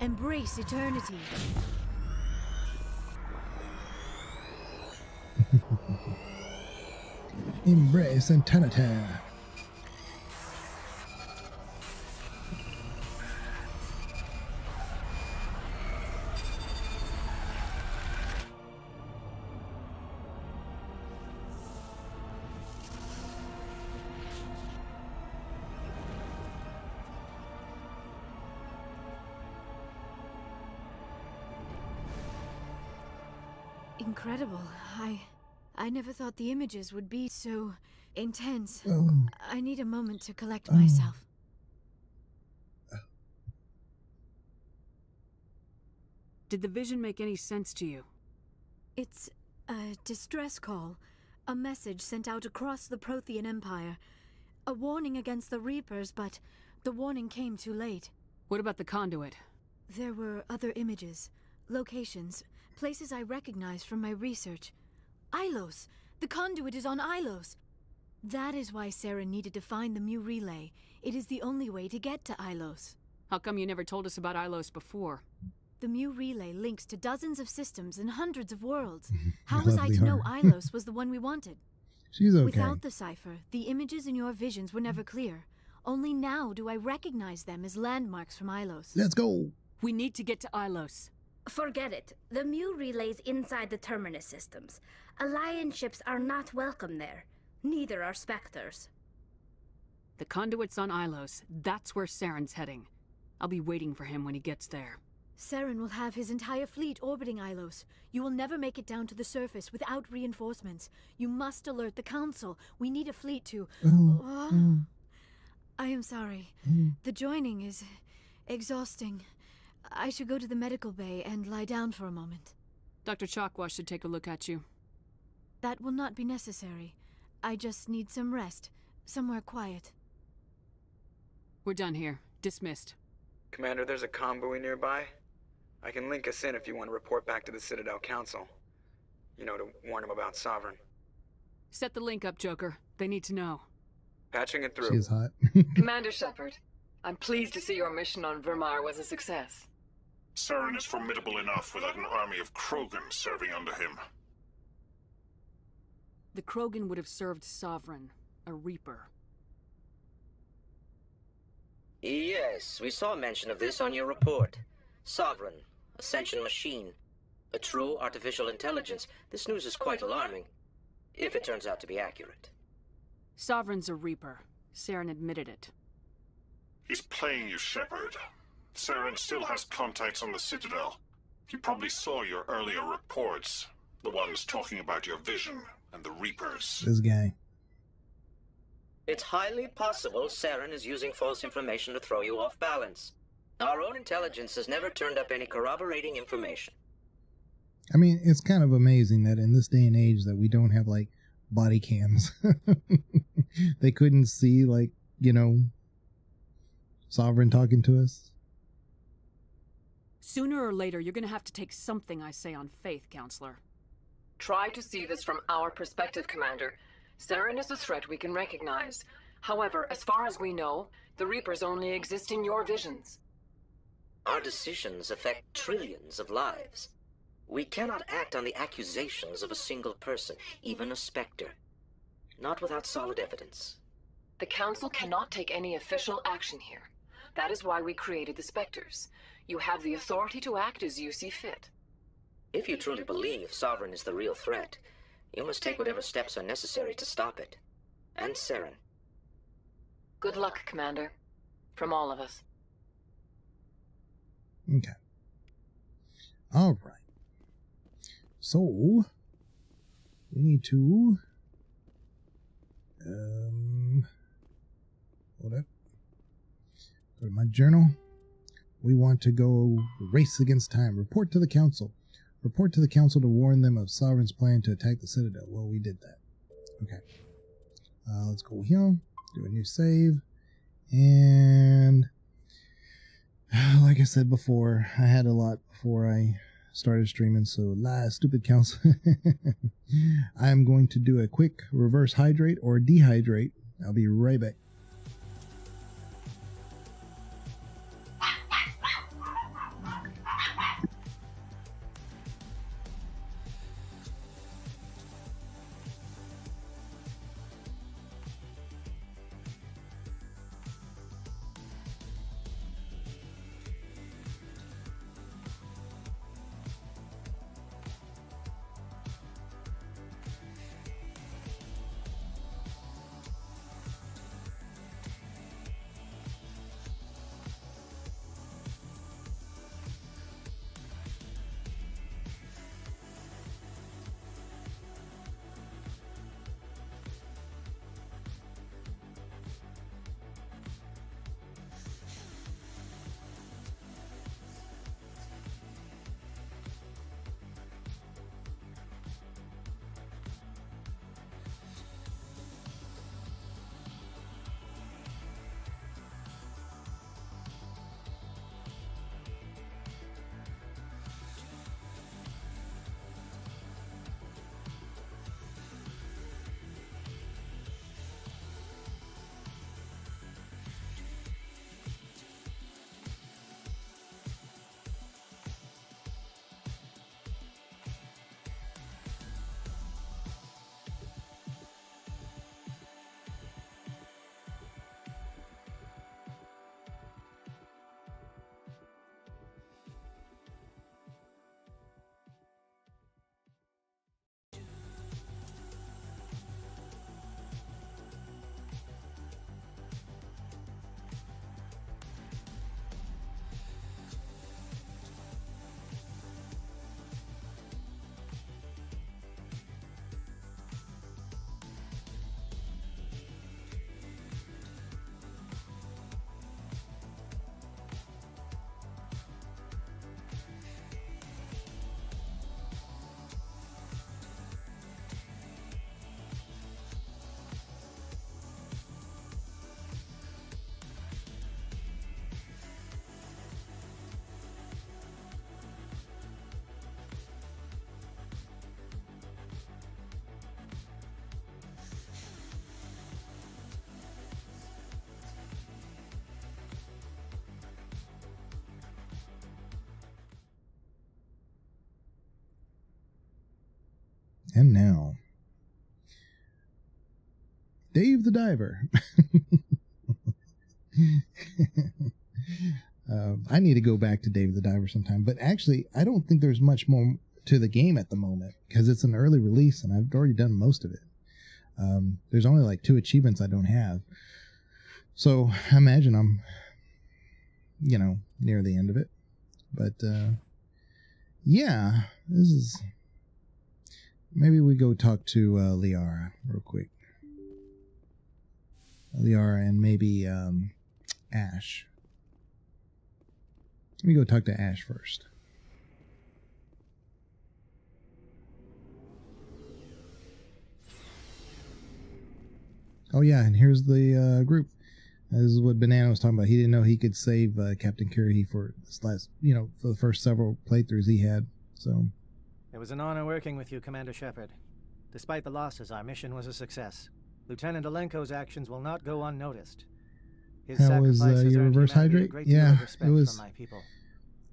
S18: Embrace eternity.
S1: Embrace eternity.
S18: Incredible. I never thought the images would be so intense.
S1: Oh.
S18: I need a moment to collect myself.
S4: Did the vision make any sense to you?
S18: It's a distress call. A message sent out across the Prothean Empire. A warning against the Reapers, but the warning came too late.
S4: What about the conduit?
S18: There were other images, locations, places I recognized from my research. Ilos! The conduit is on Ilos! That is why Saren needed to find the Mu Relay. It is the only way to get to Ilos.
S4: How come you never told us about Ilos before?
S18: The Mu Relay links to dozens of systems and hundreds of worlds. How was I to know Ilos was the one we wanted?
S1: She's okay.
S18: Without the cipher, the images in your visions were never clear. Only now do I recognize them as landmarks from Ilos.
S1: Let's go!
S4: We need to get to Ilos.
S8: Forget it. The Mu Relay's inside the Terminus systems. Alliance ships are not welcome there. Neither are Spectres.
S4: The conduit's on Ilos. That's where Saren's heading. I'll be waiting for him when he gets there.
S18: Saren will have his entire fleet orbiting Ilos. You will never make it down to the surface without reinforcements. You must alert the Council. We need a fleet to... I am sorry. The joining is exhausting. I should go to the medical bay and lie down for a moment.
S4: Dr. Chakwas should take a look at you.
S18: That will not be necessary. I just need some rest. Somewhere quiet.
S4: We're done here. Dismissed.
S15: Commander, there's a comm buoy nearby. I can link us in if you want to report back to the Citadel Council. You know, to warn them about Sovereign.
S4: Set the link up, Joker. They need to know.
S15: Patching it through.
S1: She's hot.
S19: Commander Shepard, I'm pleased to see your mission on Vermar was a success.
S14: Saren is formidable enough without an army of Krogan serving under him.
S4: The Krogan would have served Sovereign, a Reaper.
S20: Yes, we saw mention of this on your report. Sovereign, Ascension machine, a true artificial intelligence. This news is quite alarming, if it turns out to be accurate.
S4: Sovereign's a Reaper. Saren admitted it.
S14: He's playing you, Shepard. Saren still has contacts on the Citadel. He probably saw your earlier reports, the ones talking about your vision and the Reapers.
S1: This guy.
S20: It's highly possible Saren is using false information to throw you off balance. Our own intelligence has never turned up any corroborating information.
S1: I mean, it's kind of amazing that in this day and age that we don't have, like, body cams. They couldn't see, like, you know, Sovereign talking to us.
S4: Sooner or later, you're gonna have to take something I say on faith, Counselor.
S19: Try to see this from our perspective, Commander. Saren is a threat we can recognize. However, as far as we know, the Reapers only exist in your visions.
S20: Our decisions affect trillions of lives. We cannot act on the accusations of a single person, even a Spectre. Not without solid evidence.
S19: The Council cannot take any official action here. That is why we created the Spectres. You have the authority to act as you see fit.
S20: If you truly believe Sovereign is the real threat, you must take whatever steps are necessary to stop it. And Saren.
S19: Good luck, Commander. From all of us.
S1: Okay. All right. So, we need to hold up. Go to my journal. We want to go race against time. Report to the Council. Report to the Council to warn them of Sovereign's plan to attack the Citadel. Well, we did that. Okay. Let's go here. Do a new save. And like I said before, I had a lot before I started streaming, so stupid Council. I'm going to do a quick reverse hydrate or dehydrate. I'll be right back. And now, Dave the Diver. I need to go back to Dave the Diver sometime. But actually, I don't think there's much more to the game at the moment because it's an early release and I've already done most of it. There's only like 2 achievements I don't have. So I imagine I'm, near the end of it. But yeah, this is... Maybe we go talk to Liara real quick. Liara and maybe Ash. Let me go talk to Ash first. Oh yeah, and here's the group. This is what Banana was talking about. He didn't know he could save Captain Kirrahe for this last, for the first several playthroughs he had. So
S3: it was an honor working with you, Commander Shepard. Despite the losses, our mission was a success. Lieutenant Alenko's actions will not go unnoticed. His
S1: how was your reverse hydrate? Yeah, it was.
S3: From my people.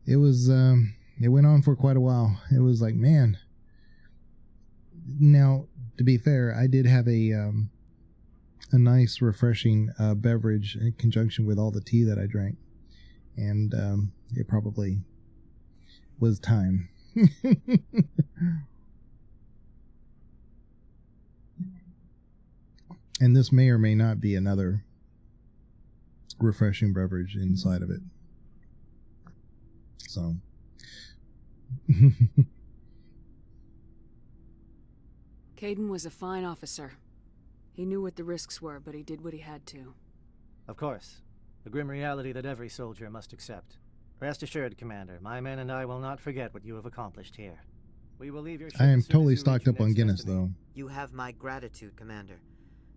S1: It was. It went on for quite a while. It was like, man. Now, to be fair, I did have a nice, refreshing beverage in conjunction with all the tea that I drank, and it probably was time. And this may or may not be another refreshing beverage inside of it. So.
S4: Kaidan was a fine officer. He knew what the risks were, but he did what he had to.
S3: Of course. The grim reality that every soldier must accept. Rest assured, Commander, my men and I will not forget what you have accomplished here. We will leave your ship
S1: I am
S3: as soon
S1: totally
S3: as you
S1: stocked
S3: reach
S1: up
S3: your
S1: on
S3: next
S1: Guinness,
S3: destination.
S1: though.
S9: You have my gratitude, Commander.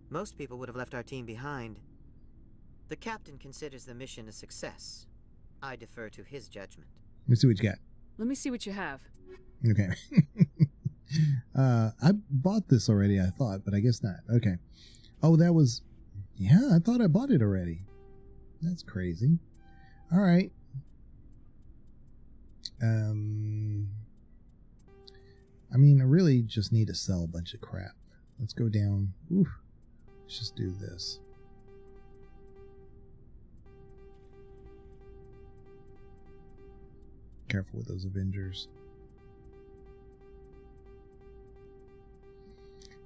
S9: Most people would have left our team behind. The captain considers the mission a success. I defer to his judgment.
S1: Let me see what you got.
S4: Let me see what you have.
S1: Okay. I bought this already, I thought, but I guess not. Okay. Oh, that was... Yeah, I thought I bought it already. That's crazy. All right. I mean, I really just need to sell a bunch of crap. Let's go down. Oof. Let's just do this. Careful with those Avengers.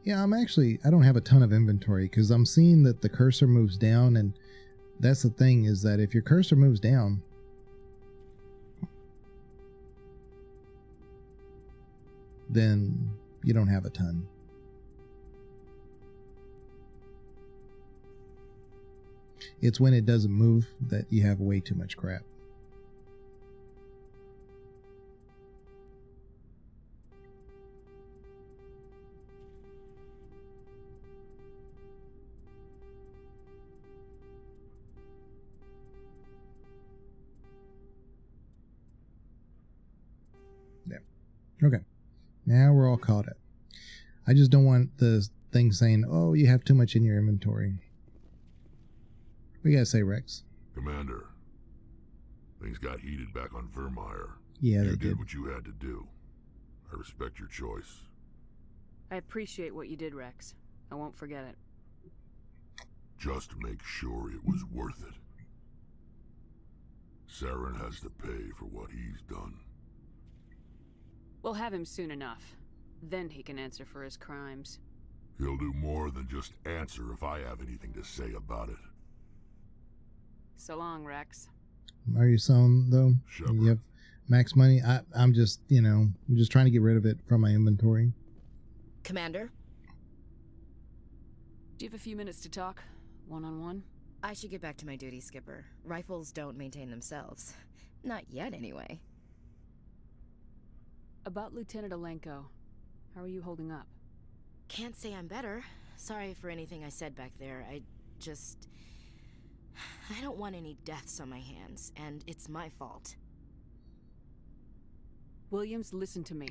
S1: Yeah, I don't have a ton of inventory because I'm seeing that the cursor moves down, and that's the thing is that if your cursor moves down, then you don't have a ton. It's when it doesn't move that you have way too much crap. Okay, now we're all caught up. I just don't want the thing saying, oh, you have too much in your inventory. What do you guys say, Rex?
S6: Commander, things got heated back on Vermeer.
S1: Yeah,
S6: you
S1: they did.
S6: what you had to do. I respect your choice.
S4: I appreciate what you did, Rex. I won't forget it.
S6: Just make sure it was worth it. Saren has to pay for what he's done.
S4: We'll have him soon enough. Then he can answer for his crimes.
S6: He'll do more than just answer if I have anything to say about it.
S4: So long, Rex.
S1: Are you selling, though?
S6: Shepard.
S1: You have max money? I'm just, I'm just trying to get rid of it from my inventory.
S2: Commander?
S4: Do you have a few minutes to talk? One-on-one?
S2: I should get back to my duty, Skipper. Rifles don't maintain themselves. Not yet, anyway.
S4: About Lieutenant Alenko. How are you holding up?
S2: Can't say I'm better. Sorry for anything I said back there. I don't want any deaths on my hands, and it's my fault.
S4: Williams, listen to me.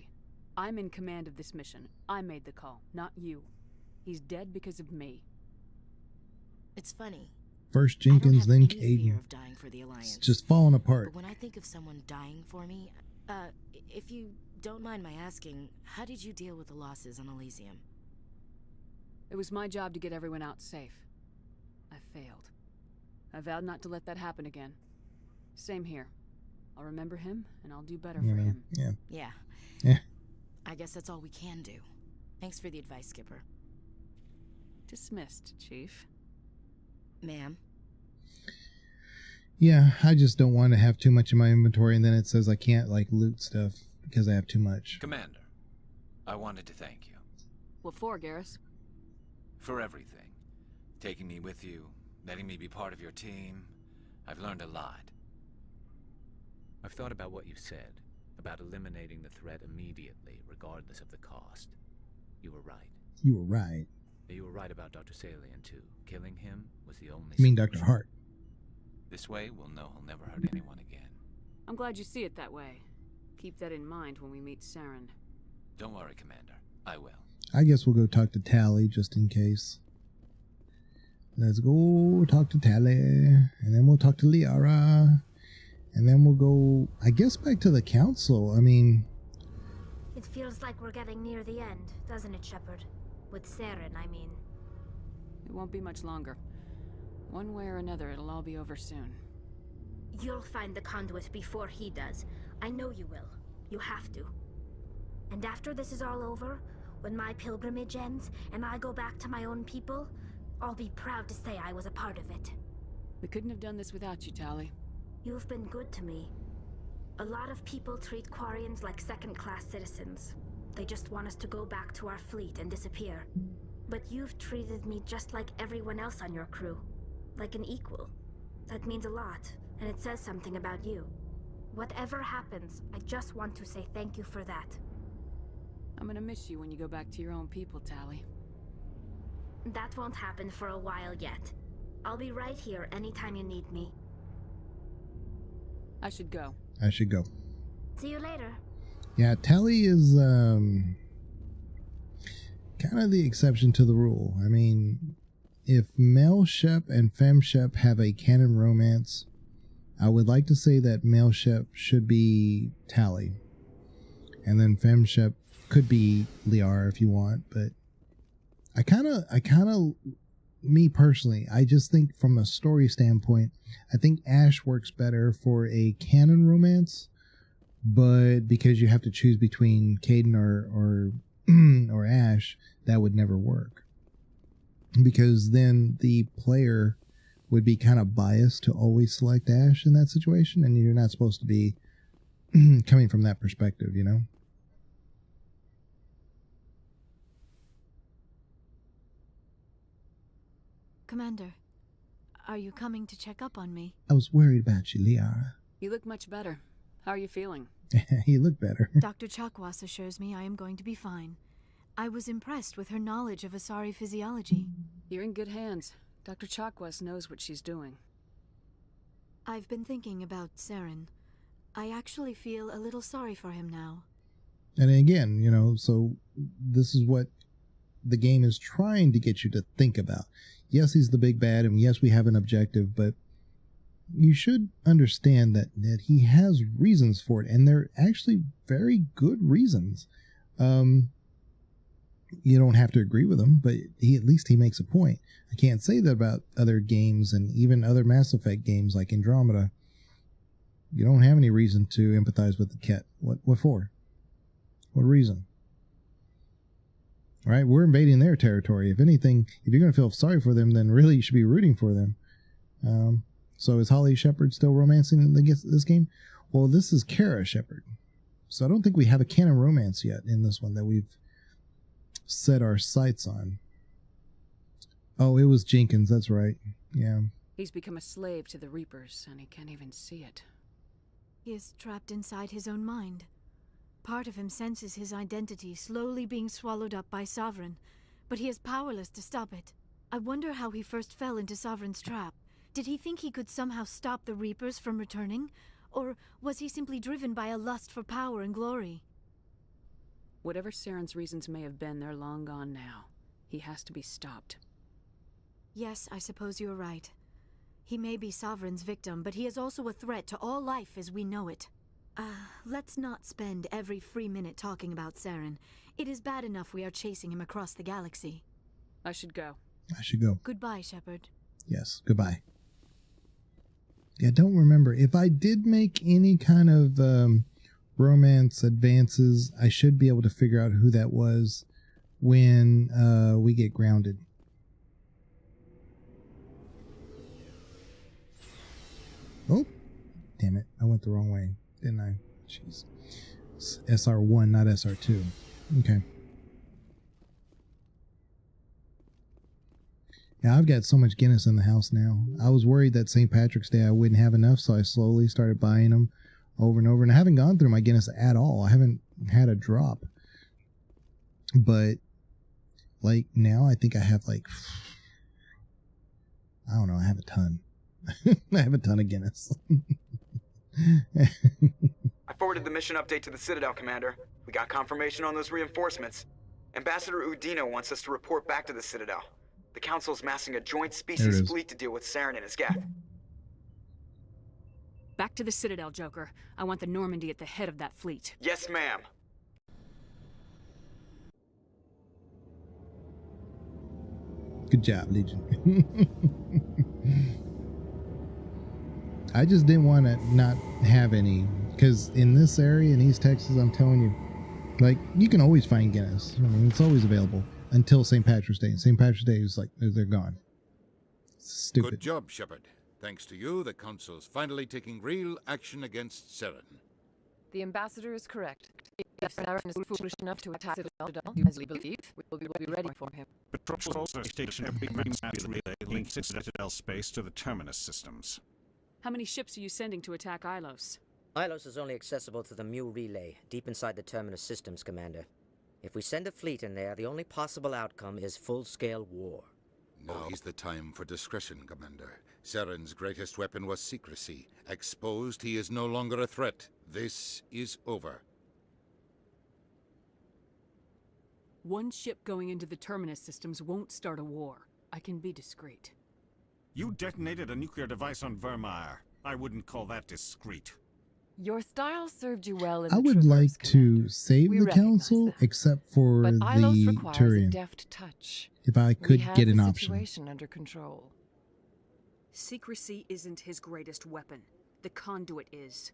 S4: I'm in command of this mission. I made the call, not you. He's dead because of me.
S2: It's funny.
S1: First Jenkins, then
S2: fear
S1: Kaidan.
S2: of dying for the Alliance.
S1: It's just falling apart.
S2: But when I think of someone dying for me, if you don't mind my asking, how did you deal with the losses on Elysium?
S4: It was my job to get everyone out safe. I failed. I vowed not to let that happen again. Same here. I'll remember him, and I'll do better
S1: You
S4: for
S1: know,
S4: him.
S1: yeah.
S2: Yeah.
S1: Yeah.
S2: I guess that's all we can do. Thanks for the advice, Skipper.
S4: Dismissed, Chief.
S2: Ma'am.
S1: Yeah, I just don't want to have too much in my inventory, and then it says I can't, like, loot stuff because I have too much.
S21: Commander, I wanted to thank you.
S4: What for, Garrus?
S21: For everything. Taking me with you, letting me be part of your team. I've learned a lot. I've thought about what you said, about eliminating the threat immediately, regardless of the cost. You were right.
S1: You were right.
S21: You were right about Dr. Salian, too. Killing him was the only
S1: You mean
S21: solution.
S1: Dr. Hart?
S21: This way, we'll know he'll never hurt anyone again.
S4: I'm glad you see it that way. Keep that in mind when we meet Saren.
S21: Don't worry, Commander. I will.
S1: I guess we'll go talk to Tally just in case. Let's go talk to Tally, and then we'll talk to Liara, and then we'll go, I guess, back to the council. I mean...
S8: It feels like we're getting near the end, doesn't it, Shepard? With Saren, I mean.
S4: It won't be much longer. One way or another, it'll all be over soon.
S8: You'll find the conduit before he does. I know you will. You have to. And after this is all over, when my pilgrimage ends and I go back to my own people, I'll be proud to say I was a part of it.
S4: We couldn't have done this without you, Tally.
S8: You've been good to me. A lot of people treat Quarians like second-class citizens. They just want us to go back to our fleet and disappear. But you've treated me just like everyone else on your crew. Like an equal. That means a lot, and it says something about you. Whatever happens, I just want to say thank you for that.
S4: I'm gonna miss you when you go back to your own people, Tally.
S8: That won't happen for a while yet. I'll be right here anytime you need me.
S4: I should go.
S1: I should go.
S8: See you later.
S1: Yeah, Tally is kind of the exception to the rule. I mean, if Male Shep and Fem Shep have a canon romance, I would like to say that Male Shep should be Tally. And then Fem Shep could be Liara if you want, but I kind of, me personally, I just think from a story standpoint, I think Ash works better for a canon romance, but because you have to choose between Kaidan or Ash, that would never work. Because then the player would be kind of biased to always select Ash in that situation, and you're not supposed to be coming from that perspective, you know?
S18: Commander, are you coming to check up on me?
S1: I was worried about you, Liara.
S4: You look much better. How are you feeling?
S1: You look better.
S18: Dr. Chakwas assures me I am going to be fine. I was impressed with her knowledge of Asari physiology.
S4: You're in good hands. Dr. Chakwas knows what she's doing.
S18: I've been thinking about Saren. I actually feel a little sorry for him now.
S1: And again, you know, so this is what the game is trying to get you to think about. Yes, he's the big bad, and yes, we have an objective, but you should understand that he has reasons for it, and they're actually very good reasons. You don't have to agree with him, but at least he makes a point. I can't say that about other games and even other Mass Effect games like Andromeda. You don't have any reason to empathize with the Ket. What for? What reason? All right, we're invading their territory. If anything, if you're going to feel sorry for them, then really you should be rooting for them. So is Holly Shepard still romancing in this game? Well, this is Kara Shepard. So I don't think we have a canon romance yet in this one that we've set our sights on. Oh, it was Jenkins. That's right. Yeah.
S4: He's become a slave to the Reapers, and he can't even see it.
S18: He is trapped inside his own mind. Part of him senses his identity slowly being swallowed up by Sovereign, but he is powerless to stop it. I wonder how he first fell into Sovereign's trap. Did he think he could somehow stop the Reapers from returning? Or was he simply driven by a lust for power and glory?
S4: Whatever Saren's reasons may have been, they're long gone now. He has to be stopped.
S18: Yes, I suppose you're right. He may be Sovereign's victim, but he is also a threat to all life as we know it. Let's not spend every free minute talking about Saren. It is bad enough we are chasing him across the galaxy.
S4: I should go.
S1: I should go.
S18: Goodbye, Shepard.
S1: Yes, goodbye. I don't remember. If I did make any kind of romance advances, I should be able to figure out who that was when we get grounded. Oh, damn it. I went the wrong way, didn't I? Jeez. It's SR1, not SR2. Okay. Yeah, I've got so much Guinness in the house now. I was worried that St. Patrick's Day I wouldn't have enough, so I slowly started buying them over and over. And I haven't gone through my Guinness at all. I haven't had a drop. But, like, now I think I have, like, I don't know, I have a ton. I have a ton of Guinness.
S15: I forwarded the mission update to the Citadel, Commander. We got confirmation on those reinforcements. Ambassador Udina wants us to report back to the Citadel. The Council's massing a joint species fleet to deal with Saren and his Geth.
S4: Back to the Citadel, Joker. I want the Normandy at the head of that fleet.
S15: Yes, ma'am.
S1: Good job, Legion. I just didn't want to not have any, because in this area in East Texas, I'm telling you, like, you can always find Guinness. I mean, it's always available until St. Patrick's Day. And St. Patrick's Day is like, they're gone. Stupid.
S6: Good job, Shepard. Thanks to you, the Council's finally taking real action against Saren.
S19: The Ambassador is correct. If Saren is foolish enough to attack the Citadel, as we believe, we will be ready for him.
S7: Patrols also station every mass relay links Citadel space to the Terminus systems.
S4: How many ships are you sending to attack Ilos?
S10: Ilos is only accessible to the Mu relay, deep inside the Terminus systems, Commander. If we send a fleet in there, the only possible outcome is full-scale war.
S6: Now is the time for discretion, Commander. Saren's greatest weapon was secrecy. Exposed, he is no longer a threat. This is over.
S4: One ship going into the Terminus systems won't start a war. I can be discreet.
S7: You detonated a nuclear device on Vermeer. I wouldn't call that discreet.
S19: Your style served you well in
S1: I
S19: the
S1: would
S19: Traverse,
S1: like to
S19: Commander.
S1: save
S19: We
S1: the
S19: recognize
S1: council,
S19: that.
S1: except for
S19: But
S1: the
S19: Ilos requires a
S1: Turian.
S19: deft touch.
S1: If I
S19: We
S1: could
S19: have
S1: get an
S19: the
S1: option.
S19: situation under control.
S4: Secrecy isn't his greatest weapon. The conduit is.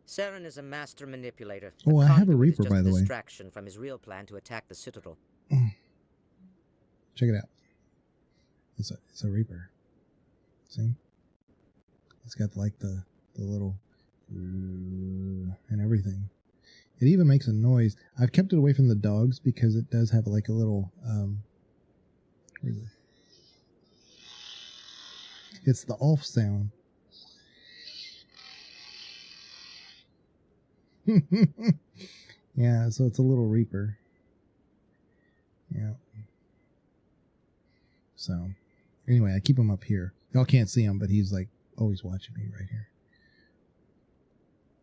S10: Saren is a master manipulator.
S1: Oh, I have a
S10: Conduit is
S1: Reaper,
S10: just
S1: by
S10: a
S1: the way.
S10: distraction from his real plan to attack the Citadel.
S1: Check it out. It's a Reaper. See? It's got like the little and everything. It even makes a noise. I've kept it away from the dogs because it does have like a little where is it? It's the off sound. Yeah, so it's a little Reaper. Yeah. So, anyway, I keep him up here. Y'all can't see him, but he's like always watching me right here.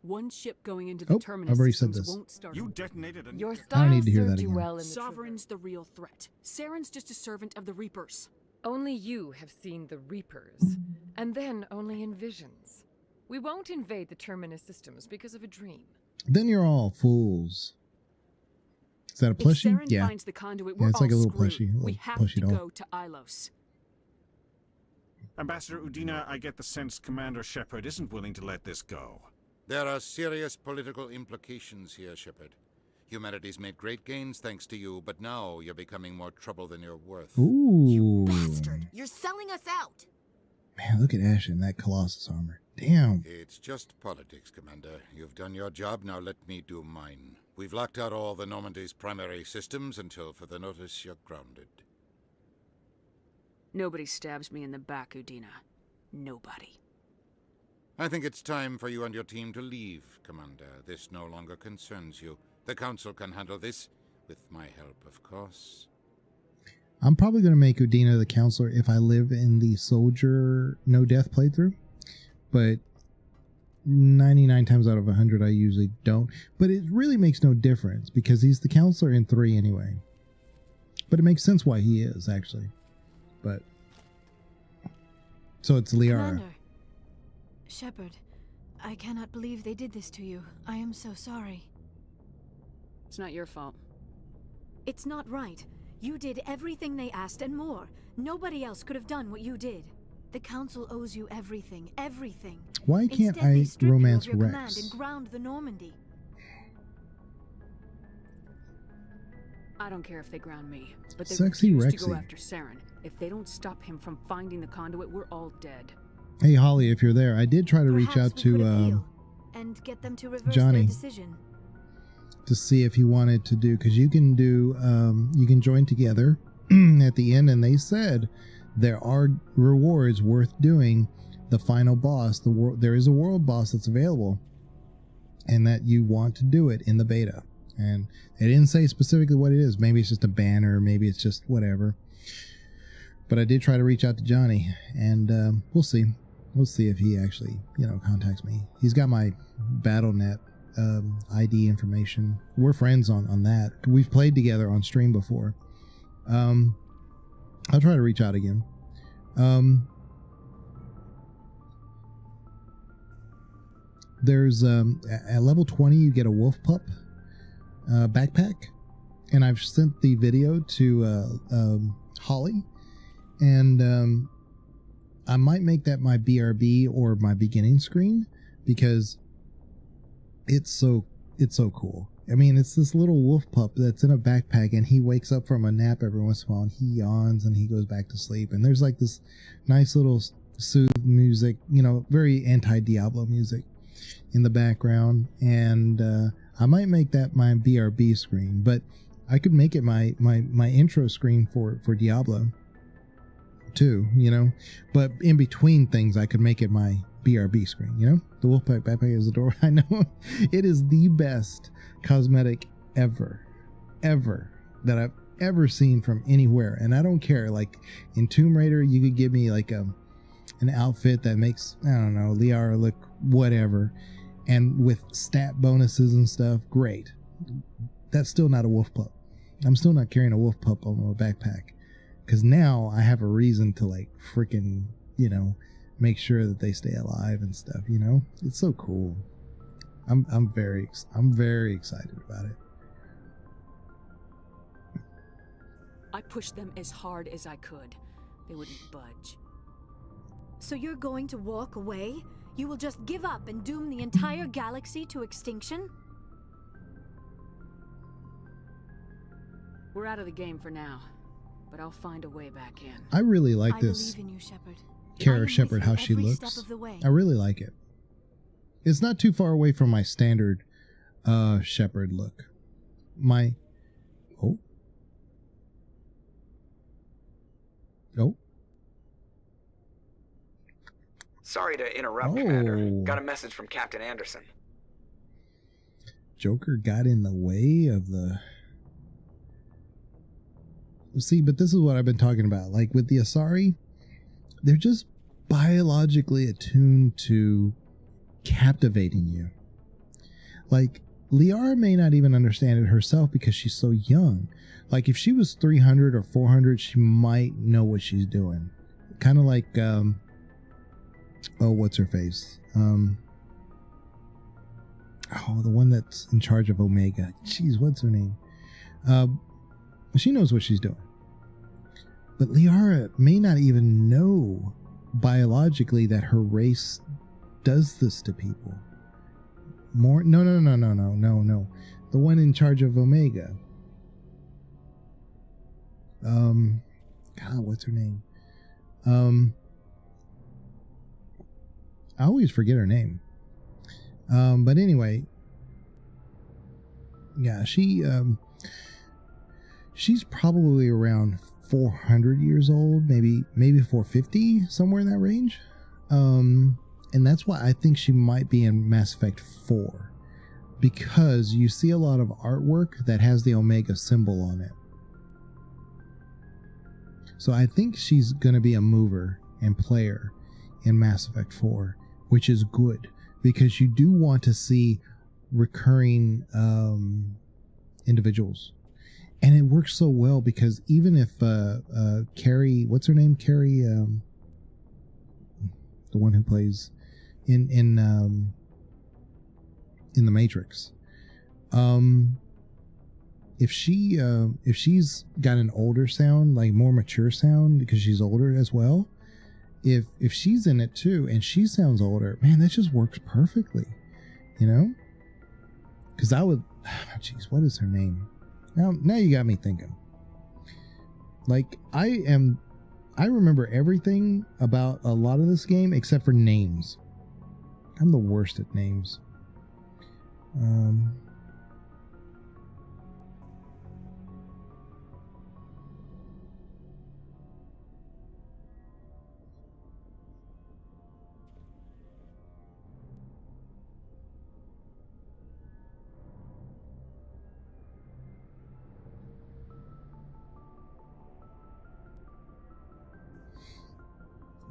S4: One ship going into the Terminus
S1: I've already said
S4: systems
S1: this.
S4: won't start.
S7: You detonated a
S19: Your
S1: I don't
S19: style
S1: need to hear
S19: served
S1: that
S19: you
S1: again.
S19: well in the
S4: Sovereign's the real threat. Saren's just a servant of the Reapers.
S19: Only you have seen the Reapers, and then only in visions. We won't invade the Terminus systems because of a dream.
S1: Then you're all fools. Is that a
S4: If
S1: plushie?
S4: Saren
S1: Yeah.
S4: finds the conduit,
S1: Yeah,
S4: we're
S1: it's like a
S4: all
S1: little
S4: screwed.
S1: plushie. A little
S4: We have
S1: plushie
S4: to
S1: doll.
S4: go to Ilos.
S7: Ambassador Udina, I get the sense Commander Shepard isn't willing to let this go.
S6: There are serious political implications here, Shepard. Humanity's made great gains thanks to you, but now you're becoming more trouble than you're worth.
S1: Ooh.
S2: You're selling us out.
S1: Man, look at Ash in that Colossus armor. Damn.
S6: It's just politics, Commander. You've done your job, now let me do mine. We've locked out all the Normandy's primary systems until further notice you're grounded.
S4: Nobody stabs me in the back, Udina. Nobody.
S6: I think it's time for you and your team to leave, Commander. This no longer concerns you. The Council can handle this, with my help, of course.
S1: I'm probably going to make Udina the counselor if I live in the soldier no death playthrough. But 99 times out of 100, I usually don't. But it really makes no difference because he's the counselor in 3 anyway. But it makes sense why he is, actually. But so it's Liara.
S18: Commander. Shepard, I cannot believe they did this to you. I am so sorry.
S4: It's not your fault.
S18: It's not right. You did everything they asked and more. Nobody else could have done what you did. The Council owes you everything, everything.
S1: Why can't
S18: Instead, they
S1: I
S18: strip
S1: romance
S18: you of your command
S1: Rex?
S18: and ground the Normandy.
S4: I don't care if they ground me, but they
S1: Sexy
S4: refuse to go
S1: Rexy.
S4: after Saren. If they don't stop him from finding the conduit, we're all dead.
S1: Hey Holly, if you're there, I did try to reach out to
S18: And get them to reverse
S1: Johnny.
S18: their decision.
S1: to see if he wanted to do, because you can do you can join together at the end, and they said there are rewards worth doing. The final boss, there is a world boss that's available, and that you want to do it in the beta. And they didn't say specifically what it is. Maybe it's just a banner, maybe it's just whatever. But I did try to reach out to Johnny, and we'll see. We'll see if he actually, contacts me. He's got my BattleNet ID information. We're friends on that. We've played together on stream before. I'll try to reach out again. There's at level 20 you get a wolf pup backpack, and I've sent the video to Holly, and I might make that my BRB or my beginning screen, because it's so cool. I mean, it's this little wolf pup that's in a backpack, and he wakes up from a nap every once in a while, and he yawns and he goes back to sleep, and there's like this nice little soothe music, very anti-Diablo music in the background, and I might make that my BRB screen, but I could make it my intro screen for Diablo too, but in between things I could make it my BRB screen. The Wolfpack backpack is adorable. I know it is the best cosmetic ever that I've ever seen from anywhere, and I don't care. Like in Tomb Raider, you could give me like an outfit that makes, I don't know, Liara look whatever, and with stat bonuses and stuff, great. That's still not a wolf pup. I'm still not carrying a wolf pup on my backpack, because now I have a reason to like freaking, make sure that they stay alive and stuff. It's so cool. I'm very excited about it.
S4: I pushed them as hard as I could. They wouldn't budge.
S18: So you're going to walk away? You will just give up and doom the entire galaxy to extinction?
S4: We're out of the game for now, but I'll find a way back in.
S1: I really like this
S18: believe in you, Shepard.
S1: Kara Shepard, how she
S18: every
S1: looks.
S18: step of the way.
S1: I really like it. It's not too far away from my standard Shepard look.
S15: Sorry to interrupt, Commander. Got a message from Captain Anderson.
S1: Joker got in the way of the... See, but this is what I've been talking about. Like with the Asari, they're just biologically attuned to captivating you. Like, Liara may not even understand it herself because she's so young. Like, if she was 300 or 400, she might know what she's doing. Kind of like, what's her face? The one that's in charge of Omega. Jeez, what's her name? She knows what she's doing. But Liara may not even know biologically that her race does this to people. No. The one in charge of Omega. God, what's her name? I always forget her name. But anyway, yeah, she's probably around 400 years old, maybe 450, somewhere in that range. And that's why I think she might be in Mass Effect 4, because you see a lot of artwork that has the Omega symbol on it. So I think she's going to be a mover and player in Mass Effect 4, which is good, because you do want to see recurring individuals. And it works so well because even if Carrie, what's her name? Carrie, the one who plays in the Matrix. If she's got an older sound, like more mature sound, because she's older as well, if she's in it too and she sounds older, man, that just works perfectly, you know? Because I would, jeez, what is her name? Now you got me thinking. Like, I remember everything about a lot of this game except for names. I'm the worst at names.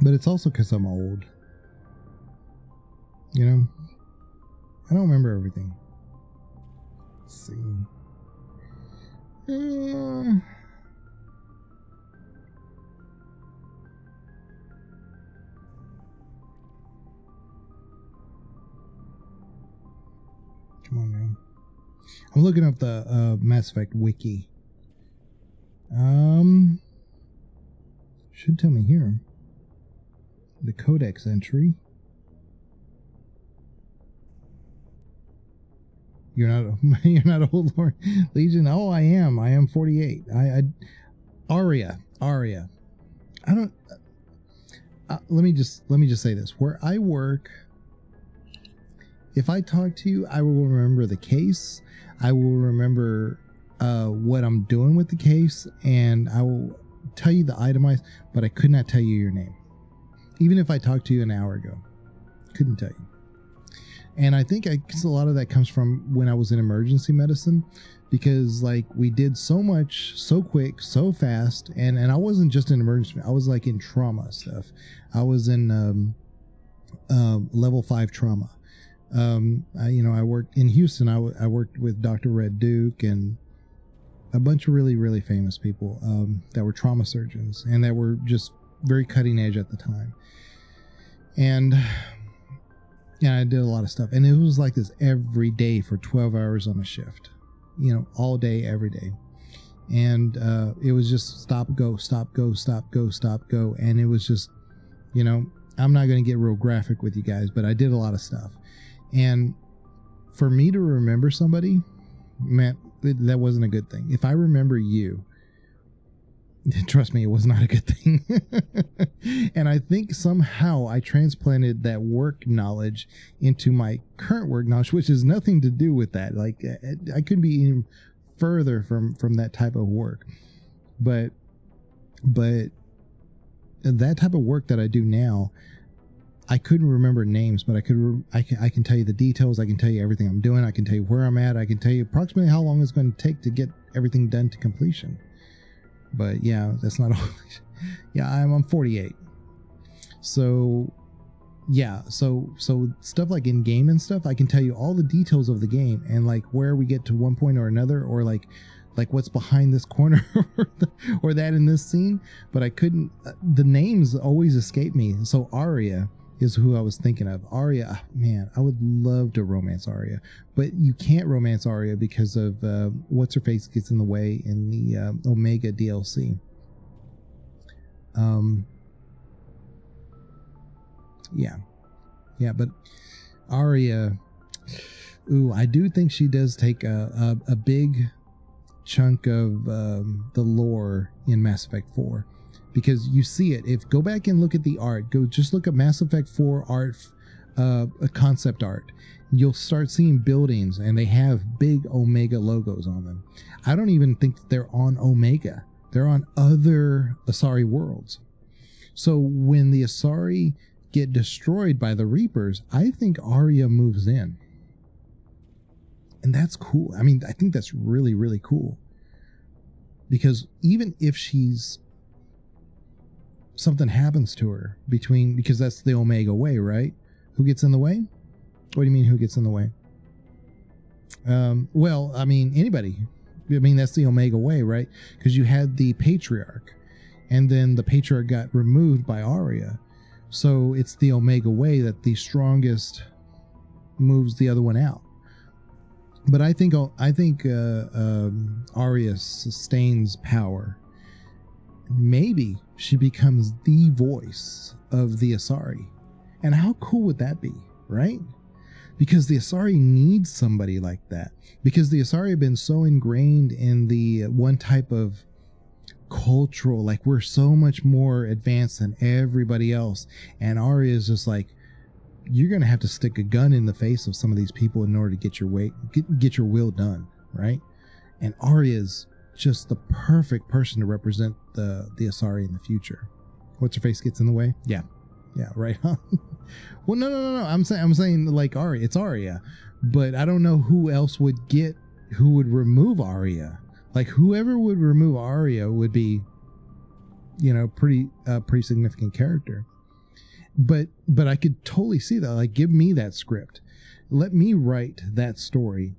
S1: But it's also because I'm old. You know? I don't remember everything. Let's see. Come on now. I'm looking up the Mass Effect wiki. Should tell me here. The codex entry. You're not old, Lord Legion. Oh, I am. I am 48. Aria. I don't. Let me just say this. Where I work, if I talk to you, I will remember the case. I will remember what I'm doing with the case, and I will tell you the itemized. But I could not tell you your name. Even if I talked to you an hour ago, couldn't tell you. And I think a lot of that comes from when I was in emergency medicine, because like we did so much, so quick, so fast, and I wasn't just in emergency. I was like in trauma stuff. I was in level 5 trauma. I worked in Houston. I worked with Dr. Red Duke and a bunch of really, really famous people that were trauma surgeons and that were just very cutting edge at the time. And I did a lot of stuff, and it was like this every day for 12 hours on a shift, all day, every day. And it was just stop, go, stop, go, stop, go, stop, go. And it was just, I'm not going to get real graphic with you guys, but I did a lot of stuff. And for me to remember somebody, man, that wasn't a good thing. If I remember you, trust me, it was not a good thing. And I think somehow I transplanted that work knowledge into my current work knowledge, which has nothing to do with that. Like, I couldn't be even further from that type of work. But that type of work that I do now, I couldn't remember names, but I can tell you the details. I can tell you everything I'm doing. I can tell you where I'm at. I can tell you approximately how long it's going to take to get everything done to completion. But yeah, that's not all. Yeah, I'm 48. So yeah, so stuff like in game and stuff, I can tell you all the details of the game and like where we get to one point or another, or like what's behind this corner or that in this scene. But I couldn't. The names always escape me. So Aria is who I was thinking of. Aria, man, I would love to romance Aria, but you can't romance Aria because of what's her face gets in the way in the Omega DLC. Yeah, but Aria, I do think she does take a big chunk of the lore in Mass Effect 4. Because you see it. Go back and look at the art. Just look at Mass Effect 4 art, concept art. You'll start seeing buildings, and they have big Omega logos on them. I don't even think they're on Omega. They're on other Asari worlds. So when the Asari get destroyed by the Reapers, I think Aria moves in. And that's cool. I mean, I think that's really, really cool. Because even if something happens to her because that's the Omega way, right? Who gets in the way? What do you mean, who gets in the way? Well, I mean, anybody. I mean, that's the Omega way, right? Because you had the Patriarch, and then the Patriarch got removed by Aria. So it's the Omega way that the strongest moves the other one out. But I think Aria sustains power. maybe she becomes the voice of the Asari. And how cool would that be, right? Because the Asari needs somebody like that. Because the Asari have been so ingrained in the one type of cultural, like we're so much more advanced than everybody else. And Arya is just like, you're going to have to stick a gun in the face of some of these people in order to get your get your will done, right? And Arya's just the perfect person to represent the Asari in the future. What's her face gets in the way? Yeah, right. Huh? Well, no. I'm saying like Arya. It's Arya, but I don't know who else would remove Arya. Like whoever would remove Arya would be, pretty significant character. But I could totally see that. Like, give me that script. Let me write that story.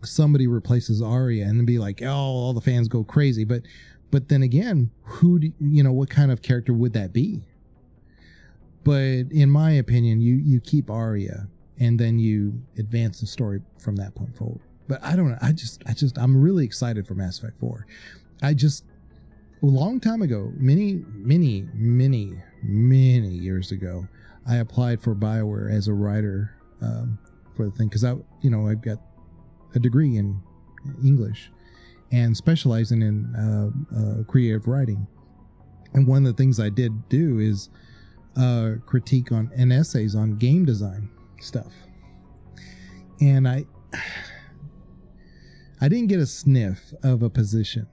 S1: Somebody replaces Arya and then be like, oh, all the fans go crazy. But then again, what kind of character would that be? But in my opinion, you keep Arya and then you advance the story from that point forward. But I don't know. I'm really excited for Mass Effect 4. A long time ago, many years ago, I applied for BioWare as a writer for the thing because I've got a degree in English and specializing in creative writing. And one of the things I did do is critique and essays on game design stuff. And I didn't get a sniff of a position,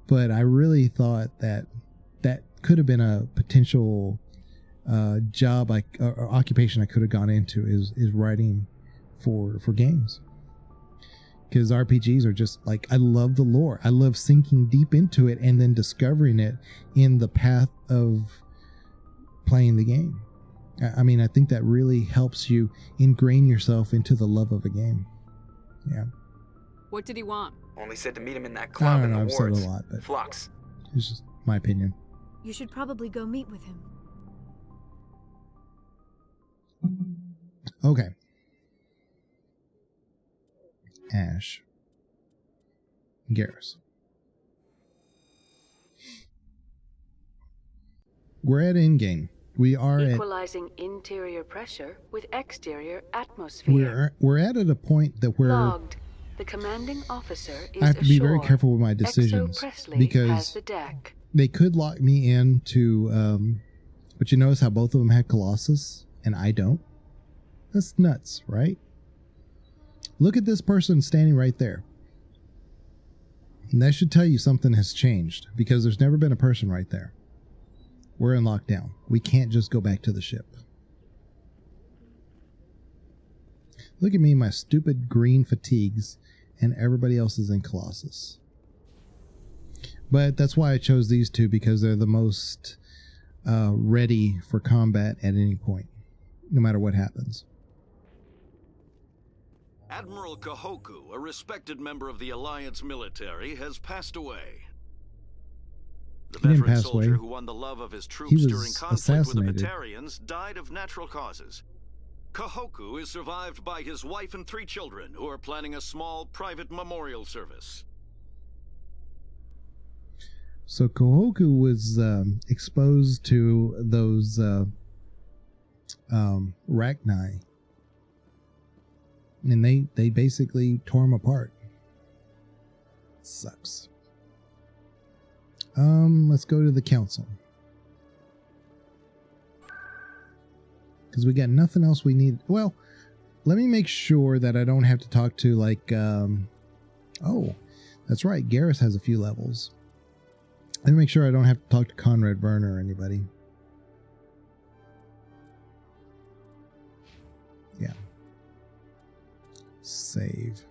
S1: but I really thought that could have been a potential job or occupation I could have gone into is writing for games. Because RPGs are just like, I love the lore. I love sinking deep into it and then discovering it in the path of playing the game. I mean, I think that really helps you ingrain yourself into the love of a game. Yeah.
S4: What did he want?
S11: Only said to meet him in that
S1: I
S11: club
S1: don't
S11: in
S1: know,
S11: the
S1: I've said
S11: wards.
S1: a lot, but
S11: Flux.
S1: it's just my opinion.
S18: You should probably go meet with him.
S1: Okay. Ash. Garrus. We're at endgame. We are
S22: equalizing interior pressure with exterior atmosphere.
S1: we're at a point that we're
S22: Logged. The commanding officer is
S1: I have to be very
S22: ashore.
S1: careful with my decisions
S22: Exo Presley
S1: because
S22: has the deck.
S1: they could lock me into but you notice how both of them had Colossus and I don't? That's nuts, right? Look at this person standing right there. And that should tell you something has changed because there's never been a person right there. We're in lockdown. We can't just go back to the ship. Look at me, my stupid green fatigues, and everybody else is in Colossus. But that's why I chose these two, because they're the most ready for combat at any point, no matter what happens.
S23: Admiral Kahoku, a respected member of the Alliance military, has passed away. The
S1: He didn't
S23: veteran
S1: pass
S23: soldier
S1: away.
S23: who won the love of his troops
S1: He was
S23: during conflict with the
S1: assassinated.
S23: Batarians died of natural causes. Kahoku is survived by his wife and 3 children, who are planning a small private memorial service.
S1: So Kohoku was exposed to those Rachni. And they basically tore him apart. Sucks. Let's go to the council. Because we got nothing else we need. Well, let me make sure that I don't have to talk to like, oh, that's right. Garrus has a few levels. Let me make sure I don't have to talk to Conrad Werner or anybody. Yeah. Save.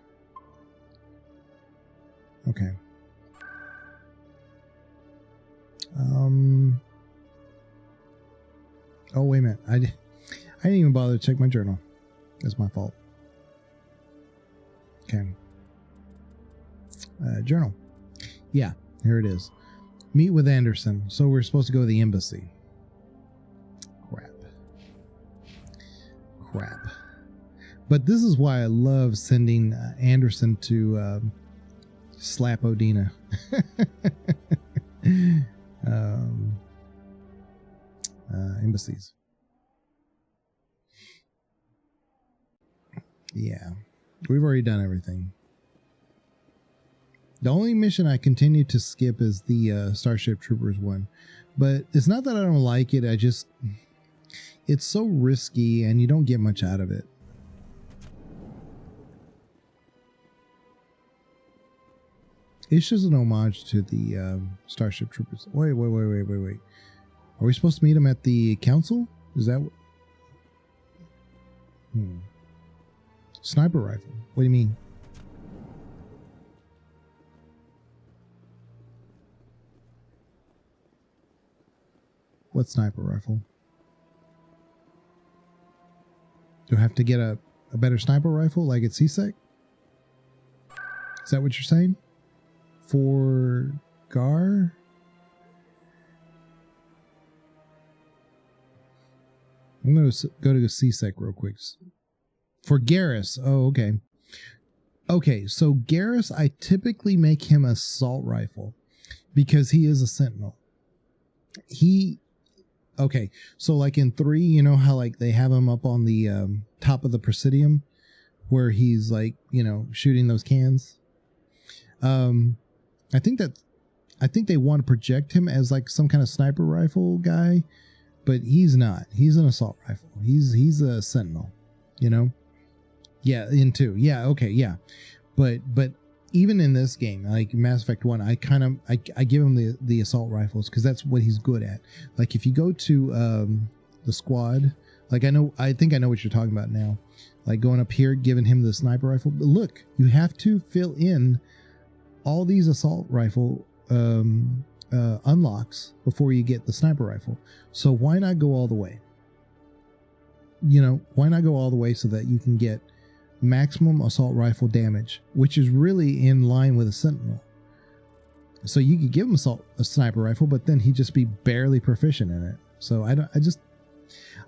S1: Okay. Oh, wait a minute. I didn't even bother to check my journal. That's my fault. Okay. Journal. Yeah, here it is. Meet with Anderson. So we're supposed to go to the embassy. Crap. But this is why I love sending Anderson to slap Odina. embassies. Yeah, we've already done everything. The only mission I continue to skip is the Starship Troopers one. But it's not that I don't like it, it's so risky and you don't get much out of it. It's just an homage to the Starship Troopers. Wait. Are we supposed to meet them at the council? Is that what? Sniper rifle. What do you mean? What sniper rifle? Do I have to get a better sniper rifle like at CSEC? Is that what you're saying? For Gar? I'm going to go to CSEC real quick. For Garrus. Oh, okay. Okay, so Garrus, I typically make him an assault rifle because he is a sentinel. Okay, so like in 3, you know how like they have him up on the top of the Presidium where he's like, you know, shooting those cans? I think they want to project him as like some kind of sniper rifle guy, but he's not. He's an assault rifle. He's a sentinel, you know? Yeah, in 2. Yeah, okay, yeah. But even in this game, like Mass Effect 1, I give him the assault rifles because that's what he's good at. Like if you go to the squad, like I think I know what you're talking about now. Like going up here, giving him the sniper rifle. But look, you have to fill in all these assault rifle unlocks before you get the sniper rifle. So why not go all the way? You know, why not go all the way so that you can get maximum assault rifle damage, which is really in line with a sentinel. So you could give him a sniper rifle, but then he'd just be barely proficient in it. So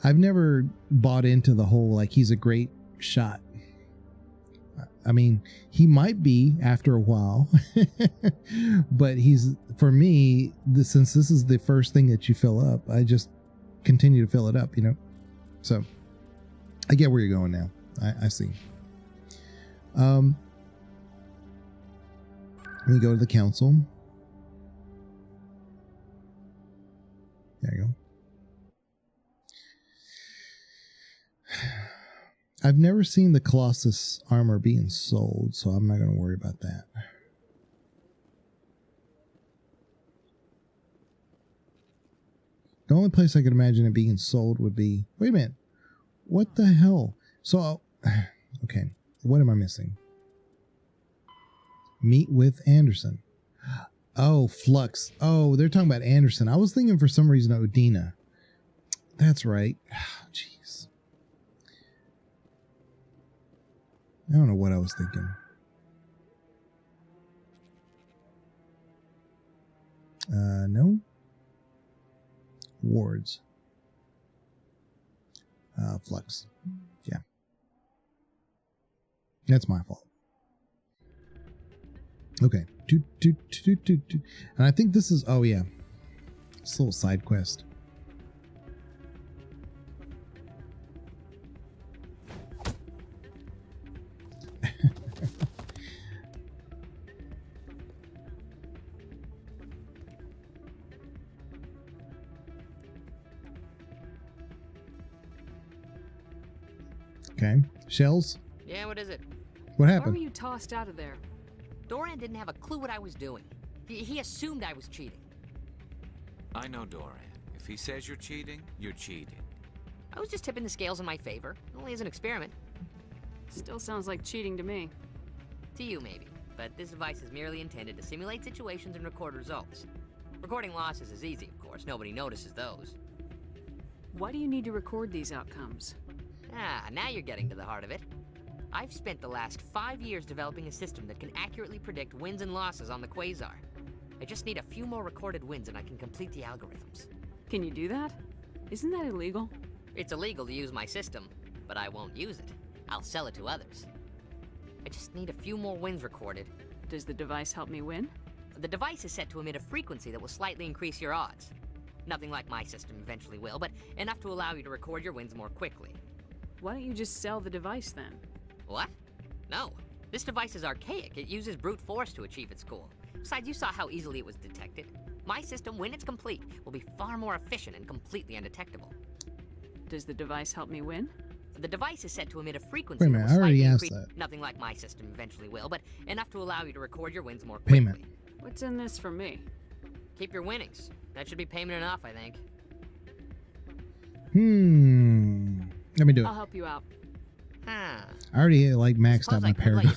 S1: I've never bought into the whole like he's a great shot. I mean, he might be after a while, but for me, since this is the first thing that you fill up, I just continue to fill it up, you know? So I get where you're going now. I see. Let me go to the council. There you go. I've never seen the Colossus armor being sold, so I'm not going to worry about that. The only place I could imagine it being sold would be... Wait a minute. What the hell? So, okay. What am I missing? Meet with Anderson. Oh, Flux. Oh, they're talking about Anderson. I was thinking for some reason Odina. That's right. Jeez. I don't know what I was thinking. No. Wards. Flux. Yeah. That's my fault. Okay. And I think this is... Oh, yeah. This little side quest. Okay. Shells?
S11: Yeah, what is it?
S1: What happened?
S4: Why were you tossed out of there?
S11: Doran didn't have a clue what I was doing. He assumed I was cheating.
S21: I know Doran. If he says you're cheating, you're cheating.
S11: I was just tipping the scales in my favor, only as an experiment.
S4: Still sounds like cheating to me.
S11: To you, maybe. But this device is merely intended to simulate situations and record results. Recording losses is easy, of course. Nobody notices those.
S4: Why do you need to record these outcomes?
S11: Now you're getting to the heart of it. I've spent the last 5 years developing a system that can accurately predict wins and losses on the Quasar. I just need a few more recorded wins and I can complete the algorithms.
S4: Can you do that? Isn't that illegal?
S11: It's illegal to use my system, but I won't use it. I'll sell it to others. I just need a few more wins recorded.
S4: Does the device help me win?
S11: The device is set to emit a frequency that will slightly increase your odds. Nothing like my system eventually will, but enough to allow you to record your wins more quickly.
S4: Why don't you just sell the device then?
S11: What? No. This device is archaic. It uses brute force to achieve its goal. Besides, you saw how easily it was detected. My system, when it's complete, will be far more efficient and completely undetectable.
S4: Does the device help me win?
S11: The device is set to emit a frequency
S1: Wait a minute,
S11: that will
S1: I already
S11: slightly
S1: asked
S11: increase.
S1: that.
S11: Nothing like my system eventually will, but enough to allow you to record your wins more quickly.
S1: Payment.
S4: What's in this for me?
S11: Keep your winnings. That should be payment enough, I think.
S1: Let me do it.
S4: I'll help you out.
S11: Huh.
S1: I already like maxed out my paradigm.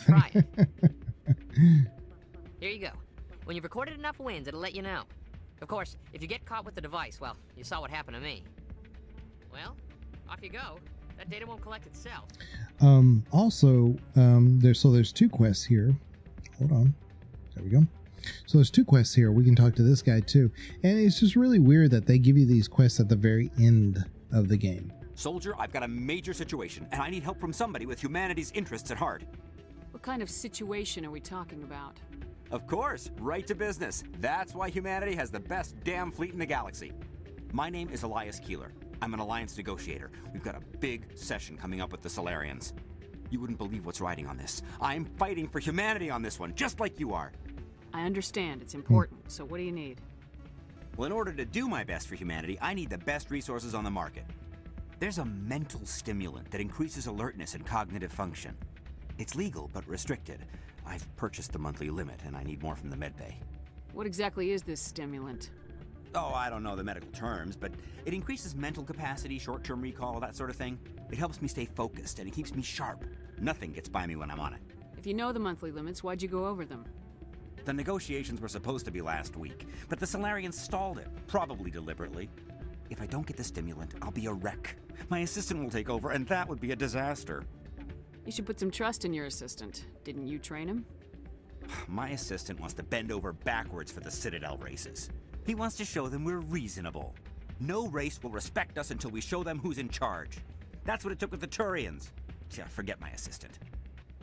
S11: Here you go. When you've recorded enough wins, it'll let you know. Of course, if you get caught with the device, well, you saw what happened to me. Well, off you go. That data won't collect itself.
S1: Also, there's two quests here. Hold on. There we go. So there's two quests here. We can talk to this guy too. And it's just really weird that they give you these quests at the very end of the game.
S5: Soldier, I've got a major situation, and I need help from somebody with humanity's interests at heart.
S4: What kind of situation are we talking about?
S5: Of course, right to business. That's why humanity has the best damn fleet in the galaxy. My name is Elias Keeler. I'm an alliance negotiator. We've got a big session coming up with the Solarians. You wouldn't believe what's riding on this. I'm fighting for humanity on this one, just like you are.
S4: I understand. It's important. So what do you need?
S5: Well, in order to do my best for humanity, I need the best resources on the market. There's a mental stimulant that increases alertness and cognitive function. It's legal, but restricted. I've purchased the monthly limit, and I need more from the medbay.
S4: What exactly is this stimulant?
S5: Oh, I don't know the medical terms, but it increases mental capacity, short-term recall, that sort of thing. It helps me stay focused, and it keeps me sharp. Nothing gets by me when I'm on it.
S4: If you know the monthly limits, why'd you go over them?
S5: The negotiations were supposed to be last week, but the Solarians stalled it, probably deliberately. If I don't get the stimulant, I'll be a wreck. My assistant will take over, and that would be a disaster.
S4: You should put some trust in your assistant. Didn't you train him?
S5: My assistant wants to bend over backwards for the Citadel races. He wants to show them we're reasonable. No race will respect us until we show them who's in charge. That's what it took with the Turians. Yeah, forget my assistant.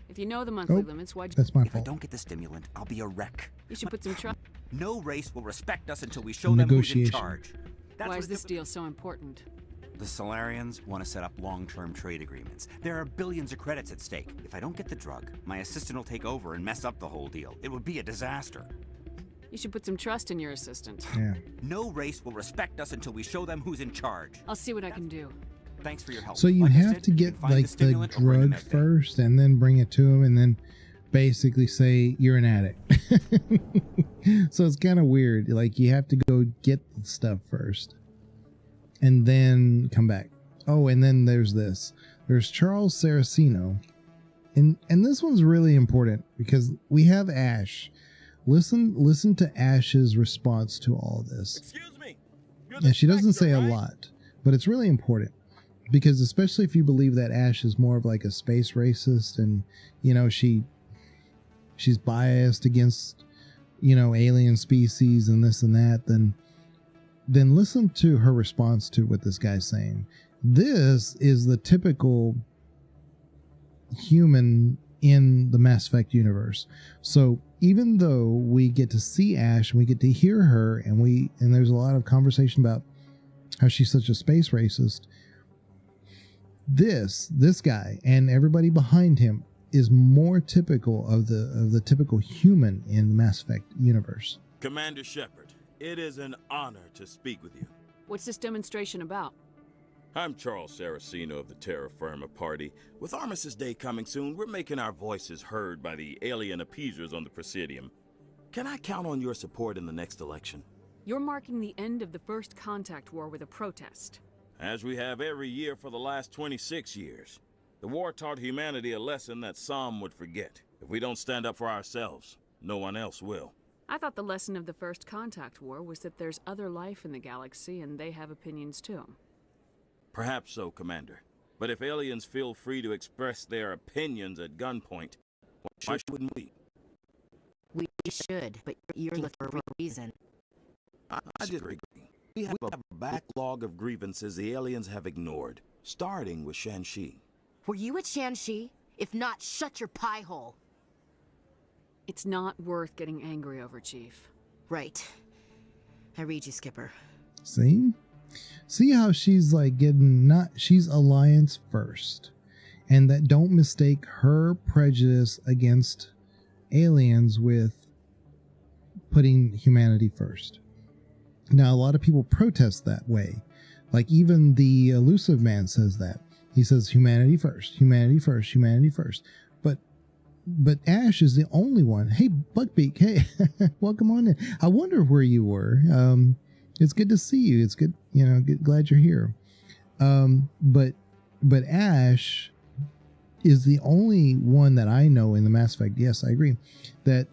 S4: If you know the monthly limits, why'd you...
S1: That's my
S5: If
S1: fault.
S5: I don't get the stimulant, I'll be a wreck.
S4: You should put some trust...
S5: No race will respect us until we show them who's in
S1: Negotiation.
S5: charge. That's
S4: Why
S5: what
S4: is
S5: it
S4: this
S5: took-
S4: deal so important?
S5: The Solarians want to set up long-term trade agreements. There are billions of credits at stake. If I don't get the drug, my assistant will take over and mess up the whole deal. It would be a disaster.
S4: You should put some trust in your assistant.
S1: Yeah.
S5: No race will respect us until we show them who's in charge.
S4: I'll see what I can do.
S5: Thanks for your help.
S1: So you
S5: Like I
S1: have
S5: said,
S1: to
S5: you
S1: get
S5: can find
S1: like the
S5: stimulant over in
S1: drug
S5: medbay.
S1: first and then bring it to him and then basically say you're an addict. So it's kind of weird. Like you have to go get the stuff first and then come back. Oh, and then there's this. There's Charles Saraceno. And this one's really important because we have Ash. Listen to Ash's response to all this.
S12: Excuse me.
S1: And she doesn't say a lot, but it's really important because especially if you believe that Ash is more of like a space racist and you know she's biased against alien species and this and that, then listen to her response to what this guy's saying. This is the typical human in the Mass Effect universe. So even though we get to see Ash and we get to hear her and there's a lot of conversation about how she's such a space racist, this guy and everybody behind him is more typical of the typical human in the Mass Effect universe.
S12: Commander Shepard, it is an honor to speak with you.
S4: What's this demonstration about?
S12: I'm Charles Saraceno of the Terra Firma Party. With Armistice Day coming soon, we're making our voices heard by the alien appeasers on the Presidium. Can I count on your support in the next election?
S4: You're marking the end of the First Contact War with a protest.
S12: As we have every year for the last 26 years. The war taught humanity a lesson that some would forget. If we don't stand up for ourselves, no one else will.
S4: I thought the lesson of the First Contact War was that there's other life in the galaxy and they have opinions too.
S12: Perhaps so, Commander. But if aliens feel free to express their opinions at gunpoint, why shouldn't we?
S2: We should, but you're looking for a reason.
S12: I disagree. We have a backlog of grievances the aliens have ignored, starting with Shan-Shi.
S2: Were you at Shan-Shi? If not, shut your pie hole.
S4: It's not worth getting angry over, Chief.
S2: Right. I read you, Skipper.
S1: See how she's like she's Alliance first. And that don't mistake her prejudice against aliens with putting humanity first. Now, a lot of people protest that way. Like even the Elusive Man says that. He says humanity first, humanity first, humanity first. But Ash is the only one. Hey, Buckbeak, hey, welcome on in. I wonder where you were. It's good to see you. It's good, glad you're here. But Ash is the only one that I know in the Mass Effect. Yes, I agree. That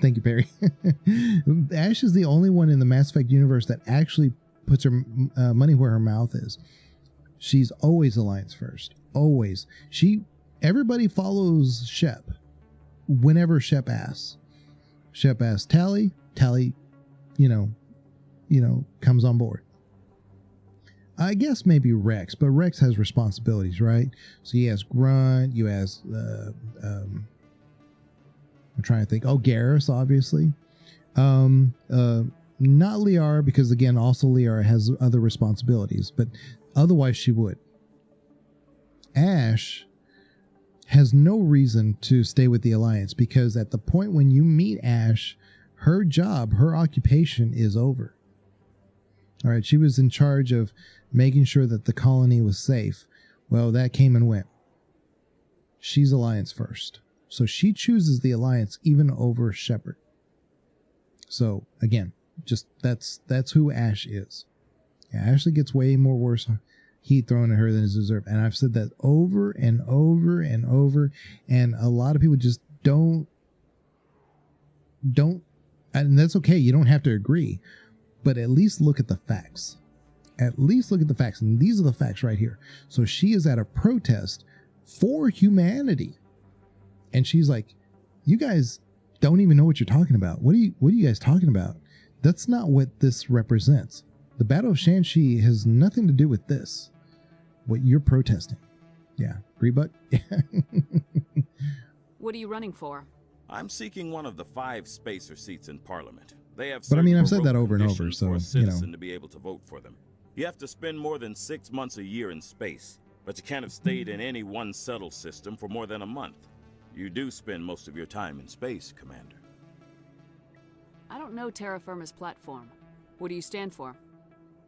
S1: thank you, Perry. Ash is the only one in the Mass Effect universe that actually puts her money where her mouth is. She's always Alliance first. Always. Everybody follows Shep whenever Shep asks. Shep asks Tali. Tali, comes on board. I guess maybe Rex, but Rex has responsibilities, right? So you ask Grunt, you ask, I'm trying to think. Oh, Garrus, obviously. Not Liara, because again, also Liara has other responsibilities, but otherwise she would. Ash has no reason to stay with the Alliance because at the point when you meet Ash, her job, her occupation is over. All right, she was in charge of making sure that the colony was safe. Well, that came and went. She's Alliance first. So she chooses the Alliance even over Shepard. So again, just that's who Ash is. Yeah, Ashley gets way more worse heat thrown at her than is deserved. And I've said that over and over and over. And a lot of people just don't, and that's okay. You don't have to agree, but at least look at the facts. At least look at the facts. And these are the facts right here. So she is at a protest for humanity. And she's like, you guys don't even know what you're talking about. What are you guys talking about? That's not what this represents. The Battle of Shanxi has nothing to do with this. What you're protesting. Yeah. Rebuck?
S4: What are you running for?
S12: I'm seeking one of the 5 spacer seats in Parliament. They have
S1: But I mean, I've said
S12: certain
S1: that over and over,
S12: conditions
S1: so,
S12: for a citizen to be able to vote for them. You have to spend more than 6 months a year in space, but you can't have stayed in any one settled system for more than a month. You do spend most of your time in space, Commander.
S4: I don't know Terra Firma's platform. What do you stand for?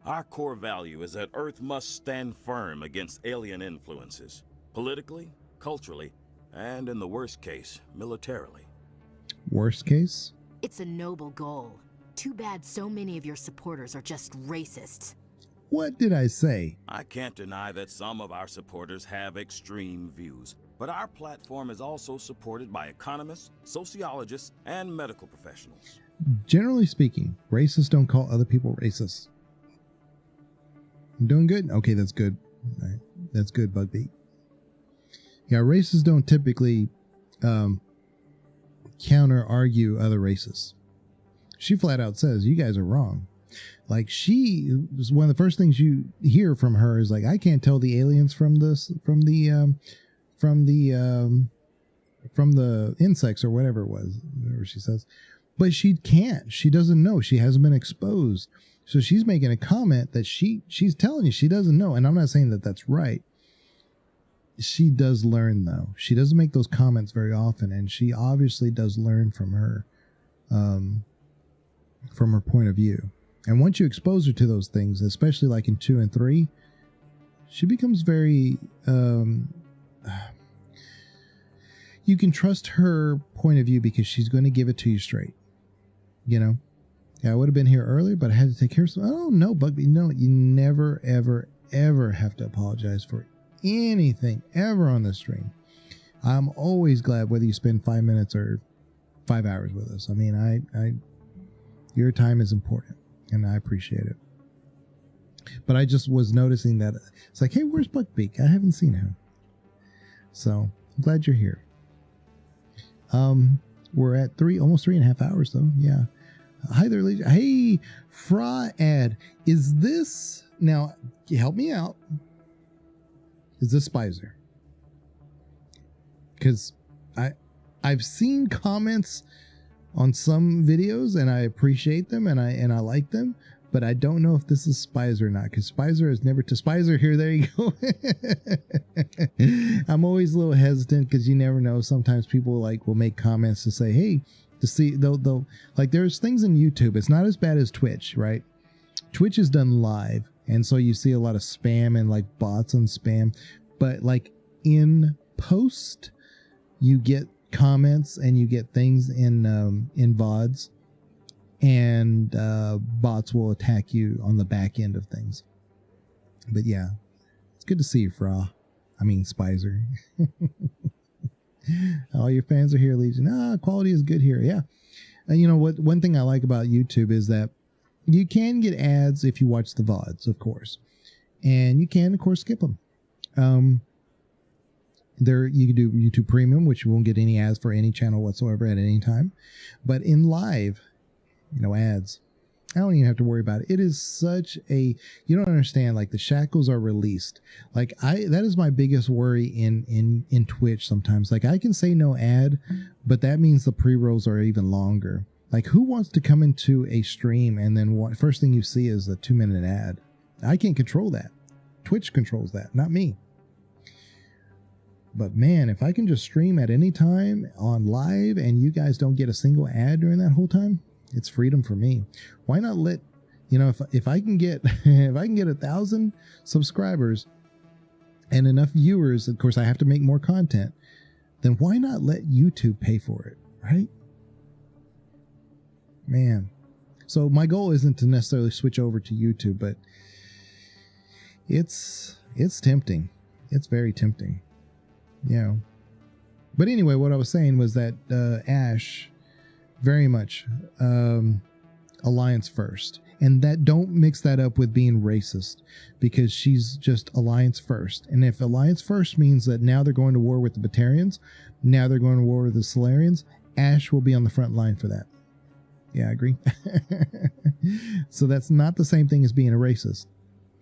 S12: Our core value is that Earth must stand firm against alien influences, politically, culturally, and in the worst case, militarily.
S1: Worst case?
S2: It's a noble goal. Too bad so many of your supporters are just racists.
S1: What did I say?
S12: I can't deny that some of our supporters have extreme views, but our platform is also supported by economists, sociologists, and medical professionals.
S1: Generally speaking, racists don't call other people racists. I'm doing good? Okay, that's good. All right. That's good, Bugbeat. Yeah, racists don't typically counter-argue other races. She flat out says, you guys are wrong. Like, one of the first things you hear from her is like, I can't tell the aliens from the insects or whatever it was, whatever she says. But she can't. She doesn't know. She hasn't been exposed. So she's making a comment that she's telling you she doesn't know. And I'm not saying that that's right. She does learn, though. She doesn't make those comments very often, and she obviously does learn from her point of view. And once you expose her to those things, especially like in 2 and 3, she becomes very you can trust her point of view because she's going to give it to you straight. Yeah, I would have been here earlier, but I had to take care of something. Oh, no, Bugby. No, you never, ever, ever have to apologize for anything ever on the stream. I'm always glad whether you spend 5 minutes or 5 hours with us. I mean, your time is important, and I appreciate it. But I just was noticing that it's like, hey, where's Buckbeak? I haven't seen him. So I'm glad you're here. We're at almost 3.5 hours though. Yeah. Hi there, Legion. Hey, Fraad. Is this now? Help me out. Is this Spicer? Because I've seen comments on some videos and I appreciate them and I like them, but I don't know if this is Spicer or not, because Spicer has never to Spicer here. There you go. I'm always a little hesitant because you never know. Sometimes people like will make comments to say, hey, to see they'll like there's things in YouTube. It's not as bad as Twitch, right? Twitch is done live, and so you see a lot of spam and like bots and spam, but like in post, you get comments and you get things in VODs. And bots will attack you on the back end of things. But yeah, it's good to see you, Spicer. All your fans are here, Legion. Quality is good here. Yeah. And you know what? One thing I like about YouTube is that you can get ads if you watch the VODs, of course. And you can, of course, skip them. There, you can do YouTube Premium, which you won't get any ads for any channel whatsoever at any time. But in live, ads, I don't even have to worry about it. It is such a, you don't understand, like the shackles are released. Like that is my biggest worry in Twitch sometimes. Like I can say no ad, but that means the pre-rolls are even longer. Like who wants to come into a stream and then first thing you see is a 2-minute ad? I can't control that. Twitch controls that, not me. But man, if I can just stream at any time on live and you guys don't get a single ad during that whole time, it's freedom for me. Why not let, if I can get, if I can get 1,000 subscribers and enough viewers, of course I have to make more content, then why not let YouTube pay for it, right? Man. So my goal isn't to necessarily switch over to YouTube, but it's tempting. It's very tempting. Yeah. But anyway, what I was saying was that Ash, very much Alliance first, and that don't mix that up with being racist, because she's just Alliance first. And if Alliance first means that now they're going to war with the Batarians, now they're going to war with the Solarians, Ash will be on the front line for that. Yeah, I agree. So that's not the same thing as being a racist.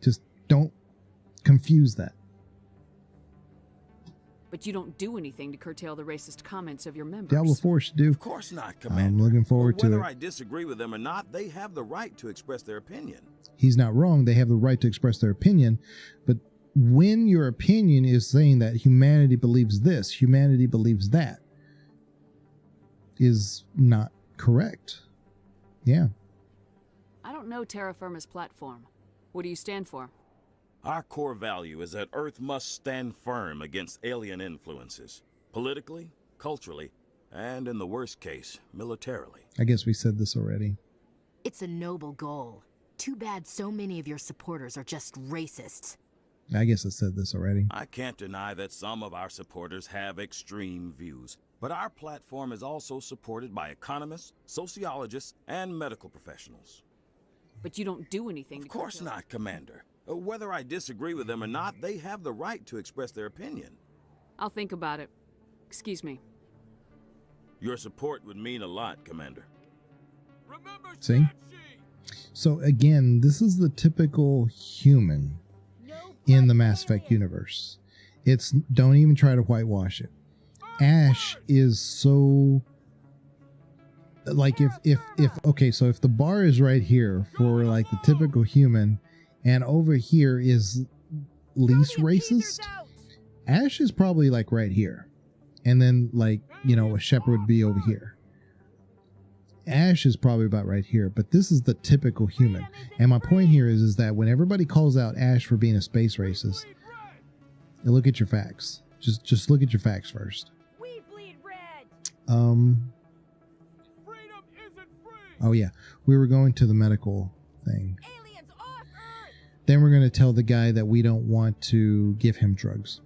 S1: Just don't confuse that.
S4: But you don't do anything to curtail the racist comments of your members.
S1: Diablo 4 should do.
S12: Of course not, Commander.
S1: I'm looking forward to it.
S12: Whether I disagree with them or not, they have the right to express their opinion.
S1: He's not wrong. They have the right to express their opinion. But when your opinion is saying that humanity believes this, humanity believes that, is not correct. Yeah.
S4: I don't know Terra Firma's platform. What do you stand for?
S12: Our core value is that Earth must stand firm against alien influences, politically, culturally, and in the worst case, militarily.
S1: I guess we said this already.
S2: It's a noble goal. Too bad so many of your supporters are just racists.
S1: I guess I said this already.
S12: I can't deny that some of our supporters have extreme views, but our platform is also supported by economists, sociologists, and medical professionals.
S4: But you don't do anything.
S12: Of course not, Commander. Whether I disagree with them or not, they have the right to express their opinion.
S4: I'll think about it. Excuse me.
S12: Your support would mean a lot, Commander.
S1: See? So again, this is the typical human in the Mass Effect universe. It's, don't even try to whitewash it. Ash is so, like, if okay, so if the bar is right here for like the typical human, and over here is least racist, Ash is probably like right here. And then like, a Shepard would be over here. Ash is probably about right here, but this is the typical human. And my point here is that when everybody calls out Ash for being a space racist, look at your facts. Just look at your facts first.
S13: We bleed red.
S1: Oh yeah, we were going to the medical thing. Then we're going to tell the guy that we don't want to give him drugs.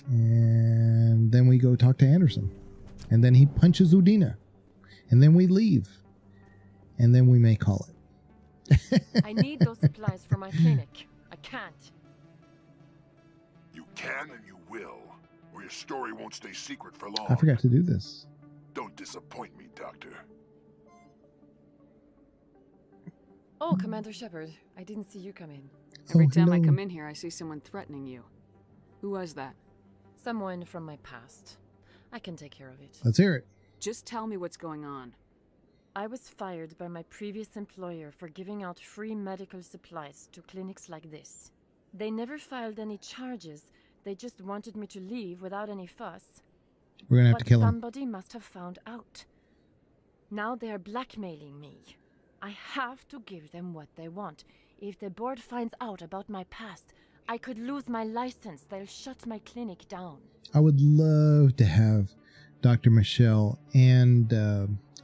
S1: And then we go talk to Anderson. And then he punches Udina. And then we leave. And then we may call it.
S13: I need those supplies for my clinic. I can't.
S6: You can and you will, or your story won't stay secret for long.
S1: I forgot to do this.
S6: Don't disappoint me, Doctor.
S22: Oh, Commander Shepard, I didn't see you come in.
S4: Every time I come in here, I see someone threatening you. Who was that?
S22: Someone from my past. I can take care of it.
S1: Let's hear it.
S4: Just tell me what's going on.
S13: I was fired by my previous employer for giving out free medical supplies to clinics like this. They never filed any charges. They just wanted me to leave without any fuss.
S1: We're gonna have
S13: But
S1: to kill him.
S13: somebody must have found out. Now they are blackmailing me. I have to give them what they want. If the board finds out about my past, I could lose my license. They'll shut my clinic down.
S1: I would love to have Dr. Michelle and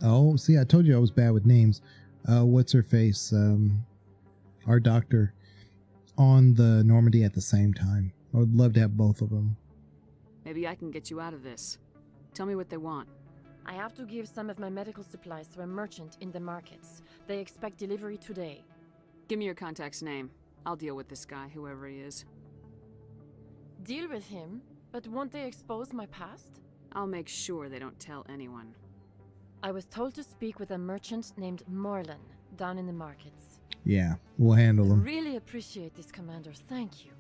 S1: oh, see, I told you I was bad with names. What's her face? Our doctor on the Normandy at the same time. I would love to have both of them.
S4: Maybe I can get you out of this. Tell me what they want.
S13: I have to give some of my medical supplies to a merchant in the markets. They expect delivery today.
S4: Give me your contact's name. I'll deal with this guy, whoever he is.
S13: Deal with him? But won't they expose my past?
S4: I'll make sure they don't tell anyone.
S13: I was told to speak with a merchant named Morlan down in the markets.
S1: Yeah, we'll handle them.
S13: Really appreciate this, Commander. Thank you.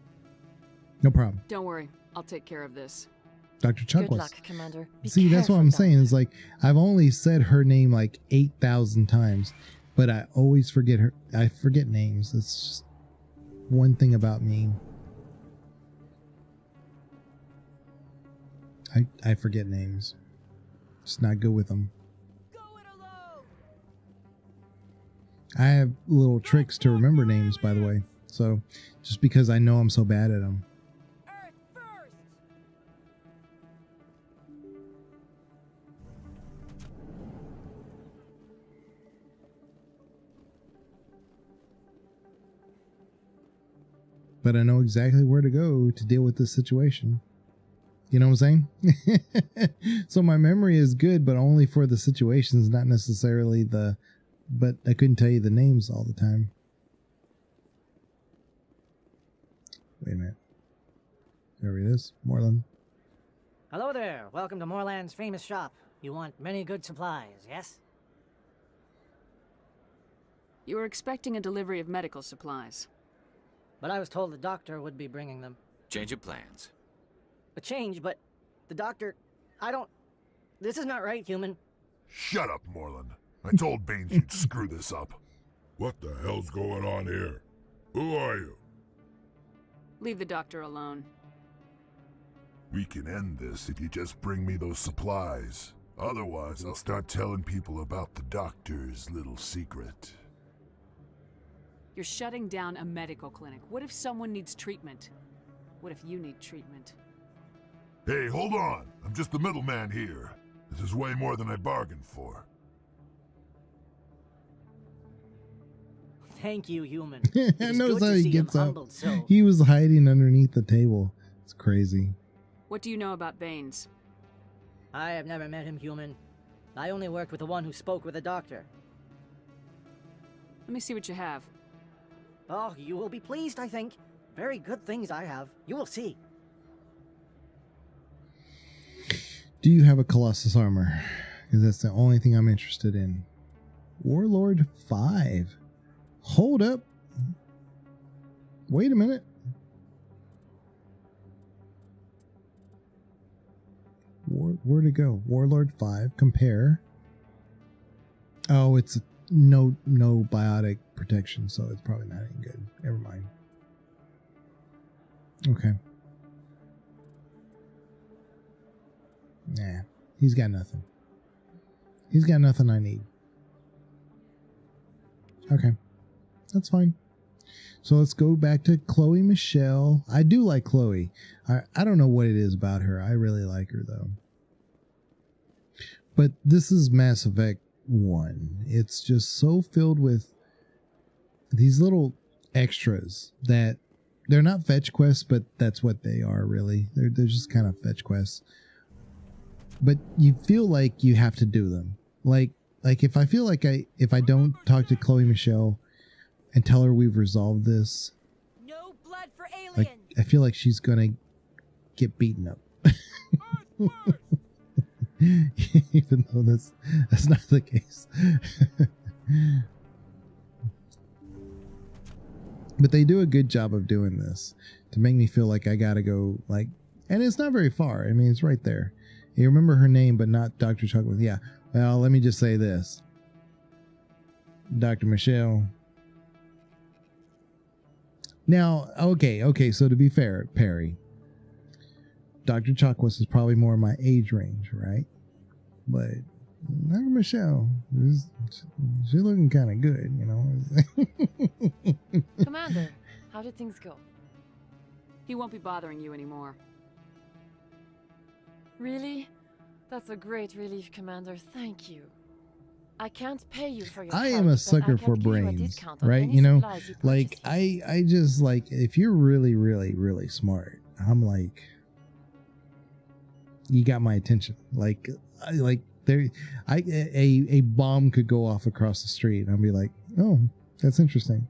S1: No problem.
S4: Don't worry. I'll take care of this.
S1: Dr. Chuckles.
S13: Good luck, Commander. Be
S1: See, that's what
S13: careful
S1: I'm
S13: down
S1: saying. Is like I've only said her name like 8,000 times, but I always forget her. I forget names. It's just one thing about me. I forget names. Just not good with them. I have little tricks to remember names, by the way. So, just because I know I'm so bad at them. But I know exactly where to go to deal with this situation. You know what I'm saying? So my memory is good, but only for the situations, not necessarily the... But I couldn't tell you the names all the time. Wait a minute. There it is. Morlan.
S14: Hello there. Welcome to Morlan's famous shop. You want many good supplies, yes?
S4: You were expecting a delivery of medical supplies.
S14: But I was told the doctor would be bringing them.
S21: Change of plans.
S14: A change, but the doctor... I don't... This is not right, human.
S6: Shut up, Morlan. I told Baines you'd screw this up. What the hell's going on here? Who are you?
S4: Leave the doctor alone.
S6: We can end this if you just bring me those supplies. Otherwise, I'll start telling people about the doctor's little secret.
S4: You're shutting down a medical clinic. What if someone needs treatment? What if you need treatment?
S6: Hey, hold on. I'm just the middleman here. This is way more than I bargained for.
S14: Thank you, human.
S1: I know how he gets up.
S14: Humbled, so.
S1: He was hiding underneath the table. It's crazy.
S4: What do you know about Baines?
S14: I have never met him, human. I only worked with the one who spoke with the doctor.
S4: Let me see what you have.
S14: Oh, you will be pleased, I think. Very good things I have. You will see.
S1: Do you have a Colossus armor? Because that's the only thing I'm interested in. Warlord 5. Hold up. Wait a minute. Where'd it go? Warlord 5. Compare. Oh, it's no biotic protection, so it's probably not any good. Never mind. Okay. Nah, he's got nothing. He's got nothing I need. Okay, that's fine. So let's go back to Chloe Michelle. I do like Chloe. I don't know what it is about her. I really like her, though. But this is Mass Effect 1. It's just so filled with these little extras that they're not fetch quests, but that's what they are, really. They're just kind of fetch quests. But you feel like you have to do them. Like if I feel like if I don't talk to Chloe Michelle and tell her we've resolved this,
S13: no blood for aliens.
S1: like I feel like she's gonna get beaten up. Even though that's not the case. But they do a good job of doing this to make me feel like I gotta go, like, and it's not very far. I mean, it's right there. You remember her name, but not Dr. Chuckles. Yeah. Well, let me just say this. Dr. Michelle. Now, okay, so to be fair, Perry, Dr. Chakwas is probably more in my age range, right? But Dr. Michelle, she's looking kind of good, you know?
S13: Commander, how did things go?
S4: He won't be bothering you anymore.
S13: Really? That's a great relief, Commander. Thank you. I can't pay you for your
S1: I
S13: help,
S1: am a
S13: but
S1: sucker
S13: I
S1: for
S13: can give you a
S1: brains,
S13: discount on
S1: right?
S13: any
S1: You know,
S13: supplies you
S1: like
S13: purchase.
S1: I just like, if you're really, really, really smart, I'm like, you got my attention. Like there, a bomb could go off across the street, and I'll be like, oh, that's interesting.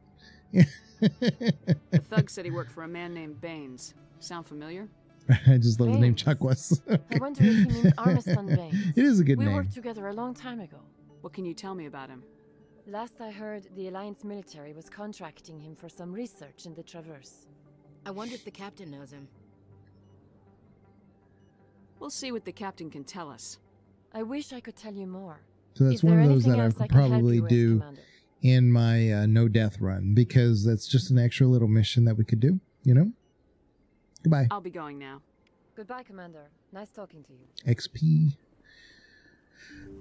S4: The thug said he worked for a man named Baines. Sound familiar?
S1: I just love the name Chakwas.
S13: I wonder if he means Armiston Baines.
S1: It is a good
S13: we
S1: name.
S13: worked together a long time ago.
S4: What can you tell me about him?
S13: Last I heard, the Alliance military was contracting him for some research in the Traverse.
S2: I wonder if the captain knows him.
S4: We'll see what the captain can tell us.
S13: I wish I could tell you more.
S1: So that's
S13: Is
S1: one
S13: there
S1: of those
S13: anything
S1: that I
S13: else
S1: could
S13: can help
S1: probably
S13: you with,
S1: do
S13: Commander?
S1: in my no death run, because that's just an extra little mission that we could do, you know? Goodbye.
S4: I'll be going now.
S13: Goodbye, Commander. Nice talking to you.
S1: XP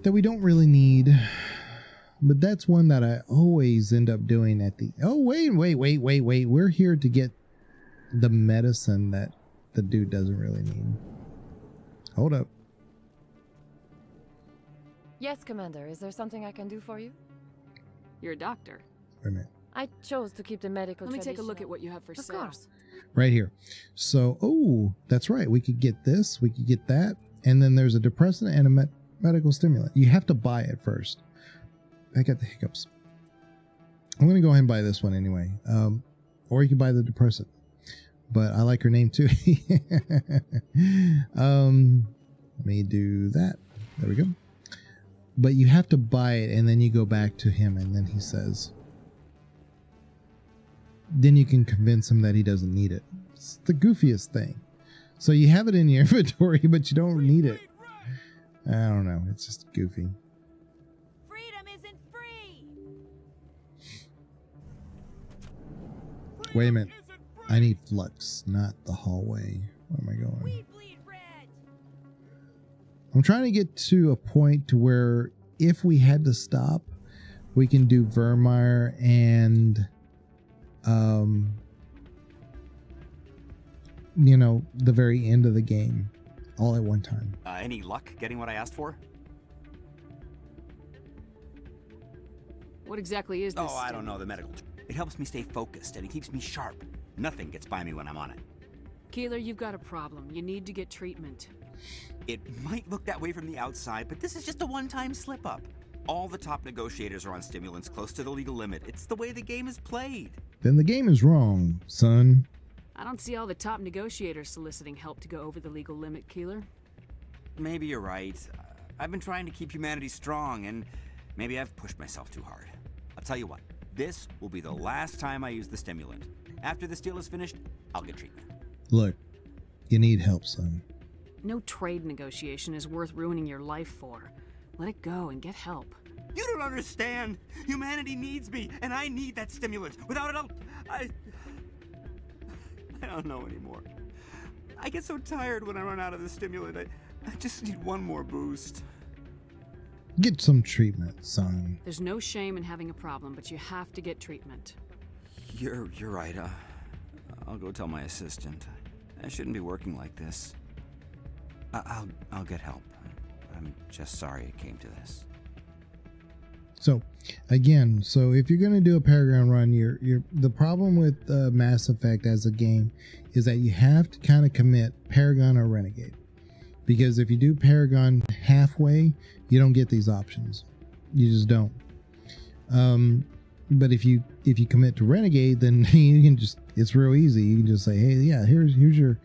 S1: that we don't really need, but that's one that I always end up doing at the wait, we're here to get the medicine that the dude doesn't really need. Hold up.
S13: Yes, Commander. Is there something I can do for you?
S4: You're a doctor.
S1: Wait a minute.
S13: I chose to keep the medical
S4: Let me take a look
S13: tradition
S4: at what you have for
S13: Of
S4: sale.
S13: course.
S1: Right here. So, oh, that's right. We could get this. We could get that. And then there's a depressant and a medical stimulant. You have to buy it first. I got the hiccups. I'm going to go ahead and buy this one anyway. Or you can buy the depressant. But I like her name too. Let me do that. There we go. But you have to buy it, and then you go back to him, and then he says... Then you can convince him that he doesn't need it. It's the goofiest thing. So you have it in your inventory, but you don't need it. I don't know. It's just goofy.
S18: Freedom isn't free.
S1: Wait a minute. I need flux, not the hallway. Where am I going? I'm trying to get to a point to where if we had to stop, we can do Vermeer and you know, the very end of the game all at one time.
S5: Any luck getting what I asked for?
S4: What exactly is this?
S5: Oh, I don't know, the medical. It helps me stay focused and it keeps me sharp. Nothing gets by me when I'm on it.
S4: Keeler, you've got a problem. You need to get treatment.
S5: It might look that way from the outside, but this is just a one-time slip-up. All the top negotiators are on stimulants close to the legal limit. It's the way the game is played.
S1: Then the game is wrong, son.
S4: I don't see all the top negotiators soliciting help to go over the legal limit, Keeler.
S5: Maybe you're right. I've been trying to keep humanity strong, and maybe I've pushed myself too hard. I'll tell you what, this will be the last time I use the stimulant. After this deal is finished, I'll get treatment.
S1: Look, you need help, son.
S4: No trade negotiation is worth ruining your life for. Let it go and get help.
S5: You don't understand. Humanity needs me, and I need that stimulant. Without it, I don't know anymore. I get so tired when I run out of the stimulant. I just need one more boost.
S1: Get some treatment, son.
S4: There's no shame in having a problem, but you have to get treatment.
S5: You're right. I'll go tell my assistant. I shouldn't be working like this. I'll get help. I'm just sorry it came to this.
S1: So, again, if you're going to do a Paragon run, the problem with Mass Effect as a game is that you have to kind of commit Paragon or Renegade. Because if you do Paragon halfway, you don't get these options. You just don't. But if you commit to Renegade, then you can just, it's real easy. You can just say, hey, yeah, here's your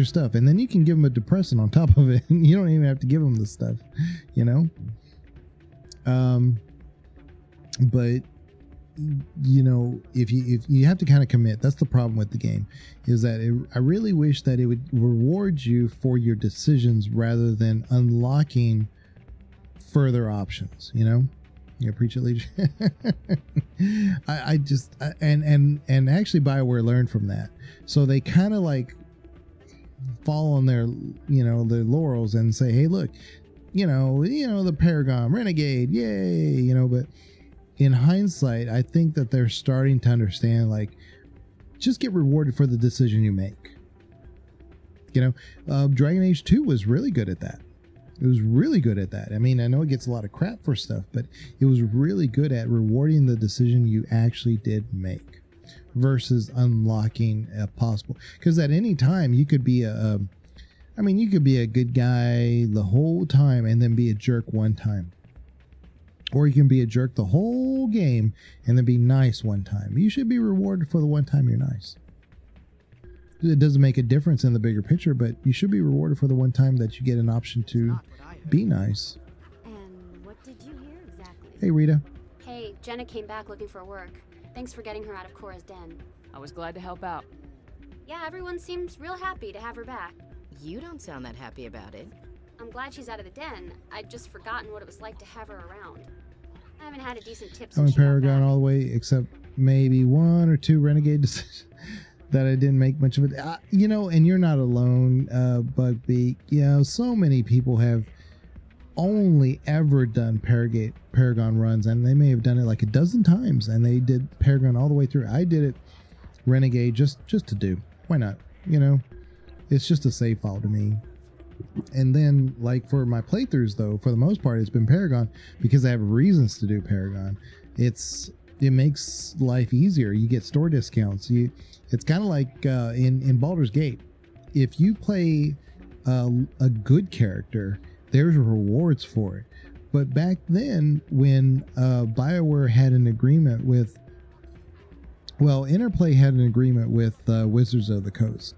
S1: stuff. And then you can give them a depressant on top of it. You don't even have to give them the stuff, you know? But you know, if you have to kind of commit, that's the problem with the game, is that I really wish that it would reward you for your decisions rather than unlocking further options, you know? Yeah, preach it, leadership. And actually BioWare learned from that. So they kind of like fall on their, their laurels and say, hey, look, the Paragon Renegade, yay, but in hindsight, I think that they're starting to understand, like, just get rewarded for the decision you make. Dragon Age 2 was really good at that. It was really good at that. I mean, I know it gets a lot of crap for stuff, but it was really good at rewarding the decision you actually did make versus unlocking a possible. Because at any time you could be you could be a good guy the whole time and then be a jerk one time. Or you can be a jerk the whole game and then be nice one time. You should be rewarded for the one time you're nice. It doesn't make a difference in the bigger picture, but you should be rewarded for the one time that you get an option to be nice.
S16: And what did you hear exactly?
S1: Hey, Rita.
S16: Hey, Jenna came back looking for work. Thanks for getting her out of Cora's den.
S4: I was glad to help out.
S16: Yeah, everyone seems real happy to have her back.
S2: You don't sound that happy about it.
S16: I'm glad she's out of the den. I'd just forgotten what it was like to have her around. I haven't had a decent tip
S1: I'm
S16: since
S1: in
S16: she got
S1: Paragon
S16: back.
S1: all the way, except maybe 1 or 2 Renegade decisions that I didn't make much of it. And you're not alone, Bugbeak. So many people have only ever done Paragon runs, and they may have done it like a dozen times, and they did Paragon all the way through. I did it Renegade just to do. Why not? It's just a save file to me. And then, like, for my playthroughs, though, for the most part, it's been Paragon because I have reasons to do Paragon. It makes life easier. You get store discounts. It's kind of like in Baldur's Gate. If you play a good character, there's rewards for it. But back then, when BioWare had an agreement with, Interplay had an agreement with Wizards of the Coast.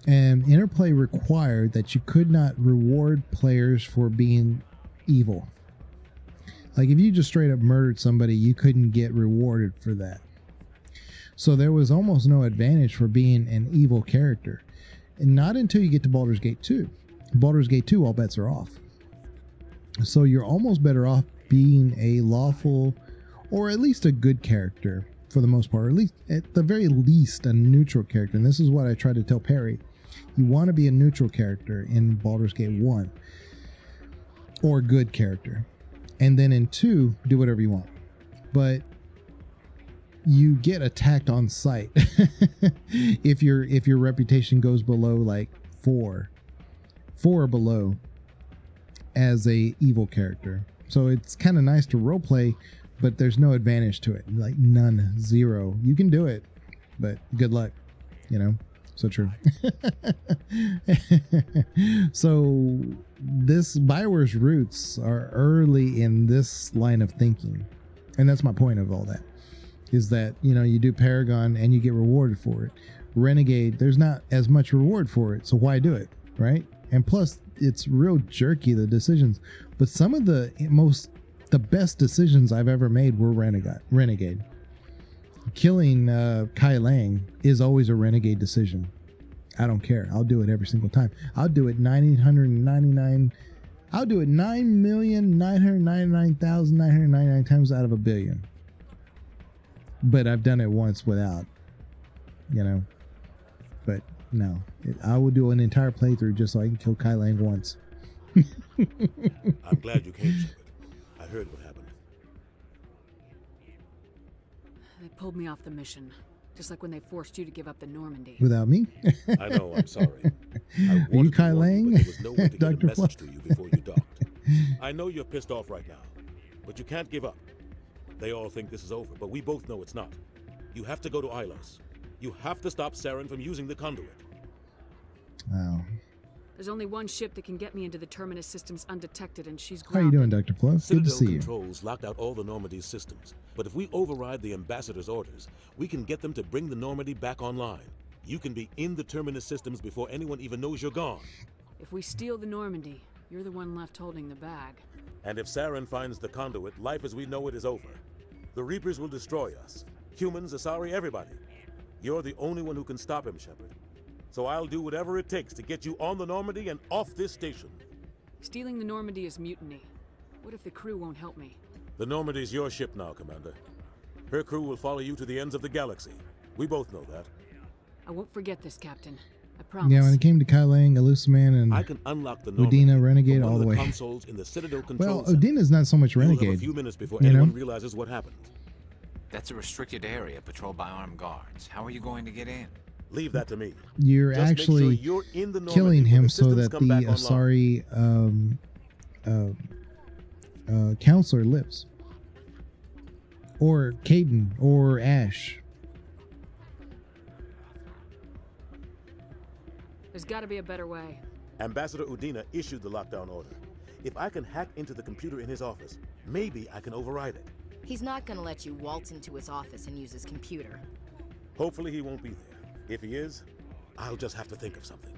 S1: And Interplay required that you could not reward players for being evil. Like, if you just straight up murdered somebody, you couldn't get rewarded for that. So there was almost no advantage for being an evil character. And not until you get to Baldur's Gate 2. Baldur's Gate 2, all bets are off. So you're almost better off being a lawful, or at least a good character for the most part, or at least, at the very least, a neutral character. And this is what I try to tell Perry. You want to be a neutral character in Baldur's Gate 1, or a good character. And then in 2, do whatever you want. But you get attacked on sight if your reputation goes below like 4 or below as a evil character. So it's kind of nice to roleplay, but there's no advantage to it. Like, none, 0. You can do it, but good luck, So true. So this BioWare's roots are early in this line of thinking. And that's my point of all that. Is that, you do Paragon and you get rewarded for it. Renegade, there's not as much reward for it, so why do it, right? And plus, it's real jerky, the decisions. But some of the best decisions I've ever made were Renegade. Killing Kai Lang is always a Renegade decision. I don't care. I'll do it every single time. I'll do it 9,999,999 times out of a billion. But I've done it once without, But no, I will do an entire playthrough just so I can kill Kai Lang once.
S17: I'm glad you came, Shepard. I heard what happened.
S4: They pulled me off the mission, just like when they forced you to give up the Normandy.
S1: Without me?
S17: I know, I'm sorry.
S1: Are you Kai Lang?
S17: There was no way to get a
S1: Dr.
S17: message
S1: Fluff.
S17: to you before you docked. I know you're pissed off right now, but you can't give up. They all think this is over, but we both know it's not. You have to go to Ilos. You have to stop Saren from using the conduit.
S1: Wow.
S4: There's only one ship that can get me into the Terminus systems undetected, and she's
S1: How
S4: grounded.
S1: you doing, Dr. Fluff? Good to
S17: Citadel
S1: see you.
S17: controls locked out all the Normandy's systems, but if we override the ambassador's orders, we can get them to bring the Normandy back online. You can be in the Terminus systems before anyone even knows you're gone.
S4: If we steal the Normandy, you're the one left holding the bag.
S17: And if Saren finds the conduit, life as we know it is over. The Reapers will destroy us. Humans, Asari, everybody. You're the only one who can stop him, Shepard. So I'll do whatever it takes to get you on the Normandy and off this station.
S4: Stealing the Normandy is mutiny. What if the crew won't help me?
S17: The Normandy's your ship now, Commander. Her crew will follow you to the ends of the galaxy. We both know that.
S4: I won't forget this, Captain. I promise.
S1: Yeah, when it came to Kai Lang, Illusiman, and
S17: I can unlock the
S1: Udina, Renegade,
S17: from
S1: all
S17: one
S1: the
S17: of
S1: way.
S17: consoles in the Citadel control
S1: Well,
S17: center.
S1: Udina's not so much
S17: You'll have
S1: Renegade.
S17: a few minutes before
S1: you know?
S17: anyone realizes what happened.
S21: That's a restricted area patrolled by armed guards. How are you going to get in?
S17: Leave that to me.
S1: You're
S17: Just make sure
S1: actually
S17: you're in the Normandy
S1: killing
S17: when
S1: him
S17: the
S1: so
S17: systems
S1: that
S17: come
S1: the
S17: back online.
S1: Asari counselor lives. Or Caden, or Ash.
S4: There's got to be a better way.
S17: Ambassador Udina issued the lockdown order. If I can hack into the computer in his office, maybe I can override it.
S2: He's not gonna let you waltz into his office and use his computer.
S17: Hopefully he won't be there. If he is, I'll just have to think of something.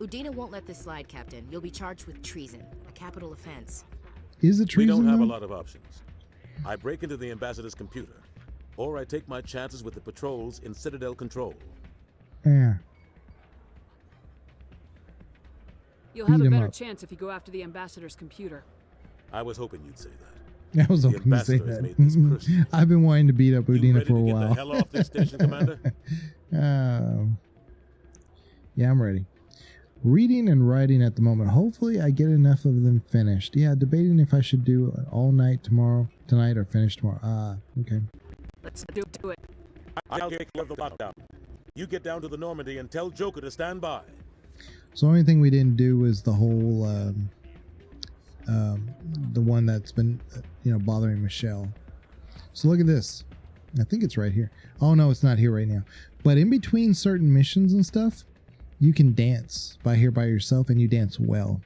S2: Udina won't let this slide, Captain. You'll be charged with treason, a capital offense.
S1: Is it treason?
S17: We don't have a
S1: though?
S17: lot of options. I break into the ambassador's computer, or I take my chances with the patrols in Citadel control.
S1: Yeah.
S4: You'll have
S1: Beat
S4: a
S1: him
S4: better
S1: up.
S4: chance if you go after the ambassador's computer.
S17: I was hoping you'd say that.
S1: I was
S17: The
S1: hoping to say
S17: ambassador has
S1: that.
S17: made this personal.
S1: I've been wanting to beat up Udina
S17: ready
S1: for a
S17: to get
S1: while.
S17: the hell off this station, Commander?
S1: Yeah, I'm ready. Reading and writing at the moment. Hopefully I get enough of them finished. Yeah, debating if I should do it all night tonight or finish tomorrow. Okay.
S4: Let's do it.
S17: I'll take care of the lockdown. You get down to the Normandy and tell Joker to stand by.
S1: So the only thing we didn't do was the whole the one that's been bothering Michelle. So look at this. I think it's right here. Oh no, it's not here right now. But in between certain missions and stuff, you can dance by yourself, and you dance well.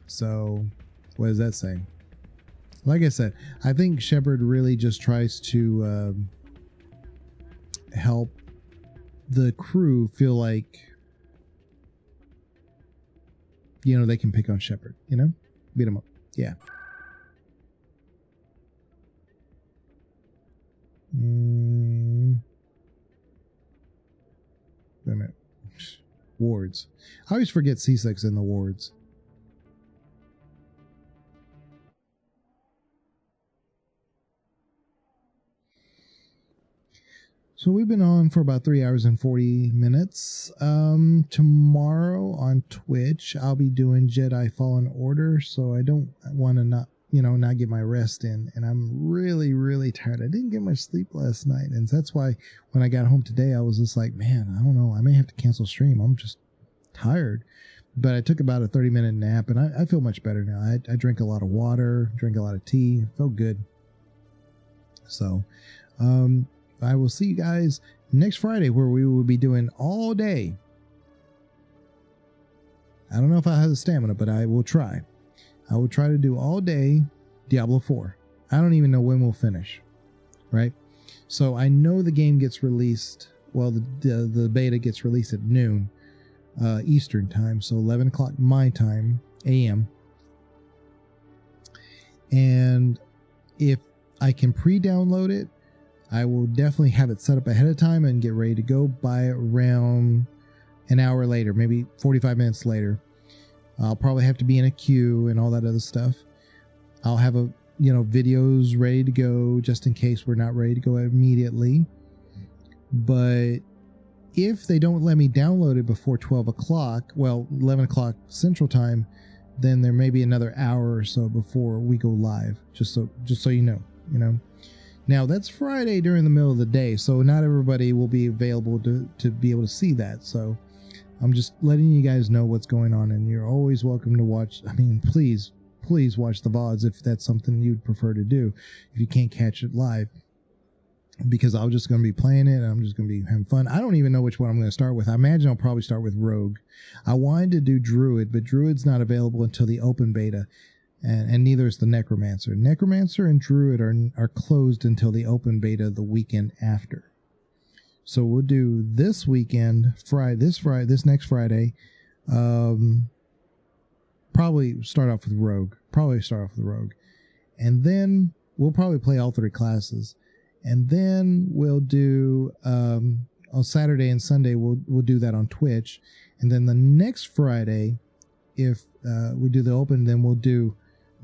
S1: So what does that say? Like I said, I think Shepard really just tries to help the crew feel like they can pick on Shepard, beat him up. Yeah. Wait a minute. Wards. I always forget C6 in the wards. So we've been on for about 3 hours and 40 minutes. Tomorrow on Twitch, I'll be doing Jedi Fallen Order, so I don't want to not get my rest in. And I'm really, really tired. I didn't get much sleep last night, and that's why when I got home today, I was just like, man, I don't know. I may have to cancel stream. I'm just tired. But I took about a 30-minute nap, and I feel much better now. I drink a lot of water, drink a lot of tea. It felt good. So, I will see you guys next Friday, where we will be doing all day. I don't know if I have the stamina, but I will try. I will try to do all day Diablo 4. I don't even know when we'll finish. Right? So I know the game gets released. Well, the beta gets released at noon Eastern time. So 11 o'clock my time, AM. And if I can pre-download it, I will definitely have it set up ahead of time and get ready to go by around an hour later, maybe 45 minutes later. I'll probably have to be in a queue and all that other stuff. I'll have videos ready to go just in case we're not ready to go immediately. But if they don't let me download it before 12 o'clock, well, 11 o'clock Central Time, then there may be another hour or so before we go live. Just so you know. Now, that's Friday during the middle of the day, so not everybody will be available to be able to see that. So I'm just letting you guys know what's going on, and you're always welcome to watch. I mean, please watch the VODs if that's something you'd prefer to do, if you can't catch it live, because I'm just going to be playing it, and I'm just going to be having fun. I don't even know which one I'm going to start with. I imagine I'll probably start with Rogue. I wanted to do Druid, but Druid's not available until the open beta. And neither is the Necromancer. Necromancer and Druid are closed until the open beta the weekend after. So we'll do this weekend, this next Friday. Probably start off with Rogue. And then we'll probably play all 3 classes. And then we'll do on Saturday and Sunday we'll do that on Twitch. And then the next Friday, if we do the open, then we'll do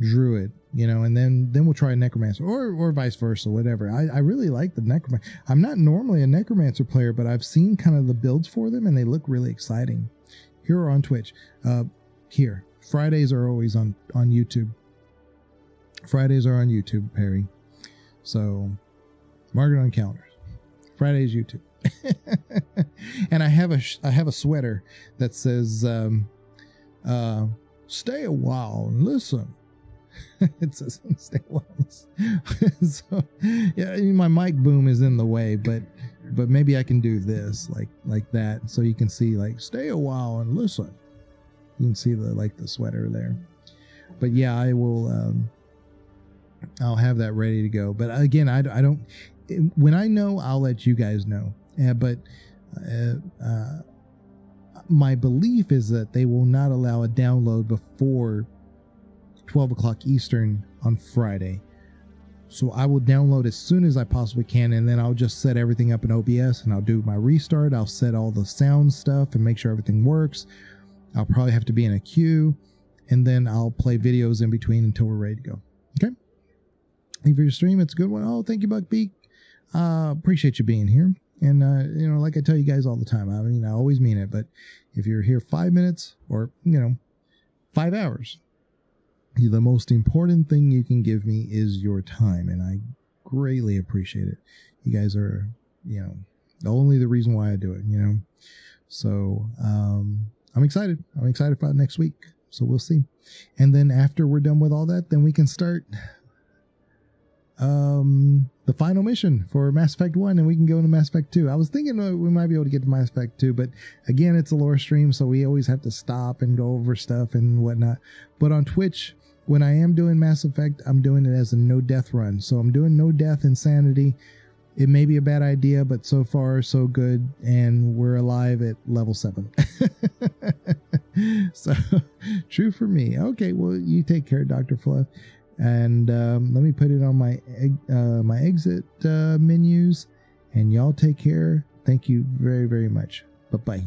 S1: Druid. you know, and then we'll try a necromancer, or vice versa, whatever. I really like the necromancer. I'm not normally a necromancer player, but I've seen kind of the builds for them, and they look really exciting. Here or on Twitch. Here, Fridays are always on YouTube. Fridays are on YouTube, Perry. So mark it on calendars. Fridays YouTube. And I have a sweater that says stay a while and listen. It says stay a while. So yeah, my mic boom is in the way, but maybe I can do this like that, so you can see like stay a while and listen. You can see the sweater there. But yeah, I will. I'll have that ready to go. But again, I don't. When I know, I'll let you guys know. But my belief is that they will not allow a download before 12 o'clock Eastern on Friday. So I will download as soon as I possibly can, and then I'll just set everything up in OBS, and I'll do my restart. I'll set all the sound stuff and make sure everything works. I'll probably have to be in a queue, and then I'll play videos in between until we're ready to go. Okay? Thank you for your stream. It's a good one. Oh, thank you, Buckbeak. Appreciate you being here. And, you know, like I tell you guys all the time, I mean, I always mean it, but if you're here 5 minutes or, 5 hours, the most important thing you can give me is your time. And I greatly appreciate it. You guys are, only the reason why I do it, So, I'm excited. I'm excited about next week. So we'll see. And then after we're done with all that, then we can start the final mission for Mass Effect 1, and we can go into Mass Effect 2. I was thinking we might be able to get to Mass Effect 2, but again, it's a lore stream, so we always have to stop and go over stuff and whatnot. But on Twitch, when I am doing Mass Effect, I'm doing it as a no death run. So I'm doing no death insanity. It may be a bad idea, but so far so good, and we're alive at level 7. So true for me. Okay, well, you take care, Dr. Fluff. And let me put it on my my exit menus, and y'all take care. Thank you very, very much. Bye-bye.